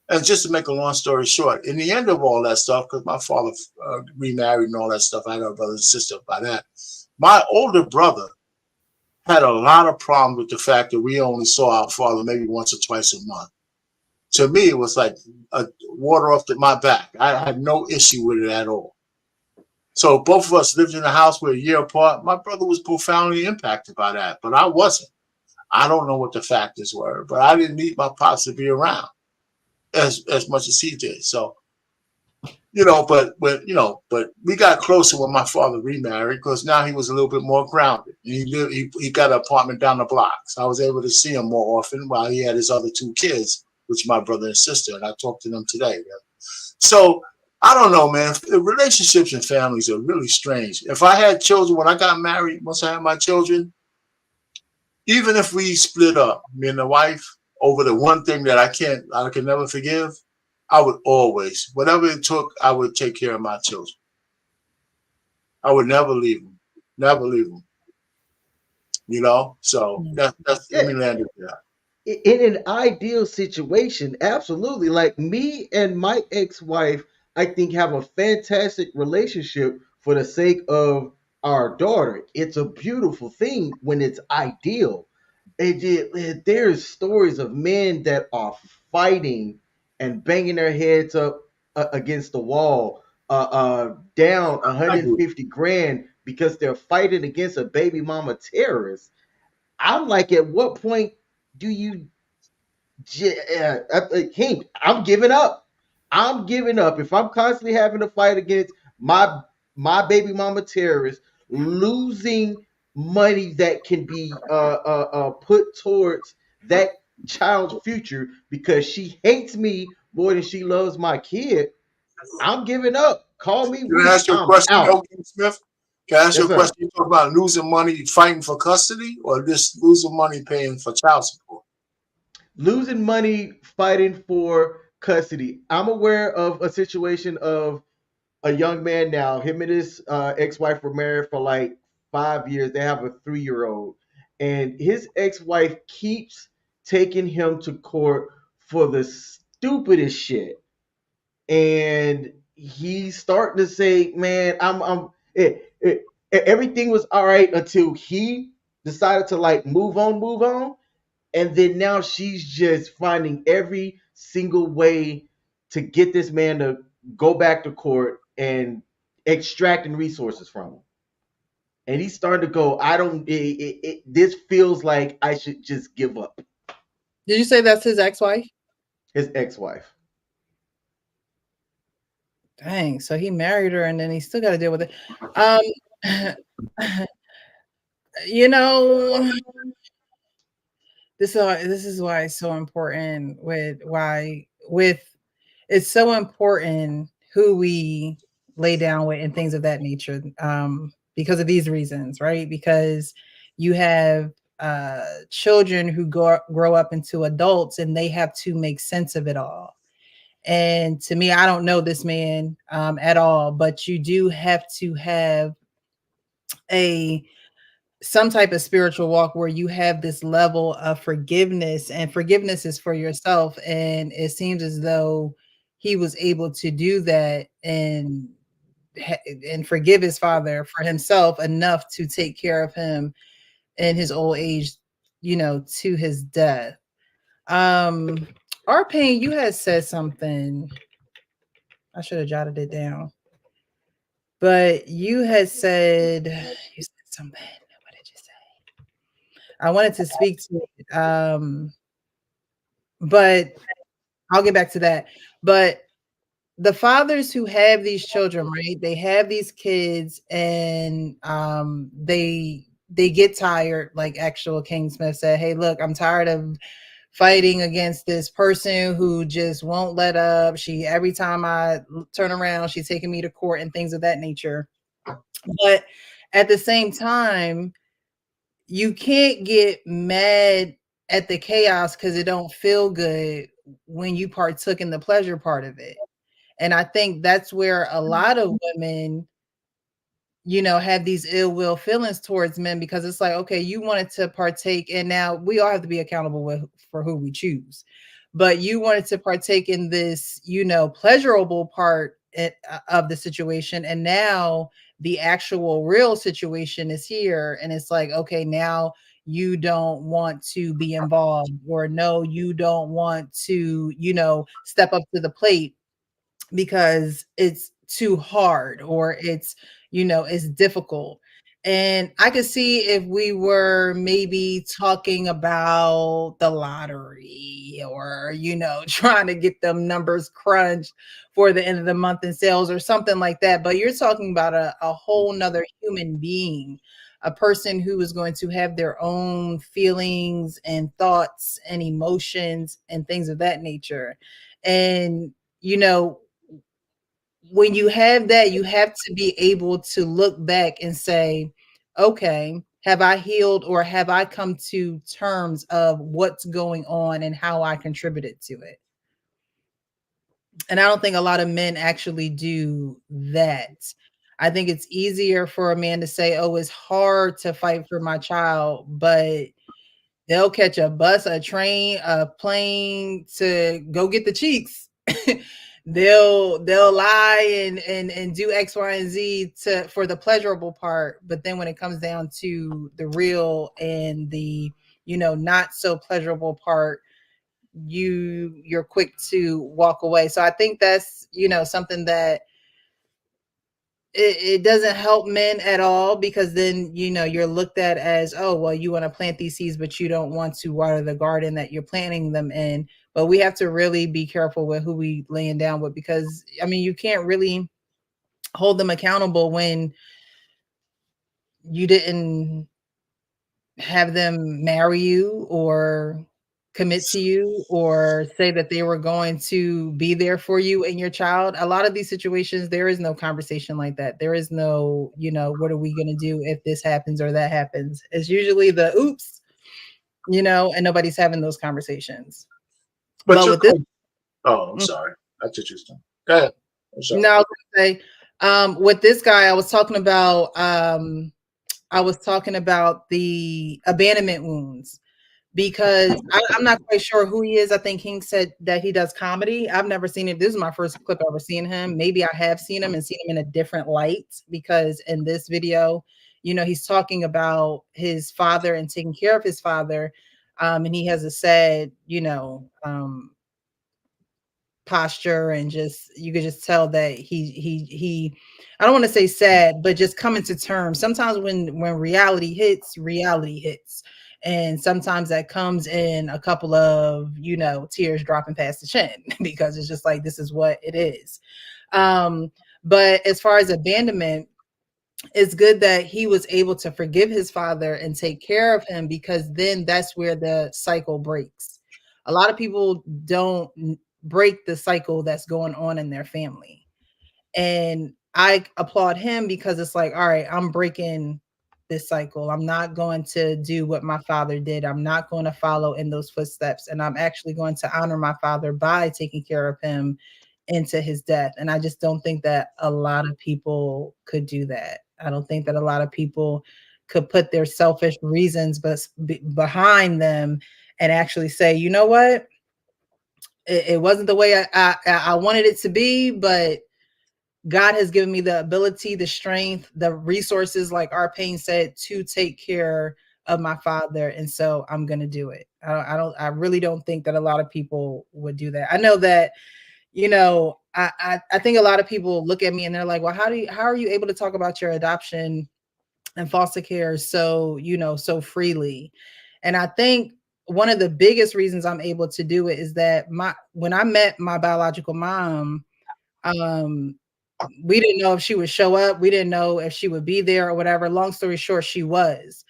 And just to make a long story short, in the end of all that stuff, because my father remarried and all that stuff, I had a brother and sister by that. My older brother had a lot of problems with the fact that we only saw our father maybe once or twice a month. To me, it was like water off my back. I had no issue with it at all. So both of us lived in a house we're a year apart. My brother was profoundly impacted by that, but I wasn't. I don't know what the factors were, but I didn't need my pops to be around as much as he did. So, but we got closer when my father remarried because now he was a little bit more grounded. He got an apartment down the block. So I was able to see him more often while he had his other 2 kids, which are my brother and sister, and I talked to them today. So I don't know, man. Relationships and families are really strange. If I had children, when I got married, once I had my children, even if we split up, me and the wife, over the one thing that I can never forgive, I would always, whatever it took, I would take care of my children. I would never leave them. Never leave them. You know, so that's let Yeah, me land it there. in an ideal situation, absolutely. Like me and my ex-wife, I think have a fantastic relationship for the sake of our daughter. It's a beautiful thing when it's ideal. There's stories of men that are fighting and banging their heads up against the wall, down I agree. 150 grand because they're fighting against a baby mama terrorist. I'm like, at what point do you King, I'm giving up. I'm giving up. If I'm constantly having to fight against my baby mama terrorists, losing money that can be put towards that child's future because she hates me more than she loves my kid, I'm giving up. Call me Can I weak. ask you a I'm question, out. Elgin Smith? Can I ask you Yes, a sir. question? You talk about losing money fighting for custody, or just losing money paying for child support? Losing money fighting for custody. I'm aware of a situation of a young man now. Him and his ex-wife were married for like 5 years. They have a 3-year-old, and his ex-wife keeps taking him to court for the stupidest shit. And he's starting to say, "Man, everything was all right until he decided to like move on." And then now she's just finding every single way to get this man to go back to court and extracting resources from him. And he's starting to go, I don't, this feels like I should just give up. Did you say that's his ex-wife? His ex wife. Dang, so he married her and then he still got to deal with it. Um, you know, this is why it's so important with it's so important who we lay down with and things of that nature, because of these reasons, right? Because you have children who grow up into adults and they have to make sense of it all. And to me, I don't know this man at all, but you do have to have a some type of spiritual walk where you have this level of forgiveness, and forgiveness is for yourself. And it seems as though he was able to do that and forgive his father for himself enough to take care of him in his old age, to his death. um our pain, you had said something. I should have jotted it down, but you said something. What did you say? I wanted to speak to it, but I'll get back to that. But the fathers who have these children, right? They have these kids, and they get tired. Like actual King Smith said, "Hey, look, I'm tired of fighting against this person who just won't let up. She every time I turn around, she's taking me to court and things of that nature." But at the same time, you can't get mad at the chaos because it don't feel good when you partook in the pleasure part of it. And I think that's where a lot of women, have these ill will feelings towards men, because it's like, okay, you wanted to partake, and now we all have to be accountable for who we choose. But you wanted to partake in this, pleasurable part of the situation, and now the actual real situation is here, and it's like, okay, now you don't want to be involved, or no, you don't want to, step up to the plate because it's too hard, or it's difficult. And I could see if we were maybe talking about the lottery, or trying to get them numbers crunched for the end of the month in sales or something like that. But you're talking about a whole nother human being, a person who is going to have their own feelings and thoughts and emotions and things of that nature. And you know when you have that, you have to be able to look back and say, okay, have I healed, or have I come to terms of what's going on and how I contributed to it? And I don't think a lot of men actually do that. I think it's easier for a man to say, "Oh, it's hard to fight for my child," but they'll catch a bus, a train, a plane to go get the cheeks. They'll lie and do X, Y, and Z to for the pleasurable part, but then when it comes down to the real and the not so pleasurable part, you're quick to walk away. So I think that's something that it doesn't help men at all, because then you're looked at as, oh well, you want to plant these seeds but you don't want to water the garden that you're planting them in. But we have to really be careful with who we laying down with, because I mean you can't really hold them accountable when you didn't have them marry you or commit to you or say that they were going to be there for you and your child. A lot of these situations, there is no conversation like that. There is no, what are we going to do if this happens or that happens? It's usually the oops, and nobody's having those conversations. But But you're with this, oh, I'm sorry. I took your time. Go ahead. I'm sorry. no, I was gonna say, with this guy, I was talking about the abandonment wounds, because I'm not quite sure who he is. I think King said that he does comedy. I've never seen it. This is my first clip I've ever seen him. Maybe I have seen him and seen him in a different light, because in this video, he's talking about his father and taking care of his father. And he has a sad, posture, and just you could just tell that he I don't want to say sad, but just coming to terms. Sometimes when reality hits, and sometimes that comes in a couple of tears dropping past the chin because it's just like, this is what it is. But as far as abandonment, it's good that he was able to forgive his father and take care of him, because then that's where the cycle breaks. A lot of people don't break the cycle that's going on in their family. And I applaud him, because it's like, all right, I'm breaking this cycle. I'm not going to do what my father did. I'm not going to follow in those footsteps. And I'm actually going to honor my father by taking care of him into his death. And I just don't think that a lot of people could do that. I don't think that a lot of people could put their selfish reasons behind them and actually say, you know what? It wasn't the way I wanted it to be, but God has given me the ability, the strength, the resources, like our Payne said, to take care of my father. And so I'm going to do it. I really don't think that a lot of people would do that. I know that, I think a lot of people look at me and they're like, well, how are you able to talk about your adoption and foster care so, so freely? And I think one of the biggest reasons I'm able to do it is that when I met my biological mom, um, we didn't know if she would show up. We didn't know if she would be there or whatever. Long story short, she was.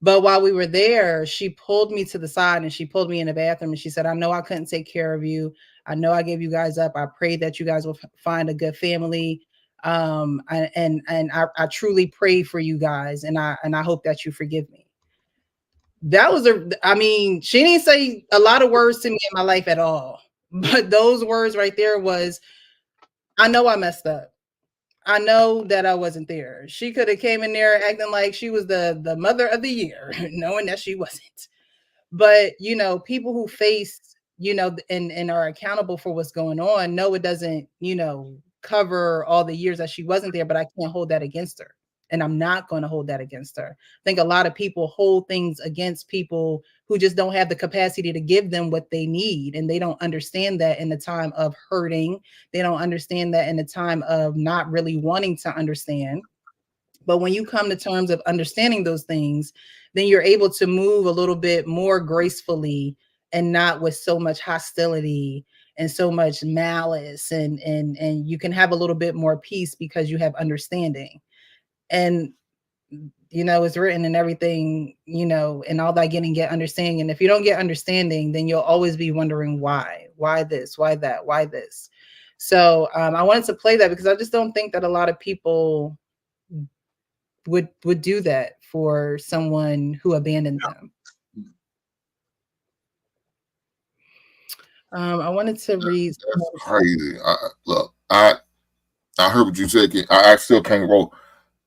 But while we were there, she pulled me to the side and she pulled me in the bathroom and she said, I know I couldn't take care of you. I know I gave you guys up. I prayed that you guys will find a good family. I truly pray for you guys, and I hope that you forgive me. That was I mean, she didn't say a lot of words to me in my life at all. But those words right there was, I know I messed up. I know that I wasn't there. She could have came in there acting like she was the mother of the year, knowing that she wasn't. But people who face, and are accountable for what's going on, no, it doesn't, cover all the years that she wasn't there, but I can't hold that against her. And I'm not going to hold that against her. I think a lot of people hold things against people who just don't have the capacity to give them what they need. And they don't understand that in the time of hurting. They don't understand that in the time of not really wanting to understand. But when you come to terms of understanding those things, then you're able to move a little bit more gracefully and not with so much hostility and so much malice, and you can have a little bit more peace because you have understanding. And it's written in everything, and all that getting get understanding. And if you don't get understanding, then you'll always be wondering why this, why that, why this. So I wanted to play that because I just don't think that a lot of people would do that for someone who abandoned them. I wanted to read. That's crazy. Look, I heard what you said. I still can't roll.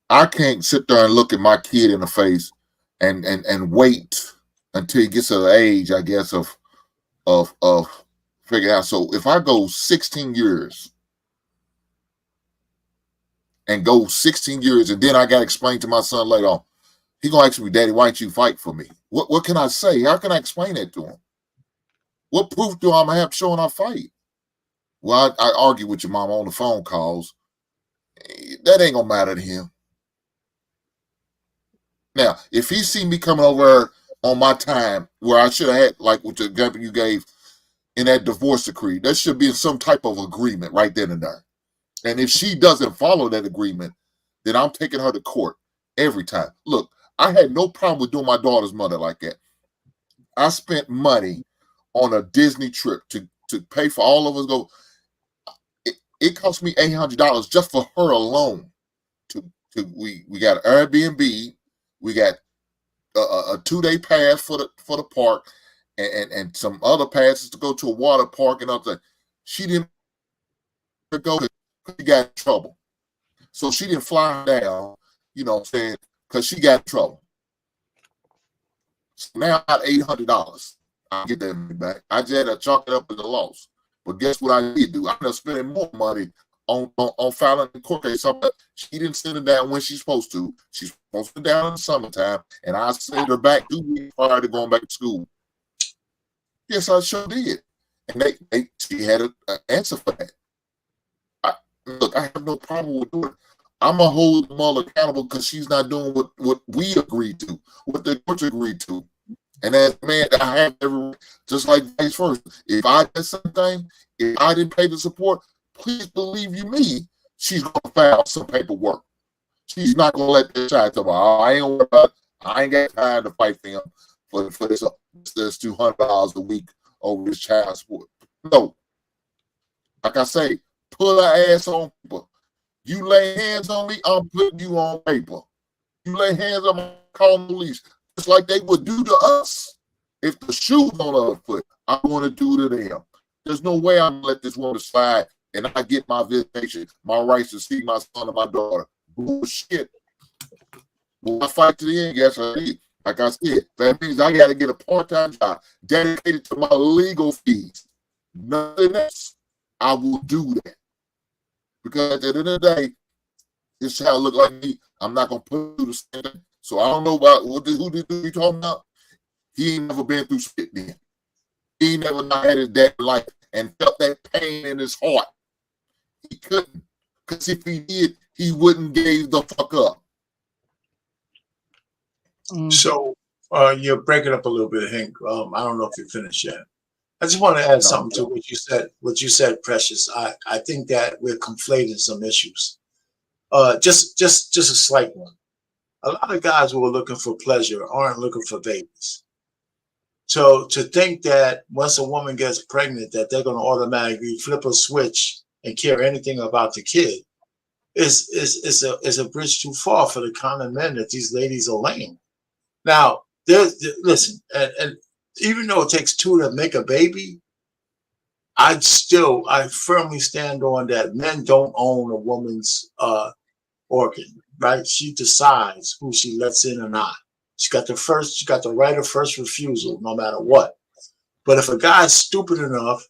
I can't sit there and look at my kid in the face and wait until he gets to the age, I guess, of figuring out. So if I go 16 years and go 16 years, and then I got to explain to my son later on, he gonna ask me, Daddy, why don't you fight for me? What can I say? How can I explain that to him? What proof do I have showing I fight? Well, I argue with your mom on the phone calls. That ain't gonna matter to him. Now, if he see me coming over on my time where I should have had, like with the example you gave in that divorce decree, there should be some type of agreement right then and there. And if she doesn't follow that agreement, then I'm taking her to court every time. Look, I had no problem with doing my daughter's mother like that. I spent money on a Disney trip to pay for all of us go. It cost me $800 just for her alone. We got Airbnb, we got a 2-day pass for the park, and some other passes to go to a water park and other. She didn't go because she got in trouble, so she didn't fly down. You know what I'm saying? Because she got in trouble. So now I got $800. I'll get that money back. I just had to chalk it up as a loss. But guess what I did do? I ended up spending more money on filing the court case. She didn't send it down when she's supposed to. She's supposed to be down in the summertime, and I sent her back 2 weeks prior to going back to school. Yes, I sure did. And she had an answer for that. Look, I have no problem with doing it. I'm going to hold the mother accountable because she's not doing what we agreed to, what the courts agreed to. And as a man, I have every, just like vice versa. If I did something, if I didn't pay the support, please believe you me, she's going to file some paperwork. She's not going to let this child tell me, oh, I ain't got time to fight for him for this $200 a week over his child support. No. Like I say, put her ass on paper. You lay hands on me, I'm putting you on paper. You lay hands on me, call the police. Just like they would do to us. If the shoe's on the other foot, I want to do to them. There's no way I'm going to let this woman slide and I get my visitation, my rights to see my son and my daughter. Bullshit. Will I fight to the end? Yes, I did. Like I said, that means I got to get a part-time job dedicated to my legal fees. Nothing else. I will do that. Because at the end of the day, this child look like me. I'm not going to put through the same thing. So I don't know about who you talking about. He ain't never been through shit then. He ain't never not had his dad life and felt that pain in his heart. He couldn't. Because if he did, he wouldn't give the fuck up. So you're breaking up a little bit, Hank. I don't know if you finished yet. I just want to add something to what you said. What you said, Precious. I think that we're conflating some issues. Just a slight one. A lot of guys who are looking for pleasure aren't looking for babies. So to think that once a woman gets pregnant, that they're going to automatically flip a switch and care anything about the kid is a bridge too far for the kind of men that these ladies are laying. Now, listen, and even though it takes two to make a baby, I firmly stand on that men don't own a woman's organ, right? She decides who she lets in or not. She got the right of first refusal, no matter what. But if a guy's stupid enough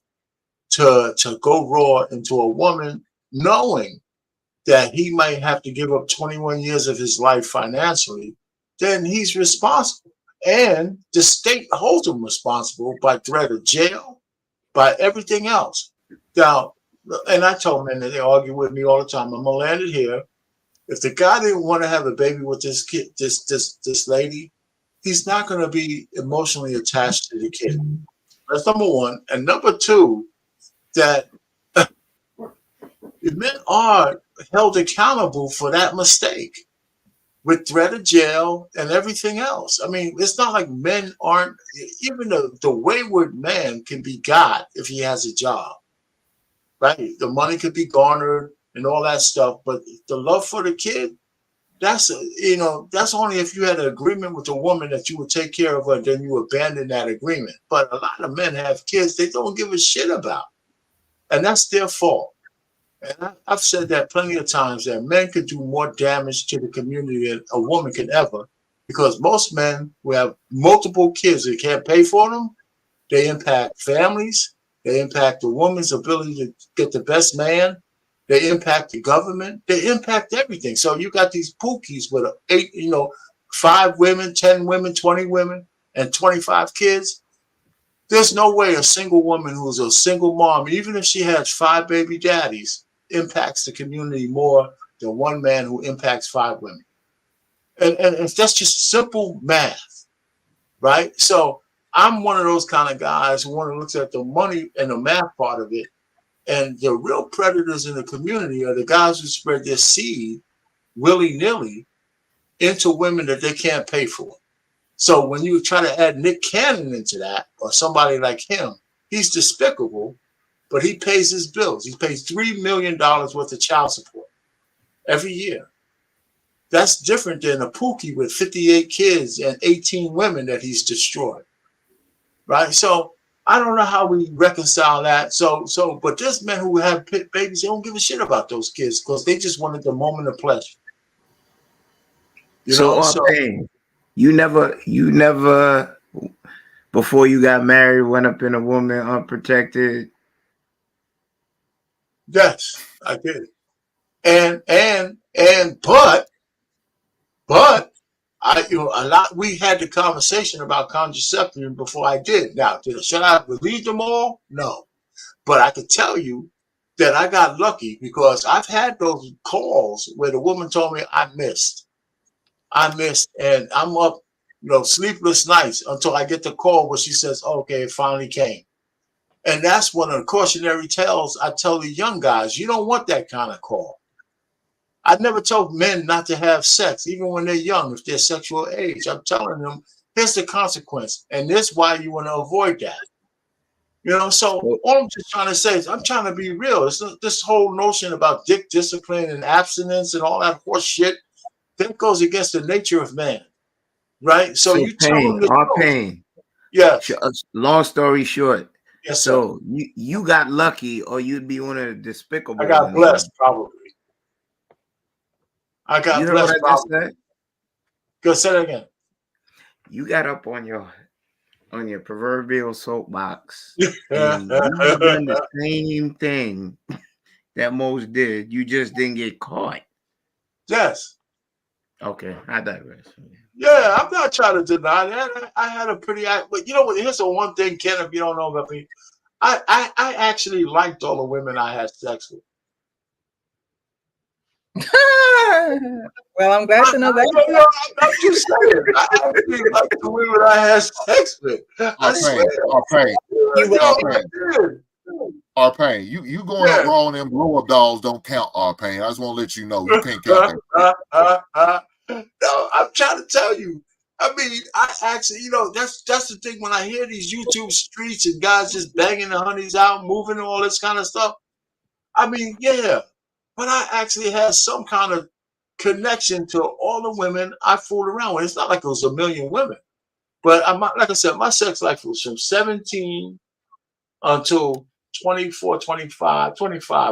to go raw into a woman, knowing that he might have to give up 21 years of his life financially, then he's responsible. And the state holds him responsible by threat of jail, by everything else. Now, and I tell men that they argue with me all the time. I'm gonna land it here. If the guy didn't want to have a baby with this kid, this lady, he's not going to be emotionally attached to the kid. That's number one. And number two, that men are held accountable for that mistake with threat of jail and everything else. I mean, it's not like men aren't, even the wayward man can be got if he has a job, right? The money could be garnered and all that stuff, but the love for the kid, that's only if you had an agreement with a woman that you would take care of her, then you abandon that agreement. But a lot of men have kids they don't give a shit about, and that's their fault. And I've said that plenty of times that men could do more damage to the community than a woman can ever, because most men who have multiple kids that can't pay for them, they impact families, they impact the woman's ability to get the best man, they impact the government, they impact everything. So you got these pookies with 5 women, 10 women, 20 women, and 25 kids. There's no way a single woman who's a single mom, even if she has 5 baby daddies, impacts the community more than one man who impacts 5 women. And that's just simple math, right? So I'm one of those kind of guys who want to look at the money and the math part of it. And the real predators in the community are the guys who spread their seed willy-nilly into women that they can't pay for. So when you try to add Nick Cannon into that, or somebody like him, he's despicable, but he pays his bills. He pays $3 million worth of child support every year. That's different than a Pookie with 58 kids and 18 women that he's destroyed, right? So I don't know how we reconcile that. But there's men who have babies, they don't give a shit about those kids because they just wanted the moment of pleasure. So Pain, you never before you got married went up in a woman unprotected? Yes, I did. But we had the conversation about contraception before I did. Now, should I believe them all? No. But I can tell you that I got lucky because I've had those calls where the woman told me I missed, and I'm up, sleepless nights until I get the call where she says, okay, it finally came. And that's one of the cautionary tales I tell the young guys. You don't want that kind of call. I never told men not to have sex, even when they're young, if they're sexual age. I'm telling them, here's the consequence, and this is why you want to avoid that. So all I'm just trying to say is I'm trying to be real. It's this whole notion about dick discipline and abstinence and all that horse shit, that goes against the nature of man, right? So you tell them the truth. Yes. Long story short. Yes, so you got lucky, or you'd be one of the despicable. I got blessed, probably. I got you blessed. What I just said? Go say that again. You got up on your proverbial soapbox and you done the same thing that most did. You just didn't get caught. Yes. Okay, I digress. Yeah, I'm not trying to deny that. I had a pretty, but here's the one thing, Ken, if you don't know about me, I actually liked all the women I had sex with. Well, I'm glad to know that. I'm just saying. I actually like the women I had sex with. I swear. Pain, you going up raw on them blow up dolls don't count, Pain. I just want to let you know you can't count that. No, I'm trying to tell you. I mean, I actually, that's the thing when I hear these YouTube streets and guys just banging the honeys out, moving and all this kind of stuff. I mean, yeah, but I actually had some kind of connection to all the women I fooled around with. It's not like it was a million women, but like I said, my sex life was from 17 until 24, 25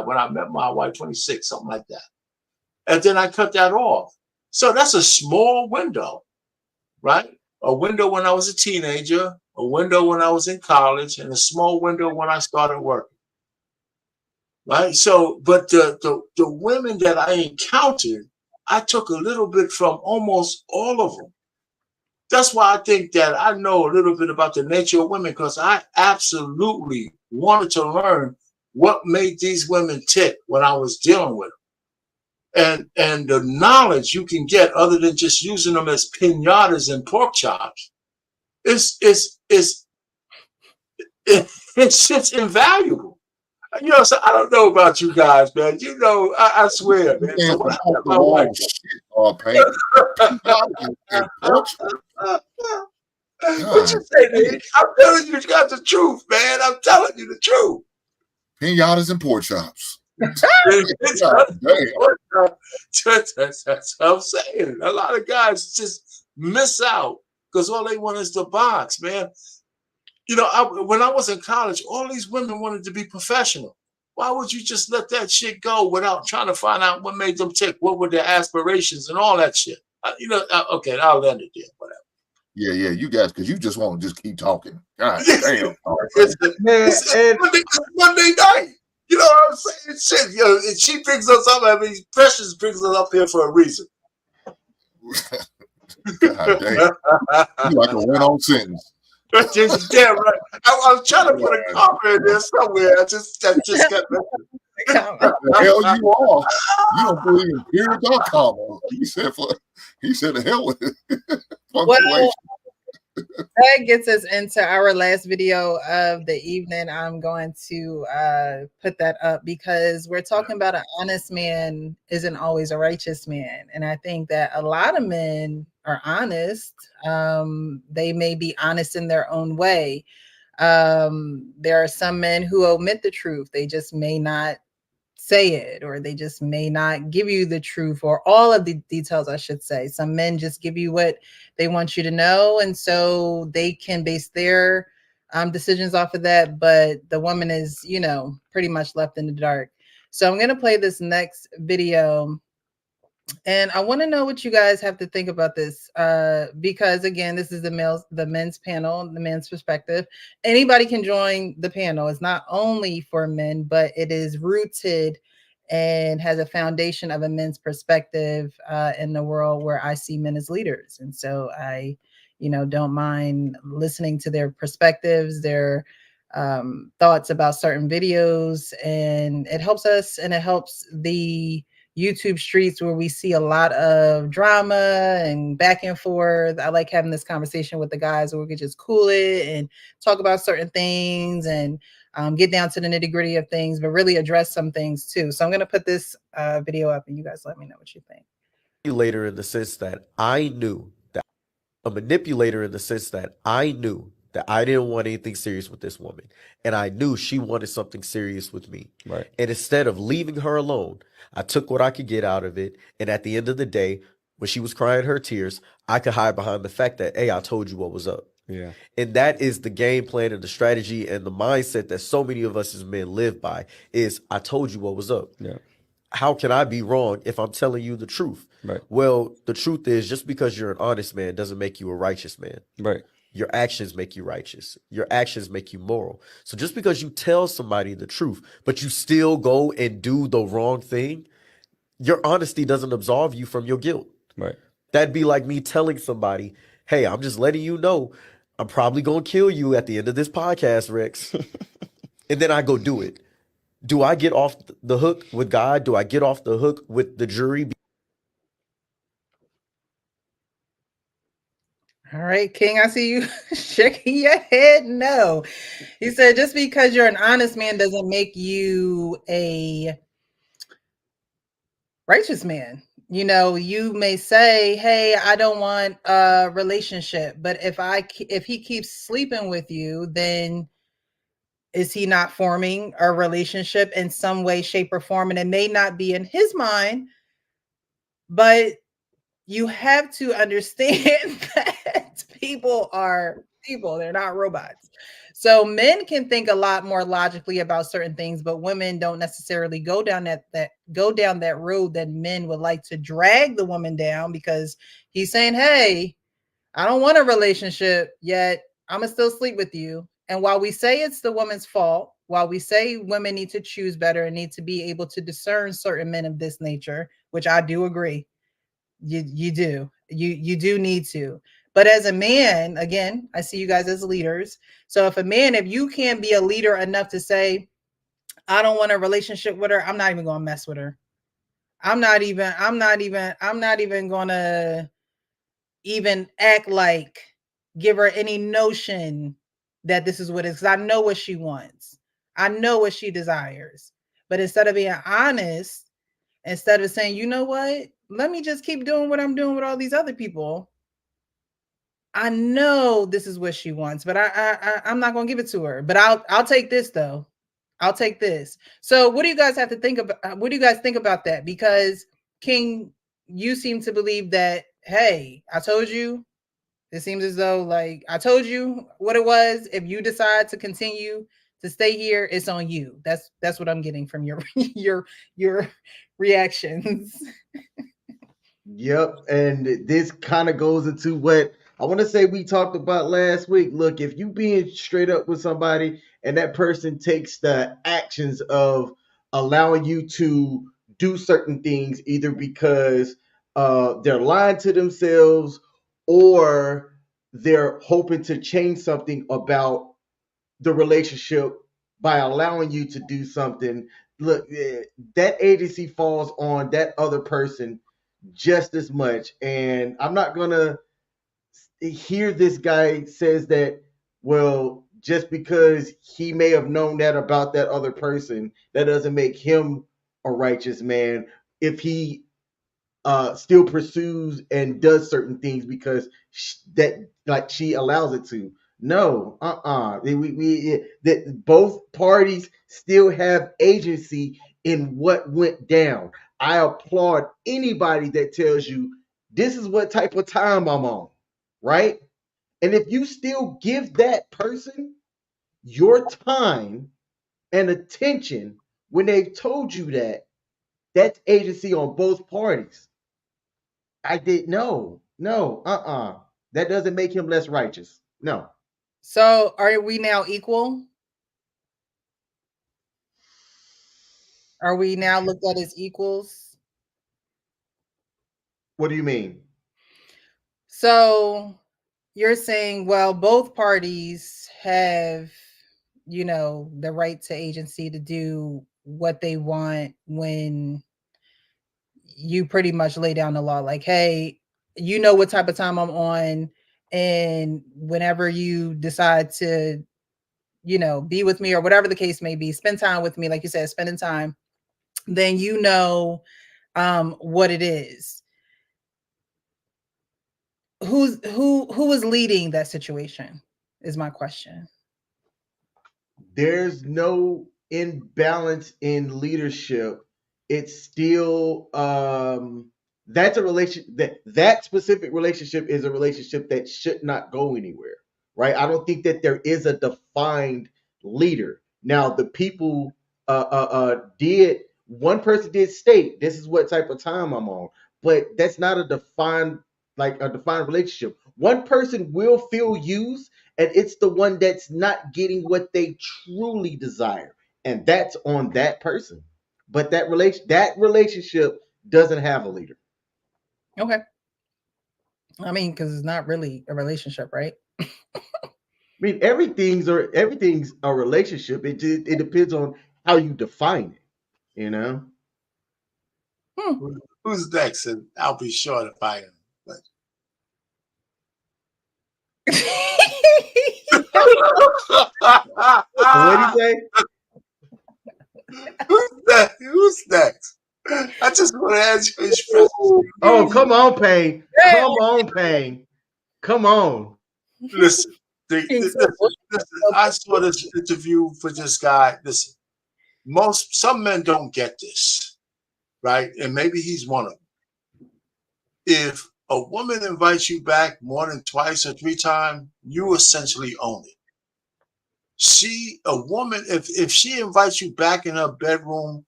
when I met my wife, 26, something like that. And then I cut that off. So that's a small window, right? A window when I was a teenager, a window when I was in college, and a small window when I started working. Right. So, but the women that I encountered, I took a little bit from almost all of them. That's why I think that I know a little bit about the nature of women, because I absolutely wanted to learn what made these women tick when I was dealing with them. And the knowledge you can get other than just using them as pinatas and pork chops, it's just invaluable. So I don't know about you guys, man. I swear, man. So when I met my wife, what you say, Nick? I'm telling you got the truth, man. I'm telling you the truth. Pinatas and pork chops. That's what I'm saying. A lot of guys just miss out because all they want is the box, man. When I was in college, all these women wanted to be professional. Why would you just let that shit go without trying to find out what made them tick? What were their aspirations and all that shit? Okay, I'll end it there. Whatever. Yeah, you guys, because you just want to just keep talking. God damn. Man, and It's Monday night. You know what I'm saying? Shit, and she brings us up. I mean, Precious brings us up here for a reason. God damn. You like a run-on sentence. Damn right. I was trying to put a comma in there somewhere. I just kept messing. The hell you are. You don't believe in periods or commas. He said the hell with it. Well, that gets us into our last video of the evening. I'm going to put that up because we're talking about an honest man isn't always a righteous man. And I think that a lot of men are honest. They may be honest in their own way. There are some men who omit the truth. They just may not say it, or they just may not give you the truth or all of the details, I should say. Some men just give you what they want you to know, and so they can base their decisions off of that, but the woman is, pretty much left in the dark. So I'm going to play this next video, and I want to know what you guys have to think about this, because again, this is the men's panel, the men's perspective. Anybody can join the panel. It's not only for men, but it is rooted and has a foundation of a men's perspective in the world where I see men as leaders. And so I, don't mind listening to their perspectives, their thoughts about certain videos, and it helps us, and it helps the YouTube streets where we see a lot of drama and back and forth. I like having this conversation with the guys where we could just cool it and talk about certain things and get down to the nitty gritty of things, but really address some things too. So I'm going to put this video up and you guys let me know what you think. Manipulator in the sense that I knew that a manipulator in the sense that I knew that I didn't want anything serious with this woman. And I knew she wanted something serious with me. Right. And instead of leaving her alone, I took what I could get out of it. And at the end of the day, when she was crying her tears, I could hide behind the fact that, hey, I told you what was up. Yeah. And that is the game plan and the strategy and the mindset that so many of us as men live by is I told you what was up. Yeah. How can I be wrong if I'm telling you the truth? Right. Well, the truth is just because you're an honest man doesn't make you a righteous man. Right. Your actions make you righteous. Your actions make you moral. So just because you tell somebody the truth, but you still go and do the wrong thing, your honesty doesn't absolve you from your guilt. Right. That'd be like me telling somebody, hey, I'm just letting you know I'm probably going to kill you at the end of this podcast, Rex. And then I go do it. Do I get off the hook with God? Do I get off the hook with the jury? All right, King, I see you shaking your head. No. He said, just because you're an honest man doesn't make you a righteous man. You may say, hey, I don't want a relationship, but if he keeps sleeping with you, then is he not forming a relationship in some way, shape, or form? And it may not be in his mind, but you have to understand that people are people, they're not robots. So men can think a lot more logically about certain things, but women don't necessarily go down that road that men would like to drag the woman down, because he's saying, hey, I don't want a relationship yet, I'm gonna still sleep with you. And while we say it's the woman's fault, while we say women need to choose better and need to be able to discern certain men of this nature, which I do agree, you do need to. But as a man, again, I see you guys as leaders. So if you can't be a leader enough to say, I don't want a relationship with her, I'm not even gonna mess with her. I'm not even gonna even act like, give her any notion that this is what it is, because I know what she wants. I know what she desires. But instead of being honest, instead of saying, you know what, let me just keep doing what I'm doing with all these other people, I know this is what she wants, but I'm not gonna give it to her. But I'll take this though. I'll take this. So what do you guys have to think about? What do you guys think about that? Because King, you seem to believe that, hey, I told you. It seems as though, like, I told you what it was. If you decide to continue to stay here, it's on you. That's what I'm getting from your your reactions. Yep, and this kind of goes into what I want to say we talked about last week. Look, if you being straight up with somebody and that person takes the actions of allowing you to do certain things, either because they're lying to themselves or they're hoping to change something about the relationship by allowing you to do something, look, that agency falls on that other person just as much. And I'm not gonna hear this guy says that, well, just because he may have known that about that other person, that doesn't make him a righteous man if he still pursues and does certain things because that like she allows it to. No, that both parties still have agency in what went down. I applaud anybody that tells you this is what type of time I'm on, right? And if you still give that person your time and attention when they've told you that, that's agency on both parties. I did no. That doesn't make him less righteous. No. So are we now equal? Are we now looked at as equals? What do you mean? So you're saying, well, both parties have, the right to agency to do what they want when you pretty much lay down the law. Like, hey, you know what type of time I'm on. And whenever you decide to, be with me or whatever the case may be, spend time with me, like you said, spending time, then what it is. Who is leading that situation is my question. There's no imbalance in leadership. It's still that's a relation that specific relationship is a relationship that should not go anywhere, right? I don't think that there is a defined leader. Now the people did one person did state this is what type of time I'm on, but that's not a defined relationship. One person will feel used, and it's the one that's not getting what they truly desire, and that's on that person. But that relationship doesn't have a leader. Okay. I mean, because it's not really a relationship, right? I mean, everything's a relationship. It depends on how you define it. You know. Who's next? And I'll be sure to find him. But... What do you say? Who's next? I just want to ask you express. Oh, come on, Payne. Come on, Payne. Come on. Listen, I saw this interview for this guy. Listen, some men don't get this, right? And maybe he's one of them. If a woman invites you back more than twice or three times, you essentially own it. If she invites you back in her bedroom,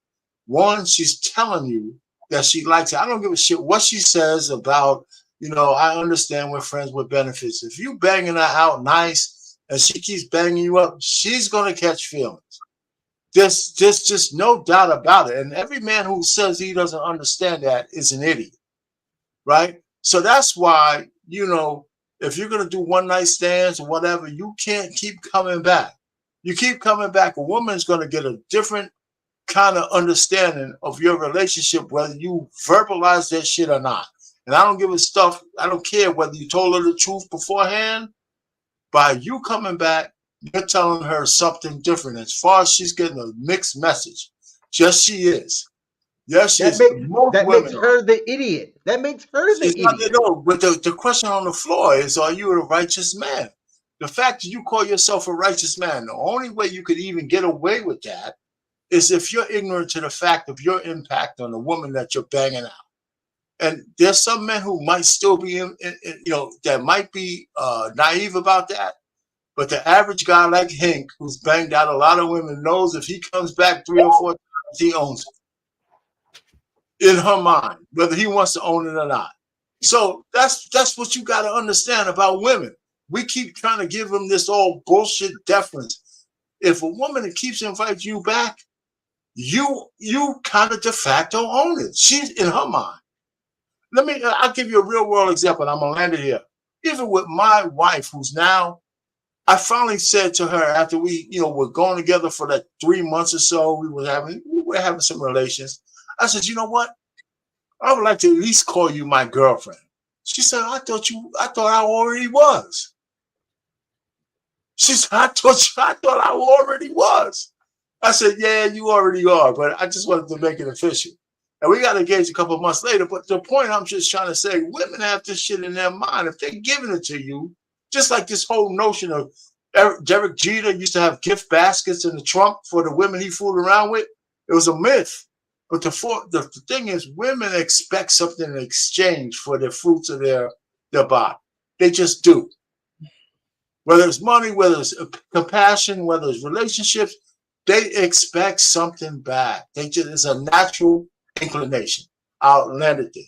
one, she's telling you that she likes it. I don't give a shit what she says about, I understand we're friends with benefits. If you banging her out nice and she keeps banging you up, she's gonna catch feelings. There's just no doubt about it. And every man who says he doesn't understand that is an idiot, right? So that's why, if you're gonna do one night stands or whatever, you can't keep coming back. You keep coming back, a woman's gonna get a different kind of understanding of your relationship, whether you verbalize that shit or not. And I don't give a stuff. I don't care whether you told her the truth beforehand. By you coming back, you're telling her something different. As far as she's getting a mixed message, yes, she is. Yes, she is. That makes her the idiot. That makes her the idiot. No, but the question on the floor is, are you a righteous man? The fact that you call yourself a righteous man, the only way you could even get away with that is if you're ignorant to the fact of your impact on the woman that you're banging out. And there's some men who might still be, that might be naive about that. But the average guy like Hank, who's banged out a lot of women, knows if he comes back 3 or 4 times, he owns it in her mind, whether he wants to own it or not. So that's what you got to understand about women. We keep trying to give them this all bullshit deference. If a woman keeps inviting you back, you kind of de facto own it. She's in her mind. I'll give you a real world example, and I'm gonna land it here. Even with my wife, who's now, I finally said to her after we, were going together for like 3 months or so, we were having some relations. I said, you know what? I would like to at least call you my girlfriend. She said, I thought I already was. She said, I thought I already was. I said, yeah, you already are, but I just wanted to make it official. And we got engaged a couple of months later. But the point I'm just trying to say, women have this shit in their mind. If they're giving it to you, just like this whole notion of Derek Jeter used to have gift baskets in the trunk for the women he fooled around with, it was a myth. But the thing is, women expect something in exchange for the fruits of their body. They just do. Whether it's money, whether it's compassion, whether it's relationships, they expect something back. It's a natural inclination. I'll land it there.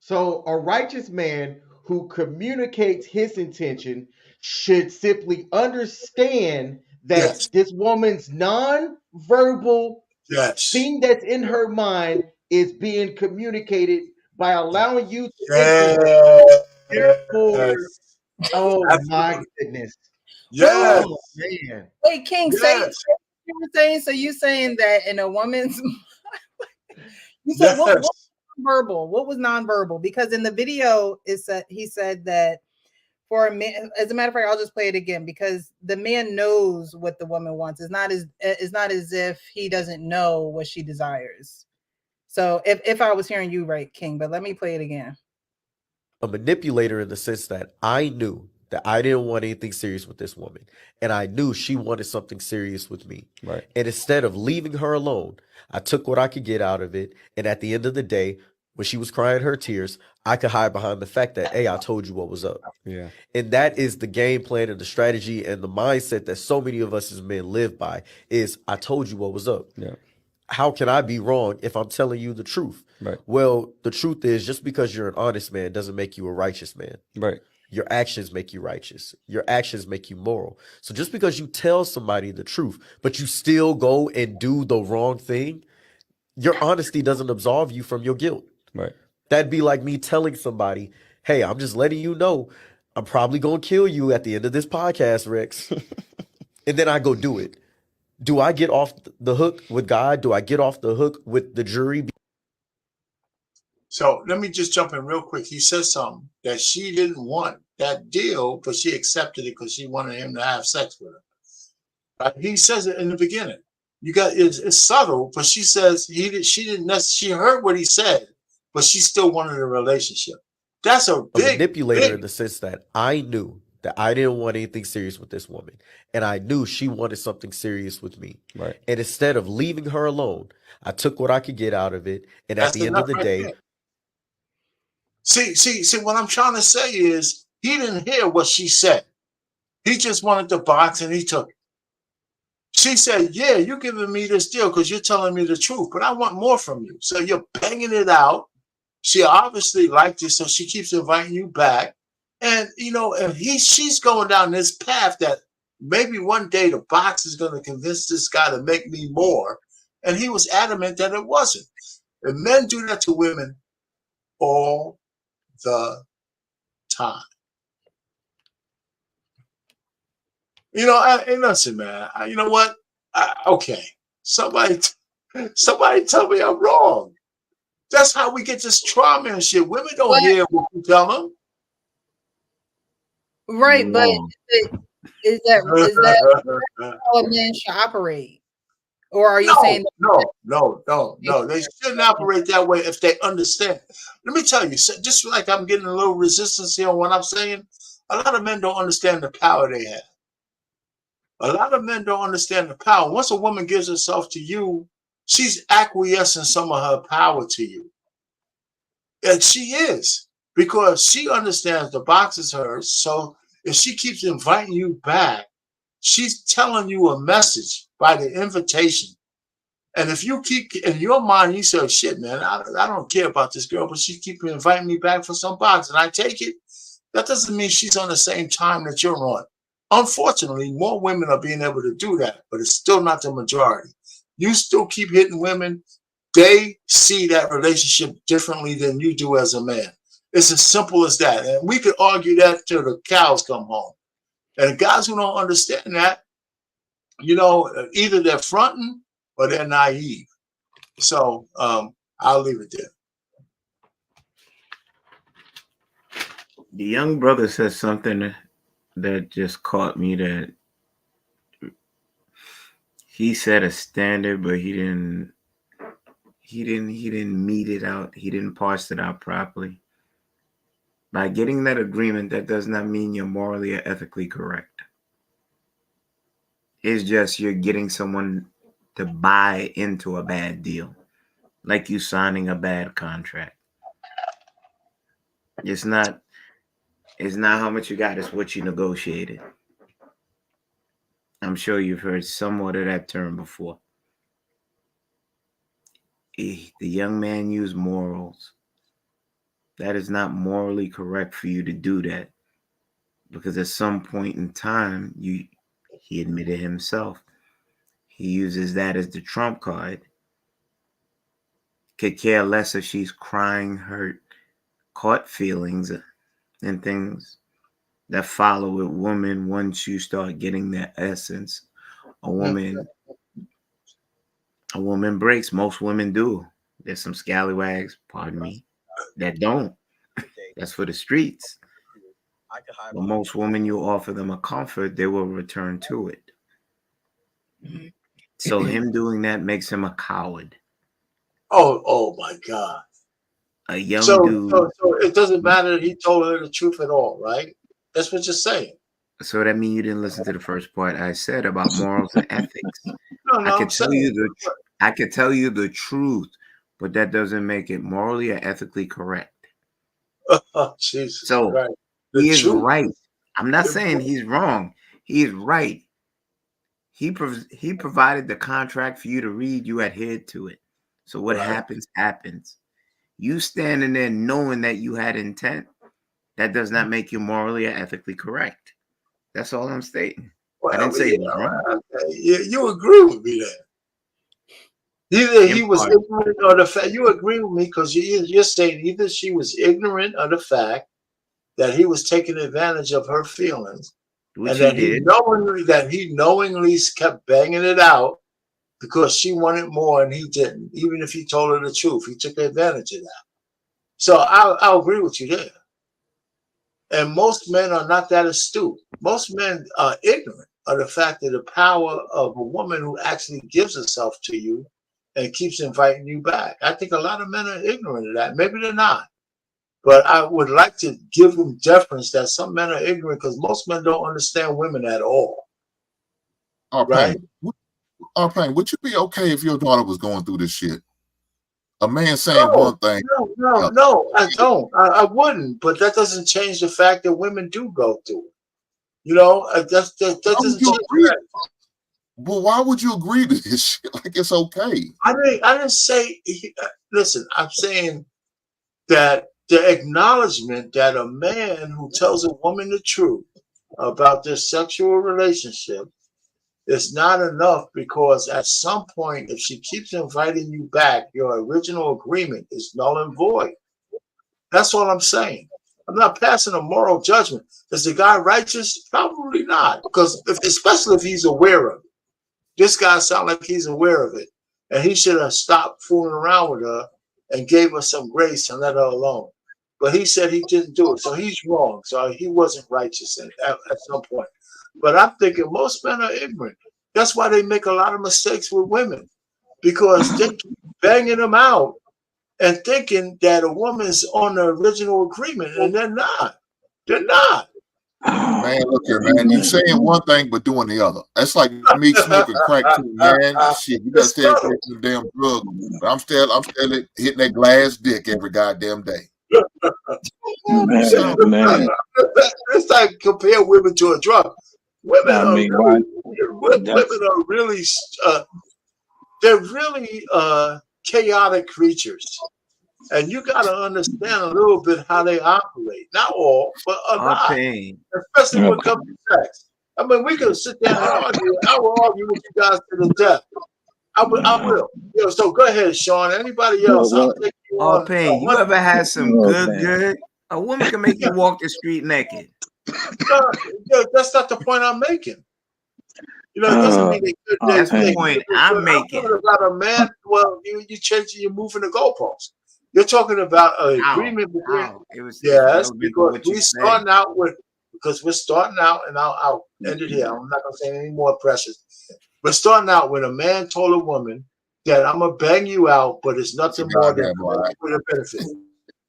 So a righteous man who communicates his intention should simply understand Yes. that this woman's non-verbal Yes. thing that's in her mind is being communicated by allowing you to enter her. Yes. Therefore, oh my Absolutely. goodness. Yes. Oh man. Wait, King, say Yes. what you were saying. So you saying that in a woman's, you said what Yes. verbal? What was nonverbal? Because in the video, he said that for a man, as a matter of fact, I'll just play it again because the man knows what the woman wants. It's not as if he doesn't know what she desires. So if I was hearing you right, King, but let me play it again. A manipulator in the sense that I knew that I didn't want anything serious with this woman. And I knew she wanted something serious with me. Right. And instead of leaving her alone, I took what I could get out of it. And at the end of the day, when she was crying her tears, I could hide behind the fact that, hey, I told you what was up. Yeah. And that is the game plan and the strategy and the mindset that so many of us as men live by is I told you what was up. Yeah. How can I be wrong if I'm telling you the truth? Right. Well, the truth is just because you're an honest man doesn't make you a righteous man. Right. Your actions make you righteous. Your actions make you moral. So just because you tell somebody the truth, but you still go and do the wrong thing, your honesty doesn't absolve you from your guilt. Right. That'd be like me telling somebody, hey, I'm just letting you know I'm probably going to kill you at the end of this podcast, Rex. And then I go do it. Do I get off the hook with God? Do I get off the hook with the jury? So let me just jump in real quick. He says something that she didn't want that deal, but she accepted it because she wanted him to have sex with her. Right? He says it in the beginning. It's subtle, but she says she heard what he said, but she still wanted a relationship. That's a manipulator in the sense that I knew that I didn't want anything serious with this woman. And I knew she wanted something serious with me. Right. And instead of leaving her alone, I took what I could get out of it. And at the end of the day, See, what I'm trying to say is he didn't hear what she said. He just wanted the box and he took it. She said, yeah, you're giving me this deal because you're telling me the truth, but I want more from you. So you're banging it out. She obviously liked it, so she keeps inviting you back. And, if she's going down this path that maybe one day the box is going to convince this guy to make me more. And he was adamant that it wasn't. And men do that to women all the time. And listen, man, you know what? Okay. Somebody tell me I'm wrong. That's how we get this trauma and shit. Women don't hear what you tell them. Right, but is that how a man should operate? Or are you saying no? They shouldn't operate that way if they understand. Let me tell you, just like I'm getting a little resistance here on what I'm saying, a lot of men don't understand the power they have. A lot of men don't understand the power. Once a woman gives herself to you, she's acquiescing some of her power to you. And she is, because she understands the box is hers. So if she keeps inviting you back, She's telling you a message by the invitation. And if you keep in your mind, you say, shit, man, I don't care about this girl, but she keeps inviting me back for some box and I take it. That doesn't mean she's on the same time that you're on. Unfortunately, more women are being able to do that, but it's still not the majority. You still keep hitting women. They see that relationship differently than you do as a man. It's as simple as that. And we could argue that till the cows come home. And the guys who don't understand that, you know, either they're fronting or they're naive. So I'll leave it there. The young brother said something that just caught me, that he set a standard, but he didn't meet it out. He didn't parse it out properly. By getting that agreement, that does not mean you're morally or ethically correct. It's just you're getting someone to buy into a bad deal, like you signing a bad contract. It's not how much you got, it's what you negotiated. I'm sure you've heard somewhat of that term before. The young man used morals. That is not morally correct for you to do that, because at some point in time, he admitted himself, he uses that as the trump card. Could care less if she's crying, hurt, caught feelings, and things that follow with women once you start getting their essence. A woman breaks. Most women do. There's some scallywags, pardon me, that don't. That's for the streets. But most women, you offer them a comfort, they will return to it. So him doing that makes him a coward. Oh my God. A young dude. So it doesn't matter that he told her the truth at all, right? That's what you're saying. So that means you didn't listen to the first part I said about morals and ethics. No, I could tell you the truth, but that doesn't make it morally or ethically correct. Oh, Jesus. So right. he is right. I'm not saying he's wrong. He is right. He provided the contract for you to read. You adhered to it. So what happens, happens. You standing there knowing that you had intent, that does not make you morally or ethically correct. That's all I'm stating. Well, I didn't say it was wrong. You agree with me there. Either he was ignorant of the fact. You agree with me because you're saying either she was ignorant of the fact that he was taking advantage of her feelings, which and that he knowingly kept banging it out because she wanted more and he didn't. Even if he told her the truth, he took advantage of that. So I'll agree with you there. And most men are not that astute. Most men are ignorant of the fact that the power of a woman who actually gives herself to you and keeps inviting you back. I think a lot of men are ignorant of that. Maybe they're not. But I would like to give them deference that some men are ignorant because most men don't understand women at all. Right? Arpane, would you be okay if your daughter was going through this shit? A man saying one thing. No, I don't. I wouldn't. But that doesn't change the fact that women do go through it. You know, that doesn't change that. Well, why would you agree to this shit? Like it's okay. I didn't say. Listen, I'm saying that the acknowledgement that a man who tells a woman the truth about their sexual relationship is not enough, because at some point, if she keeps inviting you back, your original agreement is null and void. That's all I'm saying. I'm not passing a moral judgment. Is the guy righteous? Probably not, because especially if he's aware of it. This guy sounds like he's aware of it, and he should have stopped fooling around with her and gave her some grace and let her alone. But he said he didn't do it, so he's wrong. So he wasn't righteous at some point. But I'm thinking most men are ignorant. That's why they make a lot of mistakes with women, because they keep banging them out and thinking that a woman's on the original agreement, and they're not. They're not. Man, look here, man. You saying one thing but doing the other. That's like me smoking crack too, man. Shit, you gotta stay away from the damn drug. But I'm still hitting that glass dick every goddamn day. Man. It's like compare women to a drug. Women I are mean, why? really, women That's are really, they're really chaotic creatures. And you got to understand a little bit how they operate. Not all, but a lot, Pain. especially when it okay. comes to sex. I mean, we could sit down and argue. I will argue with you guys to the death. I will. I will. So go ahead, Sean. Anybody else? I'll Well, take you Oh, on Pain. You 100. ever had some okay. good? A woman can make Yeah, you walk the street naked. no, yeah, that's not the point I'm making. It doesn't Uh, mean they could. That's the They Pain. point could. I'm I'm talking making. about a man. Well, you changing, you're moving the goalposts. You're talking about an How? agreement between. How? It's Yes, relevant to because what you we said. starting out with because we're starting out, and I'll end it here. I'm not gonna say any more precious. We're starting out when a man told a woman that I'm gonna bang you out, but it's That's a nothing more than goddamn lie. with a benefit,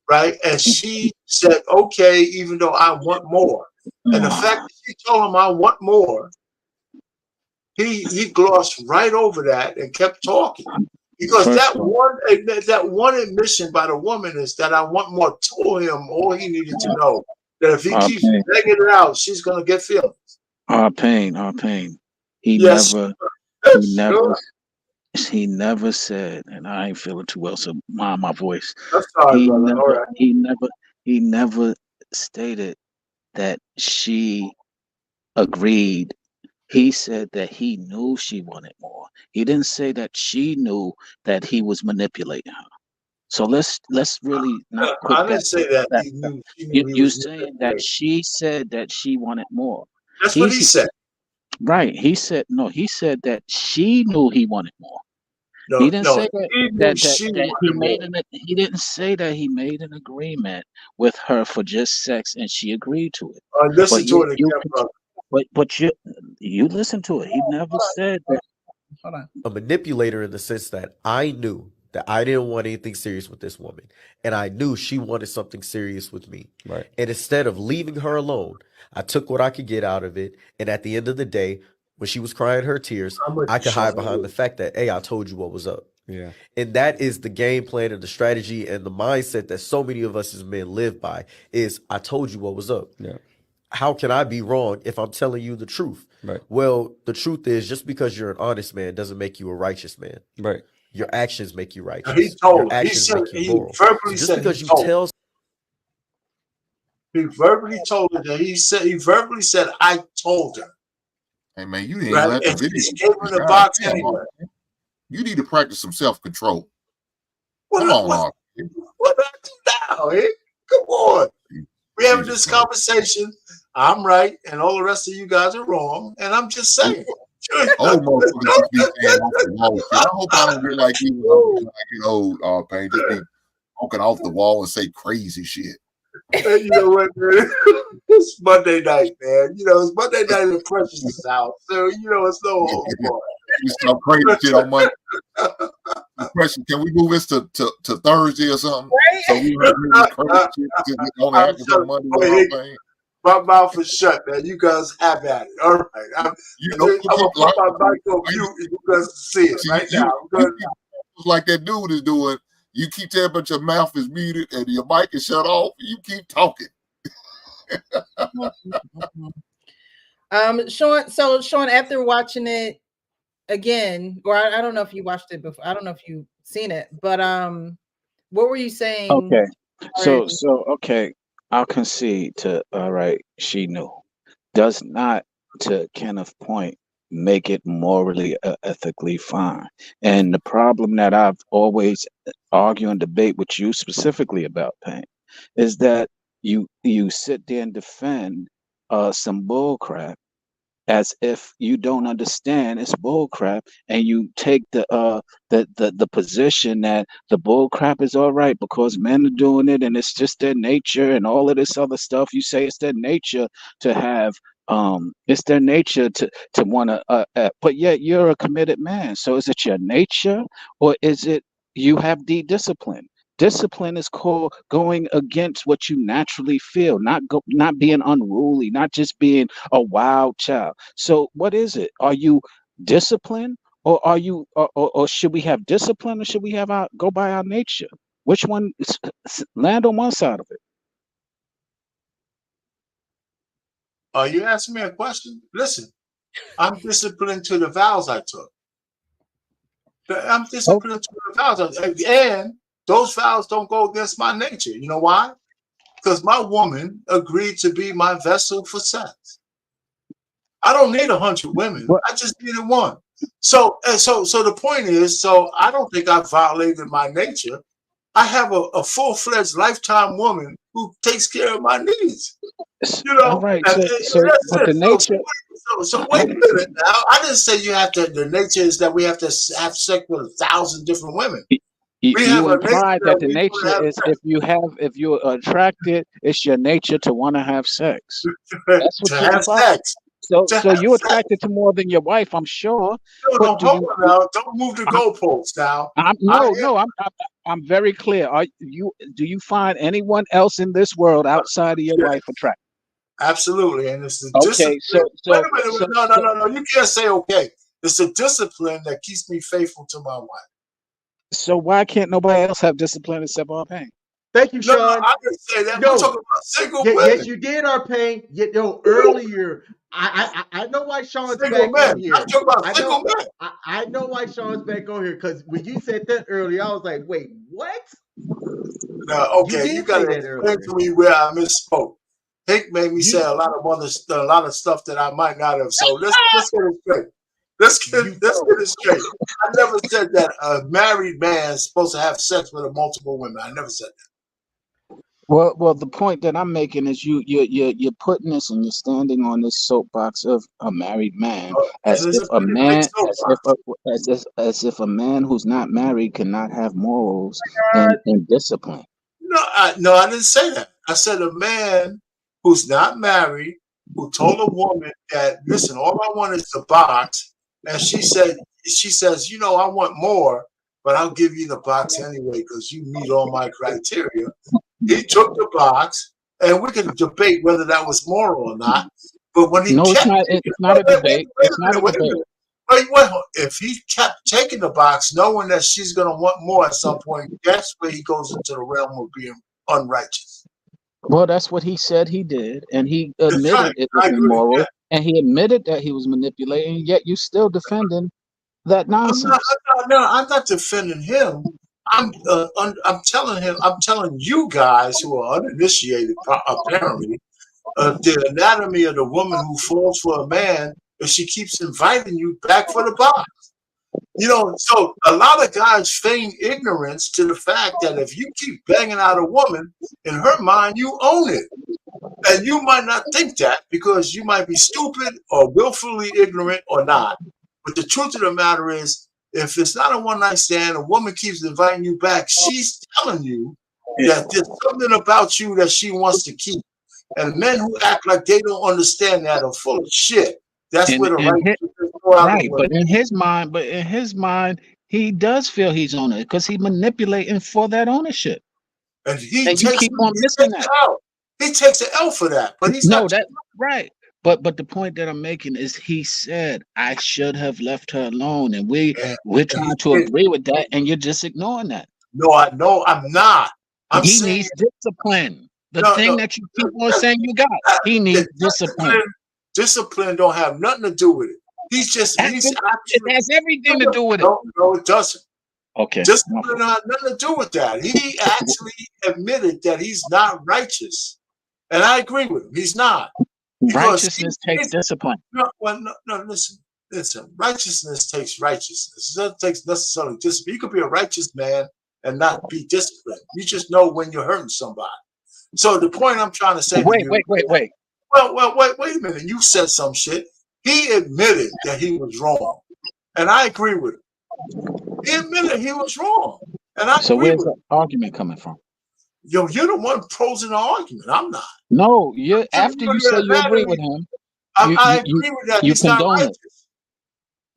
right? And she said, "Okay," even though I want more. And the fact that she told him I want more, he glossed right over that and kept talking. Because First off, that one admission by the woman is that I want more told him all he needed to know. That if he keeps Pain, begging it out, she's gonna get feelings. Pain. He Yes, never, he never, sure. he never said, and I ain't feeling too well, so mind my voice. I'm sorry, He brother. All never, right. he never, he never stated that she agreed. He said that he knew she wanted more. He didn't say that she knew that he was manipulating her. So let's really not put I that didn't say that that he stuff. knew she knew You he you was saying that manipulating. she said that she wanted more. That's what He's he said. right. He said no. He said that she knew he wanted more. He No, didn't no, say that he knew that that she that he wanted made more. an he didn't say that he made an agreement with her for just sex and she agreed to it. But Listen yet to it you again, brother. but you listen to it. He never said that. Hold on. A manipulator in the sense that I knew that I didn't want anything serious with this woman, and I knew she wanted something serious with me. Right. And instead of leaving her alone, I took what I could get out of it. And at the end of the day, when she was crying her tears, I'm with I you, could hide Sean. behind the fact that, hey, I told you what was up. Yeah. And that is the game plan and the strategy and the mindset that so many of us as men live by is I told you what was up. Yeah. How can I be wrong if I'm telling you the truth? Right. Well, the truth is just because you're an honest man doesn't make you a righteous man. Right. Your actions make you Now, he righteous. Your told her. He actions said make you he moral. So verbally just said he because you told her. tell He verbally told her that he verbally said I told her. Hey man, you didn't Right? let the And video. she gave him the God box damn, anyway. you need to practice some self-control. What Come on, what Arthur. what I do now, eh? Come on. We having Jesus this Christ. conversation. I'm right, and all the rest of you guys are wrong. And I'm just saying. Old motherfuckers just be saying off the wall shit. I hope I don't get like you when I get old, Pain. Just be talking off the wall and say crazy shit. And you know what, man? It's Monday night, man. It's Monday night in Precious' house. So, it's no holds barred. You some crazy shit on Monday. Question: Can we move this to Thursday or something? Right? So we have crazy shit that only I'm happens on Monday. telling my mouth is shut, man. You guys have at it. All right. I'm You know, going you to keep put my lying. mic on mute and you guys can see it See, right you now. I'm good. keep like that dude is doing. You keep telling but your mouth is muted and your mic is shut off. You keep talking. Sean, after watching it again, or I don't know if you watched it before. I don't know if you've seen it, but what were you saying? Okay. So okay, I'll concede to all right, she knew. Does not, to Kenneth's point, make it morally ethically fine. And the problem that I've always argue and debate with you specifically about, Pain, is that you sit there and defend some bull crap as if you don't understand it's bull crap, and you take the position that the bull crap is all right because men are doing it and it's just their nature and all of this other stuff. You say it's their nature to have it's their nature to want to but yet you're a committed man. So is it your nature, or is it you have discipline? Discipline is called going against what you naturally feel, not being unruly, not just being a wild child. So what is it? Are you disciplined, or are you, or should we have discipline, or should we have our go by our nature? Which one land on one side of it? Are you asking me a question? Listen, I'm disciplined to the vows I took. I'm Oh, disciplined to the vows, and those vows don't go against my nature. You know why? Because my woman agreed to be my vessel for sex. I don't need 100 women. what? I just needed one. So the point is, so I don't think I violated my nature. I have a full-fledged lifetime woman who takes care of my needs. You All know, right. and So, that's but it. the nature. So wait a minute now. I didn't say you have to. The nature is that we have to have sex with 1,000 different women. We have You a nature implied that that the we want to nature have is if you're attracted, it's your nature to want to have sex. sex. That's what To you have implied. sex. To So have you're sex. attracted to more than your wife, I'm sure. No, But no, do hold you? on now. Don't move the I, goalposts now. I'm I no, no. I'm very clear. Are you? Do you find anyone else in this world outside of your am. wife attractive? Absolutely. And it's the Okay. discipline. Wait a minute. No, no, no, no. You can't say okay. It's the discipline that keeps me faithful to my wife. So why can't nobody else have discipline except our pain? Thank you, No, no, Sean. I didn't say that. We're No, talking about single yes, women. you did, our pain. Earlier, I know why Sean's Single back on men. I'm here. talking about I single know, men. I know why Sean's back on here because when you said that earlier, I was like, wait, what? Now, You okay, you did got say to that explain earlier. to me where I misspoke. Hank made me say You, a lot of stuff that I might not have. So let's get it straight. you Let's get it straight. I never said that a married man is supposed to have sex with multiple women. I never said that. Well, the point that I'm making is you're putting this and you're standing on this soapbox of a married man And as it's if a a pretty big man soapbox. as if a man who's not married cannot have morals and discipline. No, I didn't say that. I said a man who's not married who told a woman that, listen, all I want is the box, and she says, you know, I want more, but I'll give you the box anyway because you meet all my criteria. He took the box, and we can debate whether that was moral or not. But when he No, it's kept not. taking, It's not a debate. wait a It's not a minute, wait a debate. minute. If he kept taking the box, knowing that she's going to want more at some point, that's where he goes into the realm of being unrighteous. Well, that's what he said he did, and he That's admitted right. it was I agree. Yeah. immoral, and he admitted that he was manipulating. Yet you still defending that nonsense. I'm not defending him. I'm telling him. I'm telling you guys who are uninitiated, apparently, the anatomy of the woman who falls for a man if she keeps inviting you back for the box. You know, so a lot of guys feign ignorance to the fact that if you keep banging out a woman, in her mind, you own it. And you might not think that because you might be stupid or willfully ignorant or not. But the truth of the matter is, if it's not a one night stand, a woman keeps inviting you back, she's telling you that there's something about you that she wants to keep. And men who act like they don't understand that are full of shit. That's where the And right go out of the right, way. but in his mind, he does feel he's on it because he's manipulating for that ownership, And and you keep on he missing takes that. it out. He takes an L for that, but he's No, not. that right. But the point that I'm making is he said I should have left her alone, and And, we're and he trying to did. agree with that, and you're just ignoring that. No, I'm not. I'm He saying needs discipline. The no, thing no. that you keep on saying you got, he The needs discipline. discipline don't have nothing to do with it. He's It actually has everything to do with it. no, it doesn't. Okay, Discipline don't have nothing to do with that. He actually admitted that he's not righteous, and I agree with him. He's not because righteousness takes discipline. no. Listen. Righteousness takes righteousness. It doesn't take necessarily discipline. You could be a righteous man and not be disciplined. You just know when you're hurting somebody. So the point I'm trying to say to Wait, you, wait, wait, wait. well, wait a minute. You said some shit. He admitted that he was wrong, and I agree with him. He admitted he was wrong, and I So agree where's with the him. argument coming from? Yo, you're the one posing the argument. I'm not. No, you I'm giving after you you say the you agree anatomy. with him, I agree with that. you He's not condone it, righteous.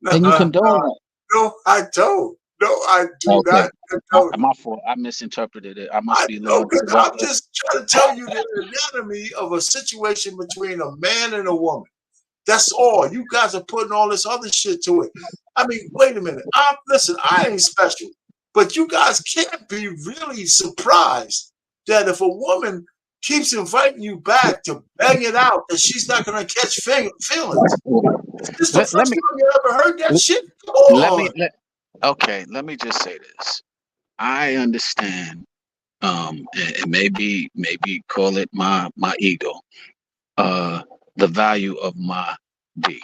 No, and you condone it. no, I don't. No, I do Okay, not condone it. my fault. I misinterpreted it. I must I be a know little because I'm irreverent. just trying to tell you the anatomy of a situation between a man and a woman. That's all. You guys are putting all this other shit to it. I mean, wait a minute. Listen, I ain't special, but you guys can't be really surprised that if a woman keeps inviting you back to bang it out that she's not going to catch feelings. Is this the Let, first let me time you ever heard that shit? Come let me on. okay, let me just say this. I understand, and maybe call it my ego, uh, the value of my D.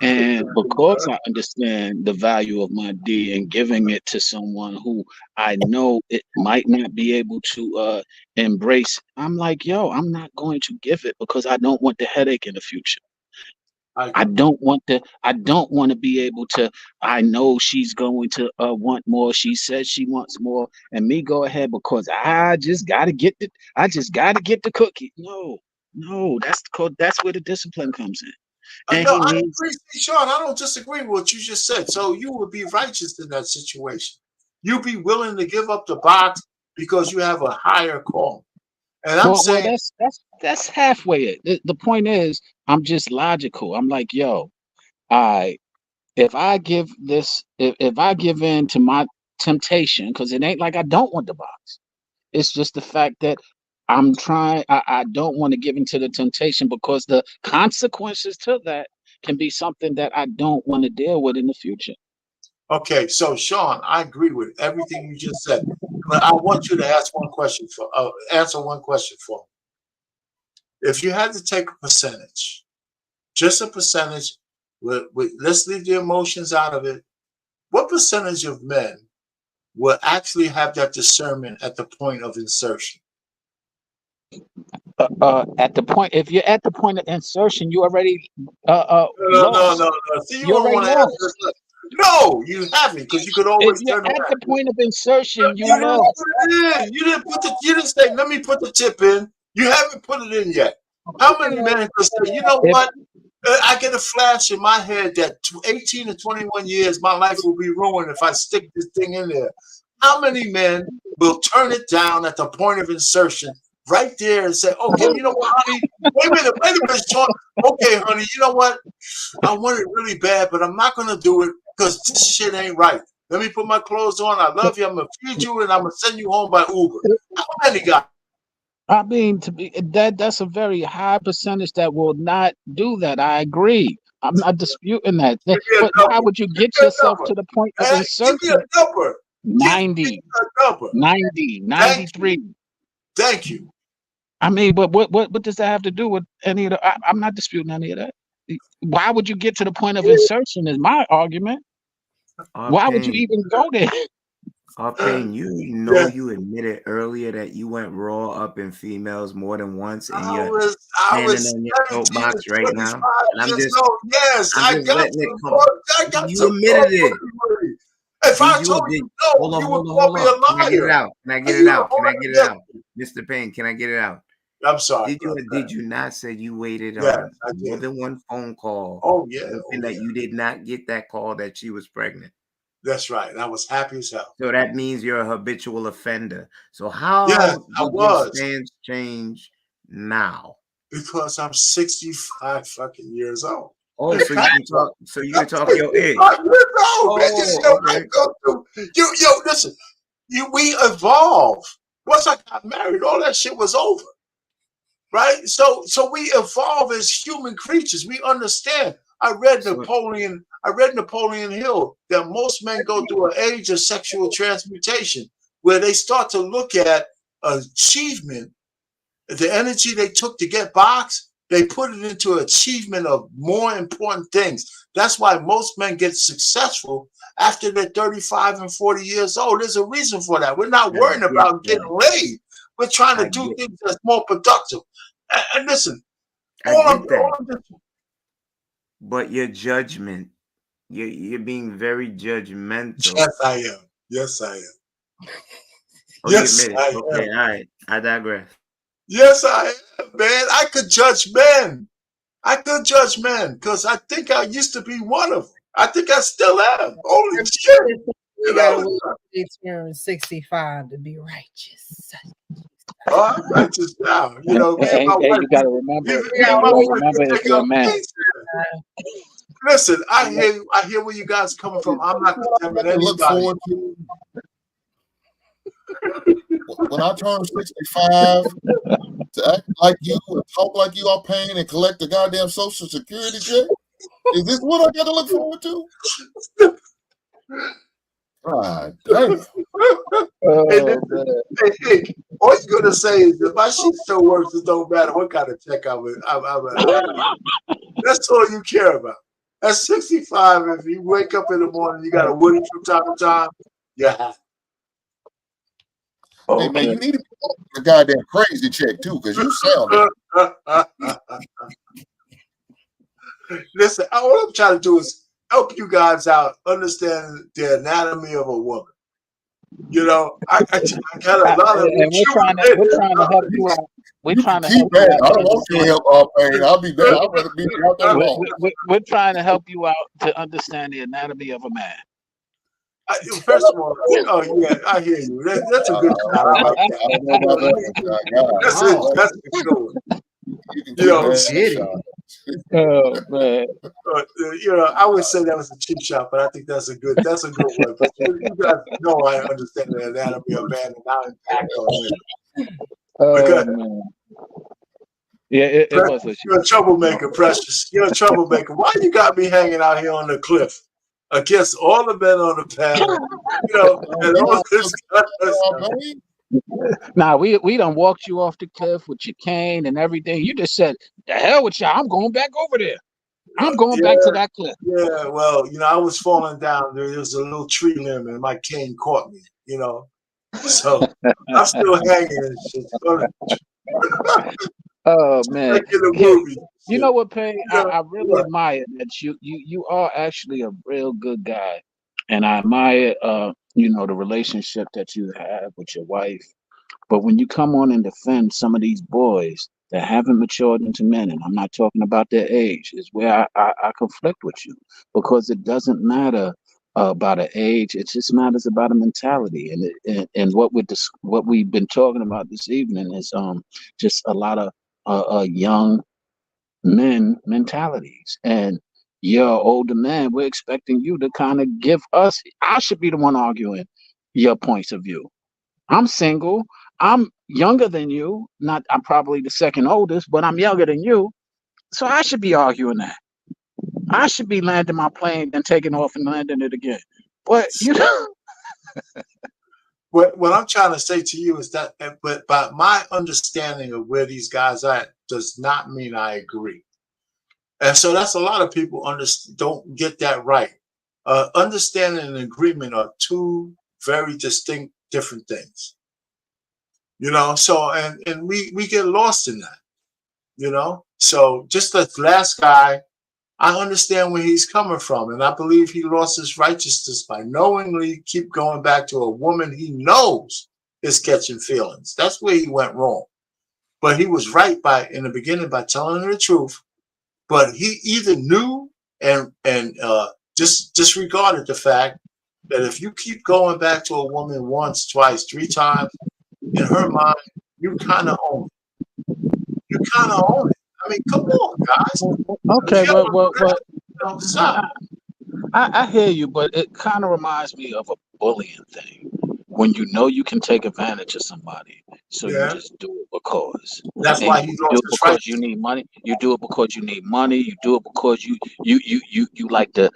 And because I understand the value of my D and giving it to someone who I know it might not be able to embrace, I'm like, yo, I'm not going to give it because I don't want the headache in the future. I don't want to be able to. I know she's going to want more. She says she wants more, and me go ahead because I just gotta get the cookie. No, that's where the discipline comes in. And No, he I needs agree, Sean. I don't disagree with what you just said. So you would be righteous in that situation. You'd be willing to give up the box because you have a higher call. And I'm well, saying, that's halfway it. The point is, I'm just logical. I'm like, yo, I if I give this, if I give in to my temptation, because it ain't like I don't want the box. It's just the fact that I'm trying. I don't want to give into the temptation because the consequences to that can be something that I don't want to deal with in the future. okay, so Sean, I agree with everything you just said. But I want you to answer one question for me. If you had to take a percentage, just a percentage, let's leave the emotions out of it. What percentage of men will actually have that discernment at the point of insertion? At the point, if you're at the point of insertion, you already No. lost. See, you You don't already want to answer lost. this. No, you haven't, because you could If always you're turn at the around. point of insertion, you You didn't lost. put it in. You didn't say, let me put the tip in. You haven't put it in yet. How many men could say, you know If what? I get a flash in my head that 18 to 21 years, my life will be ruined if I stick this thing in there. How many men will turn it down at the point of insertion right there and say, okay, you know what, honey? Wait a minute, Sean. Okay, honey, you know what? I want it really bad, but I'm not going to do it because this shit ain't right. Let me put my clothes on. I love you. I'm going to feed you and I'm going to send you home by Uber. How many guys? I mean, to be that's a very high percentage that will not do that. I agree. I'm not disputing that. Give me But a why number. would you Give get me a yourself number. to the point of Hey, give me a insertion? number. Give me 90, a number. 90, Thank you. 93. Thank you. I mean, but what does that have to do with any of the? I'm not disputing any of that. Why would you get to the point of insertion? Is my argument. Why would you Pain, even go there? Pain, you know Yeah. you admitted earlier that you went raw up in females more than once, and I you're was standing on your 17 to soapbox right now. 25 And I'm years just old. Yes, I'm I just got letting it some come. You some admitted it. money. If I Did you told did you no, hold on, you would hold on, call hold me on. Can a I get it liar. out? Can I get And it you would out? Can hold I it get it against out? me. Mr. Payne, can I get it out? I'm sorry, Did you brother. or did you not say you waited Yes, on I more did. than one phone call, Oh yeah, hoping that you did not get that call that she was pregnant? that's right. And I was happy as hell. So that means you're a habitual offender. So Yes, how I did your was. stance change now? Because I'm 65 fucking years old. Oh, It's so you past can that. talk. So you I'm can talk your age. 65 years old, man. Oh, Your okay. life go through. Listen. We evolve. Once I got married, all that shit was over. Right? So we evolve as human creatures. We understand. So I read Napoleon Hill that most men go through an age of sexual transmutation where they start to look at achievement, the energy they took to get box, they put it into achievement of more important things. That's why most men get successful after they're 35 and 40 years old. There's a reason for that. We're not I worrying get about getting that. laid. We're trying I to do get. things that's more productive. And listen, I get that. all I'm just, But your judgment, you're being very judgmental. yes, I am. Yes, I am. Oh, you Yes, admit it. I Okay, am. all right. I digress. Yes, I am, man. I could judge men. I could judge men because I think I used to be one of them. I think I still am. Holy shit. You gotta wait till they turn 65 to be righteous. Oh, I'm righteous now. You know, me and my And wife, you gotta remember, You me and gotta my wait wife remember can if take you're a out man. things. Listen, I hear where you guys are coming from. I'm not I condemning can look anybody. forward to when I turn 65. to act like you and talk like you are paying and collect the goddamn Social Security check? Is this what I got to look forward to? God damn. And then, hey, all you're gonna say is if my shit still works, it don't matter what kind of check I'm that's all you care about. At 65, if you wake up in the morning, you got a Woody from time to time, yeah. Hey man, you need to be a goddamn crazy check too, because you sound it. Listen, all I'm trying to do is help you guys out understand the anatomy of a woman. You know, I got a lot of and we're trying to help you out. We're You trying can to keep help you that. out I to don't want your understand. help, all pain. I'll be there. I'd rather be out there alone. We're trying to help you out to understand the anatomy of a man. First of all, oh yeah, I hear you. That's a good shot. I like that. I don't know about that one, God. That's for sure. You can You keep know, that shot. Oh man. you know, I would say that was a cheap shot, but I think that's a good one. But you guys know I understand the anatomy of man and how impact on it. Oh man. Yeah, it was a You're a troublemaker, Precious. You're a troublemaker. Why you got me hanging out here on the cliff against all the men on the panel? You know, and all this kind of stuff. Nah, we done walked you off the cliff with your cane and everything. You just said, "The hell with y'all! I'm going back over there. I'm going back to that cliff." Yeah, well, you know, I was falling down. There was a little tree limb, and my cane caught me. You know, so I'm still hanging and shit. Oh man, like in the yeah. movie. You know what, Pay? Yeah, I really admire that you are actually a real good guy, and I admire you know the relationship that you have with your wife. But when you come on and defend some of these boys that haven't matured into men, and I'm not talking about their age, is where I conflict with you because it doesn't matter about an age; it just matters about a mentality. And what we've been talking about this evening is just a lot of young men mentalities. And you're an older man, we're expecting you to kind of give us, I should be the one arguing your points of view. I'm single. I'm younger than you. Not, I'm probably the second oldest, but I'm younger than you. So I should be arguing that. I should be landing my plane and taking off and landing it again. But you know, what I'm trying to say to you is that, but by my understanding of where these guys are at does not mean I agree. And so that's a lot of people don't get that right. Understanding and agreement are two very distinct, different things. You know, so and we get lost in that. You know, so just the last guy, I understand where he's coming from, and I believe he lost his righteousness by knowingly keep going back to a woman he knows is catching feelings. That's where he went wrong. But he was right in the beginning by telling her the truth. But he either knew and just disregarded the fact that if you keep going back to a woman once, twice, three times, in her mind, you kind of own it. You kind of own it. I mean, come on, guys. okay, well, I hear you, but it kind of reminds me of a bullying thing. When you know you can take advantage of somebody, so you just do it because. That's And why you he do lost it his because right. you need money. You do it because you need money. You do it because you like to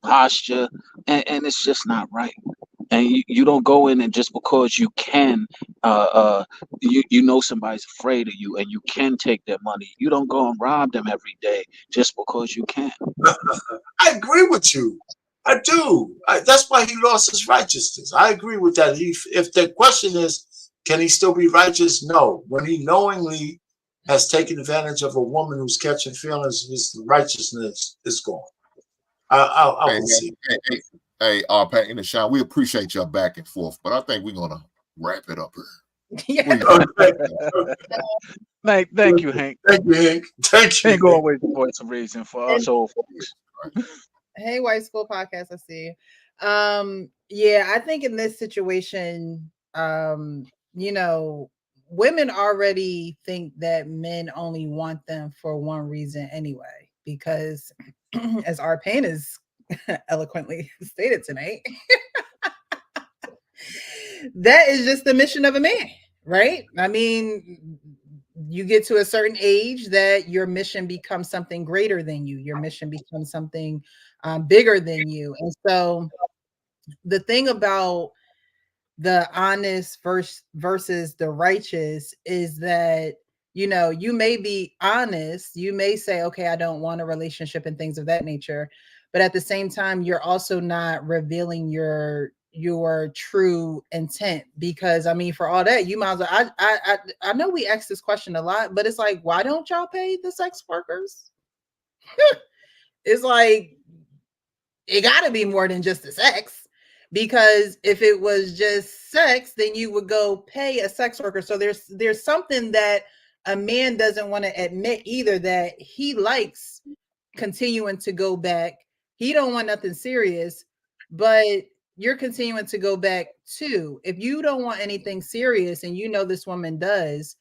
posture, and it's just not right. And you don't go in and just because you can, you know somebody's afraid of you and you can take their money. You don't go and rob them every day just because you can. I agree with you. I do. That's why he lost his righteousness. I agree with that. If the question is, can he still be righteous? No. When he knowingly has taken advantage of a woman who's catching feelings, his righteousness is gone. I Hey, can see. hey, Pat and Sean, we appreciate your back and forth, but I think we're gonna wrap it up here. Thank you, Hank. Thank you, Hank. Thank you. Hank always the voice of reason for us old folks. Hey, White School Podcast, I see. Yeah, I think in this situation, you know, women already think that men only want them for one reason anyway, because as our pain is eloquently stated tonight, that is just the mission of a man, right? I mean, you get to a certain age that your mission becomes something greater than you. Your mission becomes something bigger than you. And so the thing about the honest versus the righteous is that, you know, you may be honest, you may say, okay, I don't want a relationship and things of that nature, but at the same time you're also not revealing your true intent, because I mean, for all that, you might as well, I know we ask this question a lot, but it's like, why don't y'all pay the sex workers? It's like, it got to be more than just the sex, because if it was just sex, then you would go pay a sex worker. So there's something that a man doesn't want to admit either, that he likes continuing to go back. He don't want nothing serious, but you're continuing to go back too. If you don't want anything serious and you know this woman does,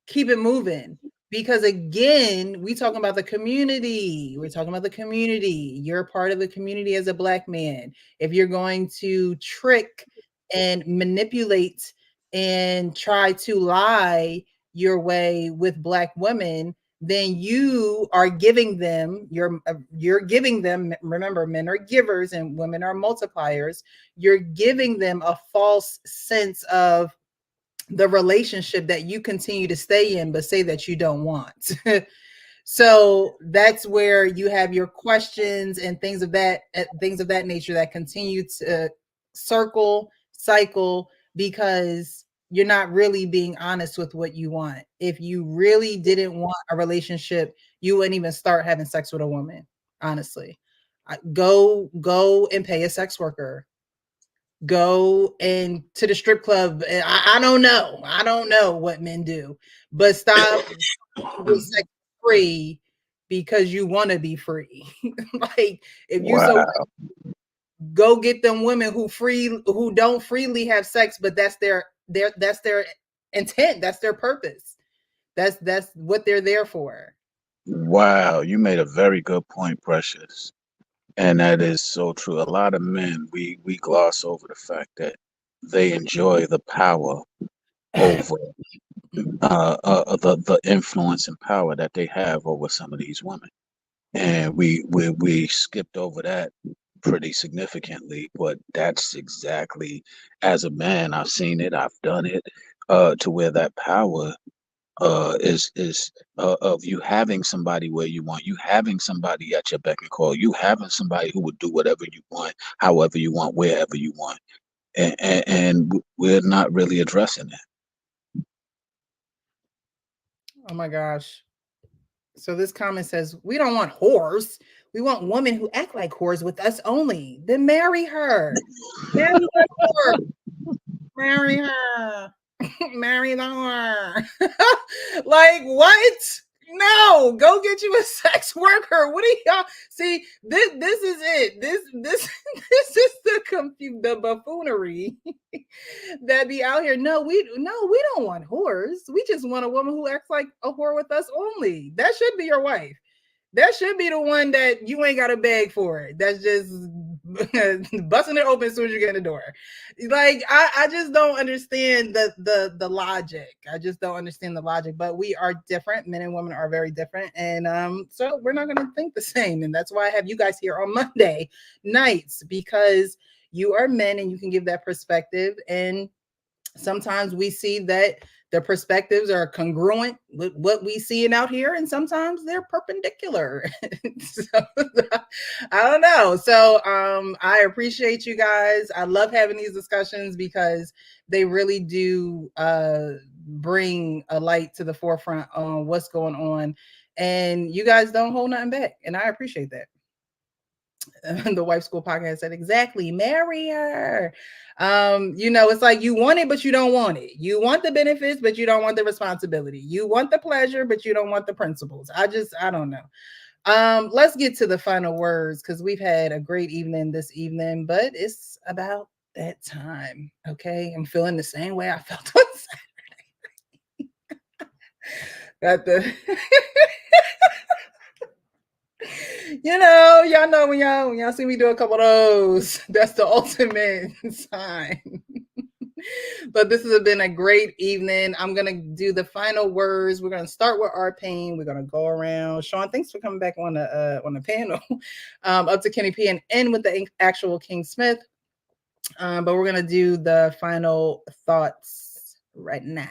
keep it moving. Because again, we talking about the community. We're talking about the community. You're part of the community as a Black man. If you're going to trick and manipulate and try to lie your way with Black women, then you are giving them, you're giving them, remember, men are givers and women are multipliers. You're giving them a false sense of the relationship that you continue to stay in, but say that you don't want. So that's where you have your questions and things of that nature that continue to cycle, because you're not really being honest with what you want. If you really didn't want a relationship, you wouldn't even start having sex with a woman. Honestly, go and pay a sex worker. Go and to the strip club. I don't know. I don't know what men do, but stop get sex free because you want to be free. Like, if you so Wow. go get them women who don't freely have sex, but that's their intent. That's their purpose. That's what they're there for. Wow. You made a very good point, Precious. And that is so true. A lot of men, we gloss over the fact that they enjoy the power over the influence and power that they have over some of these women. And we skipped over that pretty significantly, but that's exactly, as a man, I've seen it, I've done it, to where that power is of you having somebody where you want, you having somebody at your beck and call, you having somebody who would do whatever you want, however you want, wherever you want, and we're not really addressing that. Oh my gosh. So this comment says, we don't want whores. We want women who act like whores with us only. Then marry her. Marry the whore. Marry her. Marry the whore. Like, what? No, go get you a sex worker. What do y'all see? This is it. This this is the buffoonery that be out here. No, we don't want whores. We just want a woman who acts like a whore with us only. That should be your wife. That should be the one that you ain't got to beg for it. That's just busting it open as soon as you get in the door. Like, I just don't understand the logic. I just don't understand the logic. But we are different. Men and women are very different, and so we're not going to think the same. And that's why I have you guys here on Monday nights, because you are men and you can give that perspective. And sometimes we see that the perspectives are congruent with what we seeing out here, and sometimes they're perpendicular. So, I don't know. So I appreciate you guys. I love having these discussions because they really do bring a light to the forefront on what's going on, and you guys don't hold nothing back, and I appreciate that. The Wife School Podcast said, exactly, marry her. You know, it's like you want it, but you don't want it. You want the benefits, but you don't want the responsibility. You want the pleasure, but you don't want the principles. I don't know. Let's get to the final words, because we've had a great evening this evening, but it's about that time. Okay, I'm feeling the same way I felt on Saturday. Got the y'all know when y'all see me do a couple of those, that's the ultimate sign. But this has been a great evening. I'm gonna do the final words. We're gonna start with our pain. We're gonna go around. Sean, thanks for coming back on the panel. Up to Kenny P and end with the actual King Smith. But we're gonna do the final thoughts right now.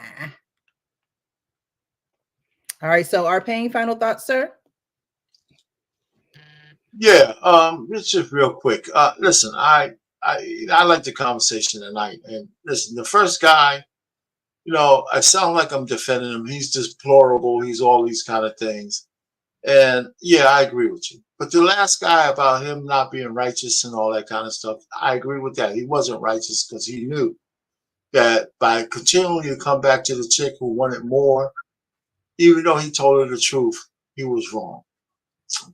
All right. So our pain, final thoughts, sir. Yeah, it's just real quick. Listen, I like the conversation tonight. And listen, the first guy, I sound like I'm defending him. He's deplorable. He's all these kind of things. And yeah, I agree with you. But the last guy about him not being righteous and all that kind of stuff, I agree with that. He wasn't righteous because he knew that by continuing to come back to the chick who wanted more, even though he told her the truth, he was wrong.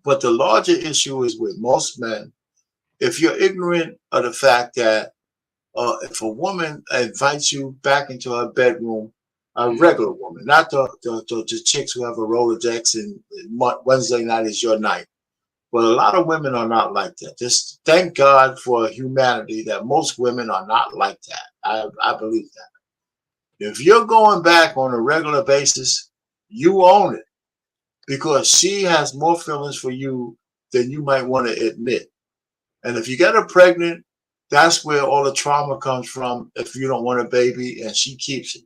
But the larger issue is with most men, if you're ignorant of the fact that if a woman invites you back into her bedroom, a regular woman, not the chicks who have a Rolodex and Wednesday night is your night. But a lot of women are not like that. Just thank God for humanity that most women are not like that. I believe that. If you're going back on a regular basis, you own it because she has more feelings for you than you might want to admit. And if you get her pregnant, that's where all the trauma comes from if you don't want a baby and she keeps it.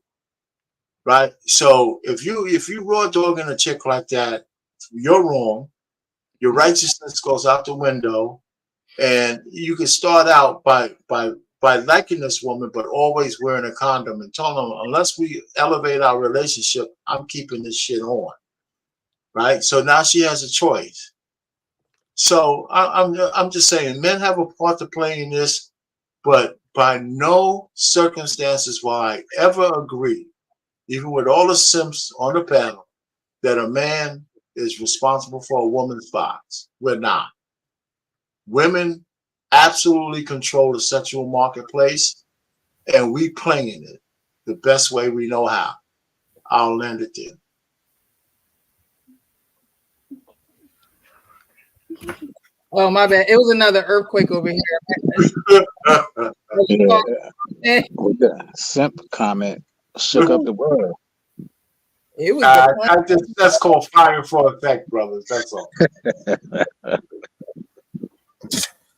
Right? So if you raw dogging a chick like that, you're wrong. Your righteousness goes out the window. And you can start out by liking this woman, but always wearing a condom and telling them, unless we elevate our relationship, I'm keeping this shit on. Right? So now she has a choice. So I'm just saying, men have a part to play in this, but by no circumstances will I ever agree, even with all the simps on the panel, that a man is responsible for a woman's box. We're not. Women absolutely control the sexual marketplace, and we playing it the best way we know how. I'll land it there. Oh, my bad. It was another earthquake over here. Yeah, with the simp comment shook up the world. It was that's called fire for effect, brothers. That's all.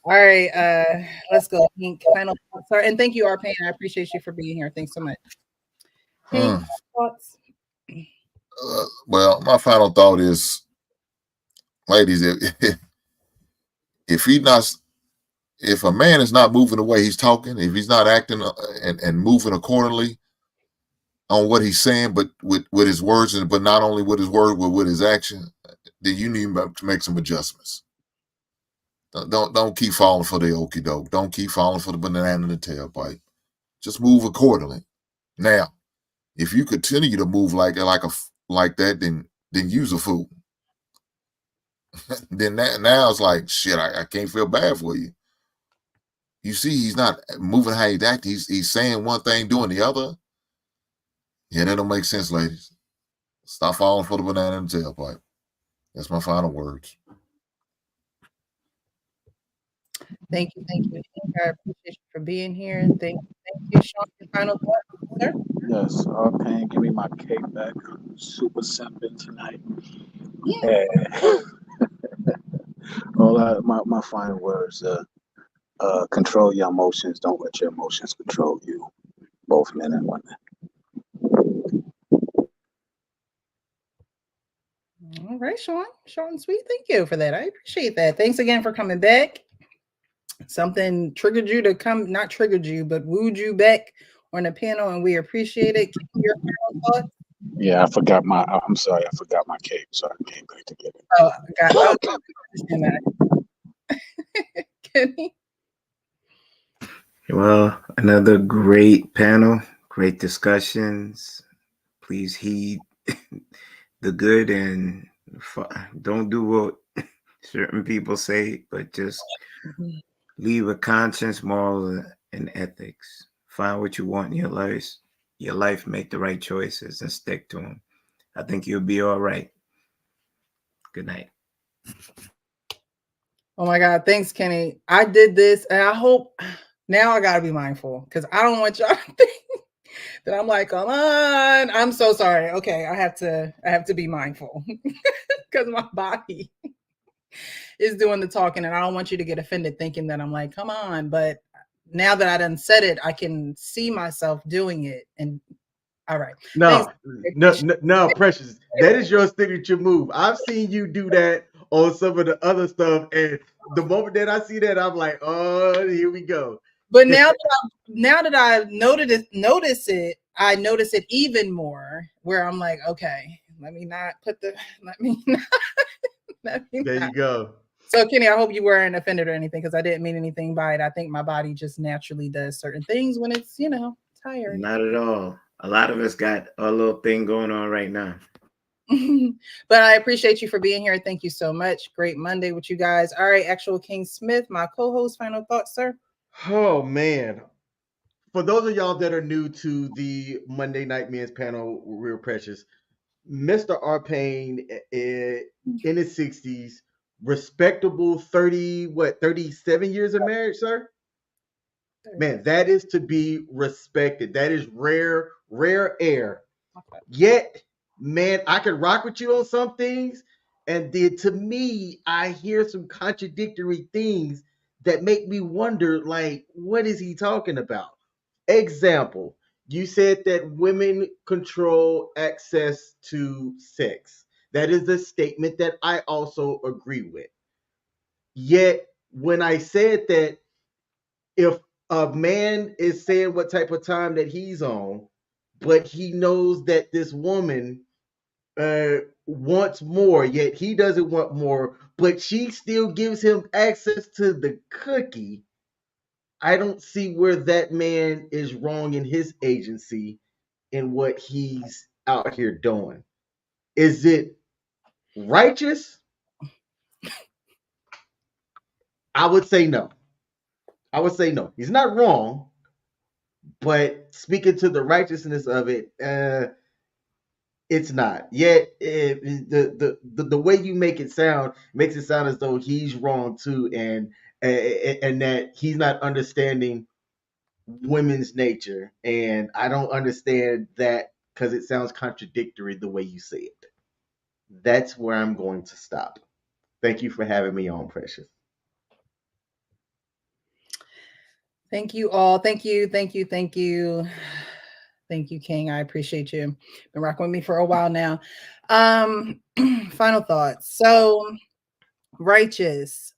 All right, let's go. Pink, final thoughts. Sorry, and thank you, Arpain. I appreciate you for being here. Thanks so much. Pink, thoughts? Well, my final thought is, ladies, if a man is not moving the way he's talking, if he's not acting and moving accordingly on what he's saying, but with his words, but not only with his word, but with his action, then you need to make some adjustments. Don't keep falling for the okie doke. Don't keep falling for the banana in the tailpipe. Just move accordingly. Now, if you continue to move like that, then use a fool. Then now it's like, shit, I can't feel bad for you. You see, he's not moving how he's acting. He's saying one thing, doing the other. Yeah, that don't make sense, ladies. Stop falling for the banana in the tailpipe. That's my final words. Thank you. I appreciate you for being here. Thank you, Sean. Your final thoughts, sir? Yes, Arpain, give me my cake back. I'm super simping tonight. Yeah. My final words, control your emotions. Don't let your emotions control you, both men and women. All right, Sean. Short and sweet. Thank you for that. I appreciate that. Thanks again for coming back. Something triggered you to come, not triggered you, but wooed you back on the panel, and we appreciate it. Your final thoughts? Yeah, I'm sorry, I forgot my cape, so I came back to get it. Oh, God. Kenny? Well, another great panel, great discussions. Please heed the good and don't do what certain people say, but just leave a conscience, moral, and ethics. Find what you want in your life, make the right choices, and stick to them. I think you'll be all right. Good night. Oh my God. Thanks, Kenny. I did this, and I hope now I got to be mindful because I don't want y'all to think Then I'm like, come on. I'm so sorry. Okay, I have to be mindful because my body is doing the talking, and I don't want you to get offended thinking that I'm like, come on. But now that I done said it, I can see myself doing it. And all right. Thanks. No, no, Precious. That is your signature move. I've seen you do that on some of the other stuff, and the moment that I see that, I'm like, oh, here we go. But now that I notice it, I notice it even more. Where I'm like, okay, let me not put the let me not, let me There not. you go. So Kenny, I hope you weren't offended or anything because I didn't mean anything by it. I think my body just naturally does certain things when it's tired. Not at all. A lot of us got a little thing going on right now. But I appreciate you for being here. Thank you so much. Great Monday with you guys. All right, Actual King Smith, my co-host. Final thoughts, sir. Oh man. For those of y'all that are new to the Monday Night Men's panel, Real Precious, Mr. R. Payne in his 60s, respectable 37 years of marriage, sir? Man, that is to be respected. That is rare air. Okay. Yet, man, I can rock with you on some things. And then to me, I hear some contradictory things that make me wonder, like, what is he talking about? Example, you said that women control access to sex. That is a statement that I also agree with. Yet, when I said that, if a man is saying what type of time that he's on, but he knows that this woman wants more, yet he doesn't want more, but she still gives him access to the cookie, I don't see where that man is wrong in his agency in what he's out here doing. Is it righteous? I would say no. I would say no. He's not wrong, but speaking to the righteousness of it, it's not. Yet the way you make it sound makes it sound as though he's wrong too, and that he's not understanding women's nature, and I don't understand that because it sounds contradictory the way you say it. That's where I'm going to stop. Thank you for having me on, Precious. Thank you all. Thank you. Thank you. Thank you. Thank you, King. I appreciate you. Been rocking with me for a while now. Final thoughts. So righteous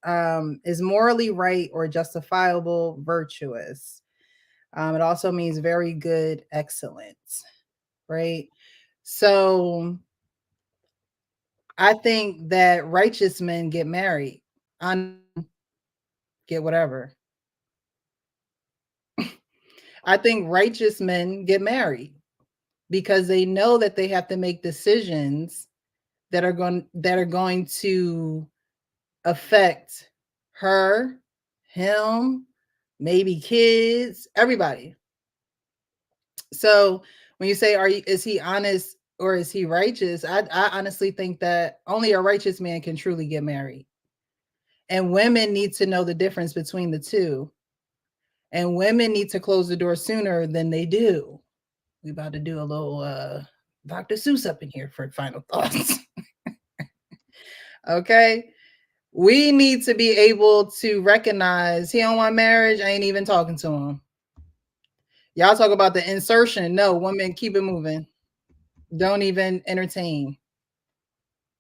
is morally right or justifiable, virtuous. It also means very good, excellent, right? So I think that righteous men get married. I get whatever. I think righteous men get married because they know that they have to make decisions that are going to affect her, him, maybe kids, everybody. So when you say is he honest or is he righteous, I honestly think that only a righteous man can truly get married. And women need to know the difference between the two. And women need to close the door sooner than they do. We about to do a little Dr. Seuss up in here for final thoughts. Okay. We need to be able to recognize he don't want marriage. I ain't even talking to him. Y'all talk about the insertion. No, women, keep it moving. Don't even entertain.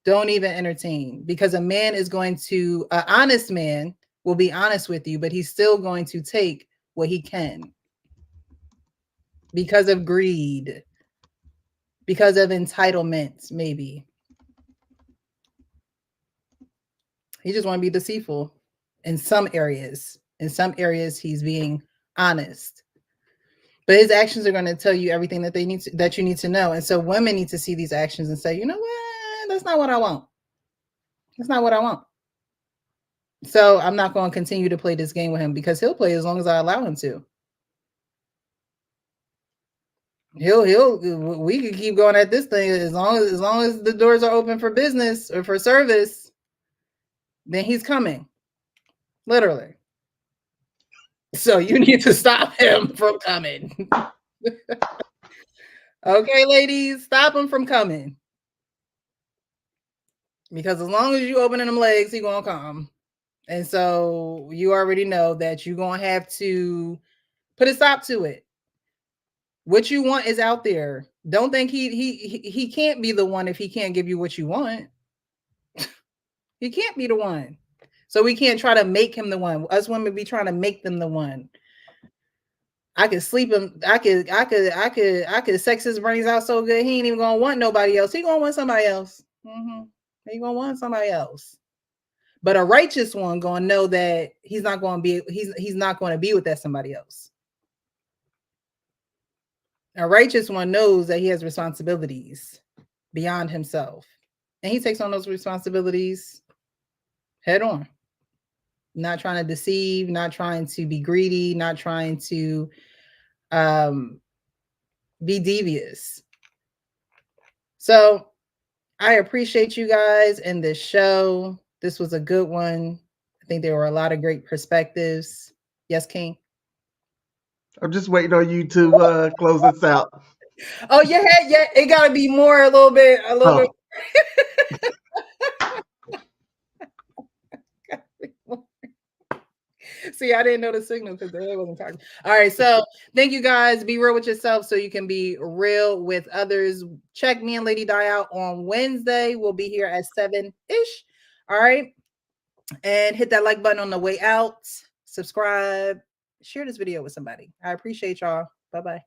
Don't even entertain, because a man is going to, an honest man will be honest with you, but he's still going to take what he can because of greed, because of entitlement, maybe. He just want to be deceitful in some areas. In some areas, he's being honest. But his actions are going to tell you everything that that you need to know. And so women need to see these actions and say, you know what? That's not what I want. That's not what I want. So I'm not going to continue to play this game with him because he'll play as long as I allow him to. We can keep going at this thing as long as the doors are open for business or for service, then he's coming. Literally. So you need to stop him from coming. Okay, ladies, stop him from coming. Because as long as you opening them legs, he gonna come. And so you already know that you're gonna have to put a stop to it. What you want is out there. Don't think he can't be the one if he can't give you what you want. He can't be the one. So we can't try to make him the one. Us women be trying to make them the one. I could sleep him. I could sex his brains out so good he ain't even gonna want nobody else. He gonna want somebody else. He gonna want somebody else. But a righteous one gonna know that he's not gonna be he's not gonna be with that somebody else. A righteous one knows that he has responsibilities beyond himself, and he takes on those responsibilities head on. Not trying to deceive, not trying to be greedy, not trying to be devious. So I appreciate you guys in this show. This was a good one. I think there were a lot of great perspectives. Yes, King. I'm just waiting on you to close us out. Oh, yeah, it gotta be more, a little bit. See, I didn't know the signal because the head wasn't talking. All right, so thank you guys. Be real with yourself so you can be real with others. Check me and Lady Di out on Wednesday. We'll be here at 7-ish. All right, and hit that like button on the way out. Subscribe. Share this video with somebody. I appreciate y'all. Bye-bye.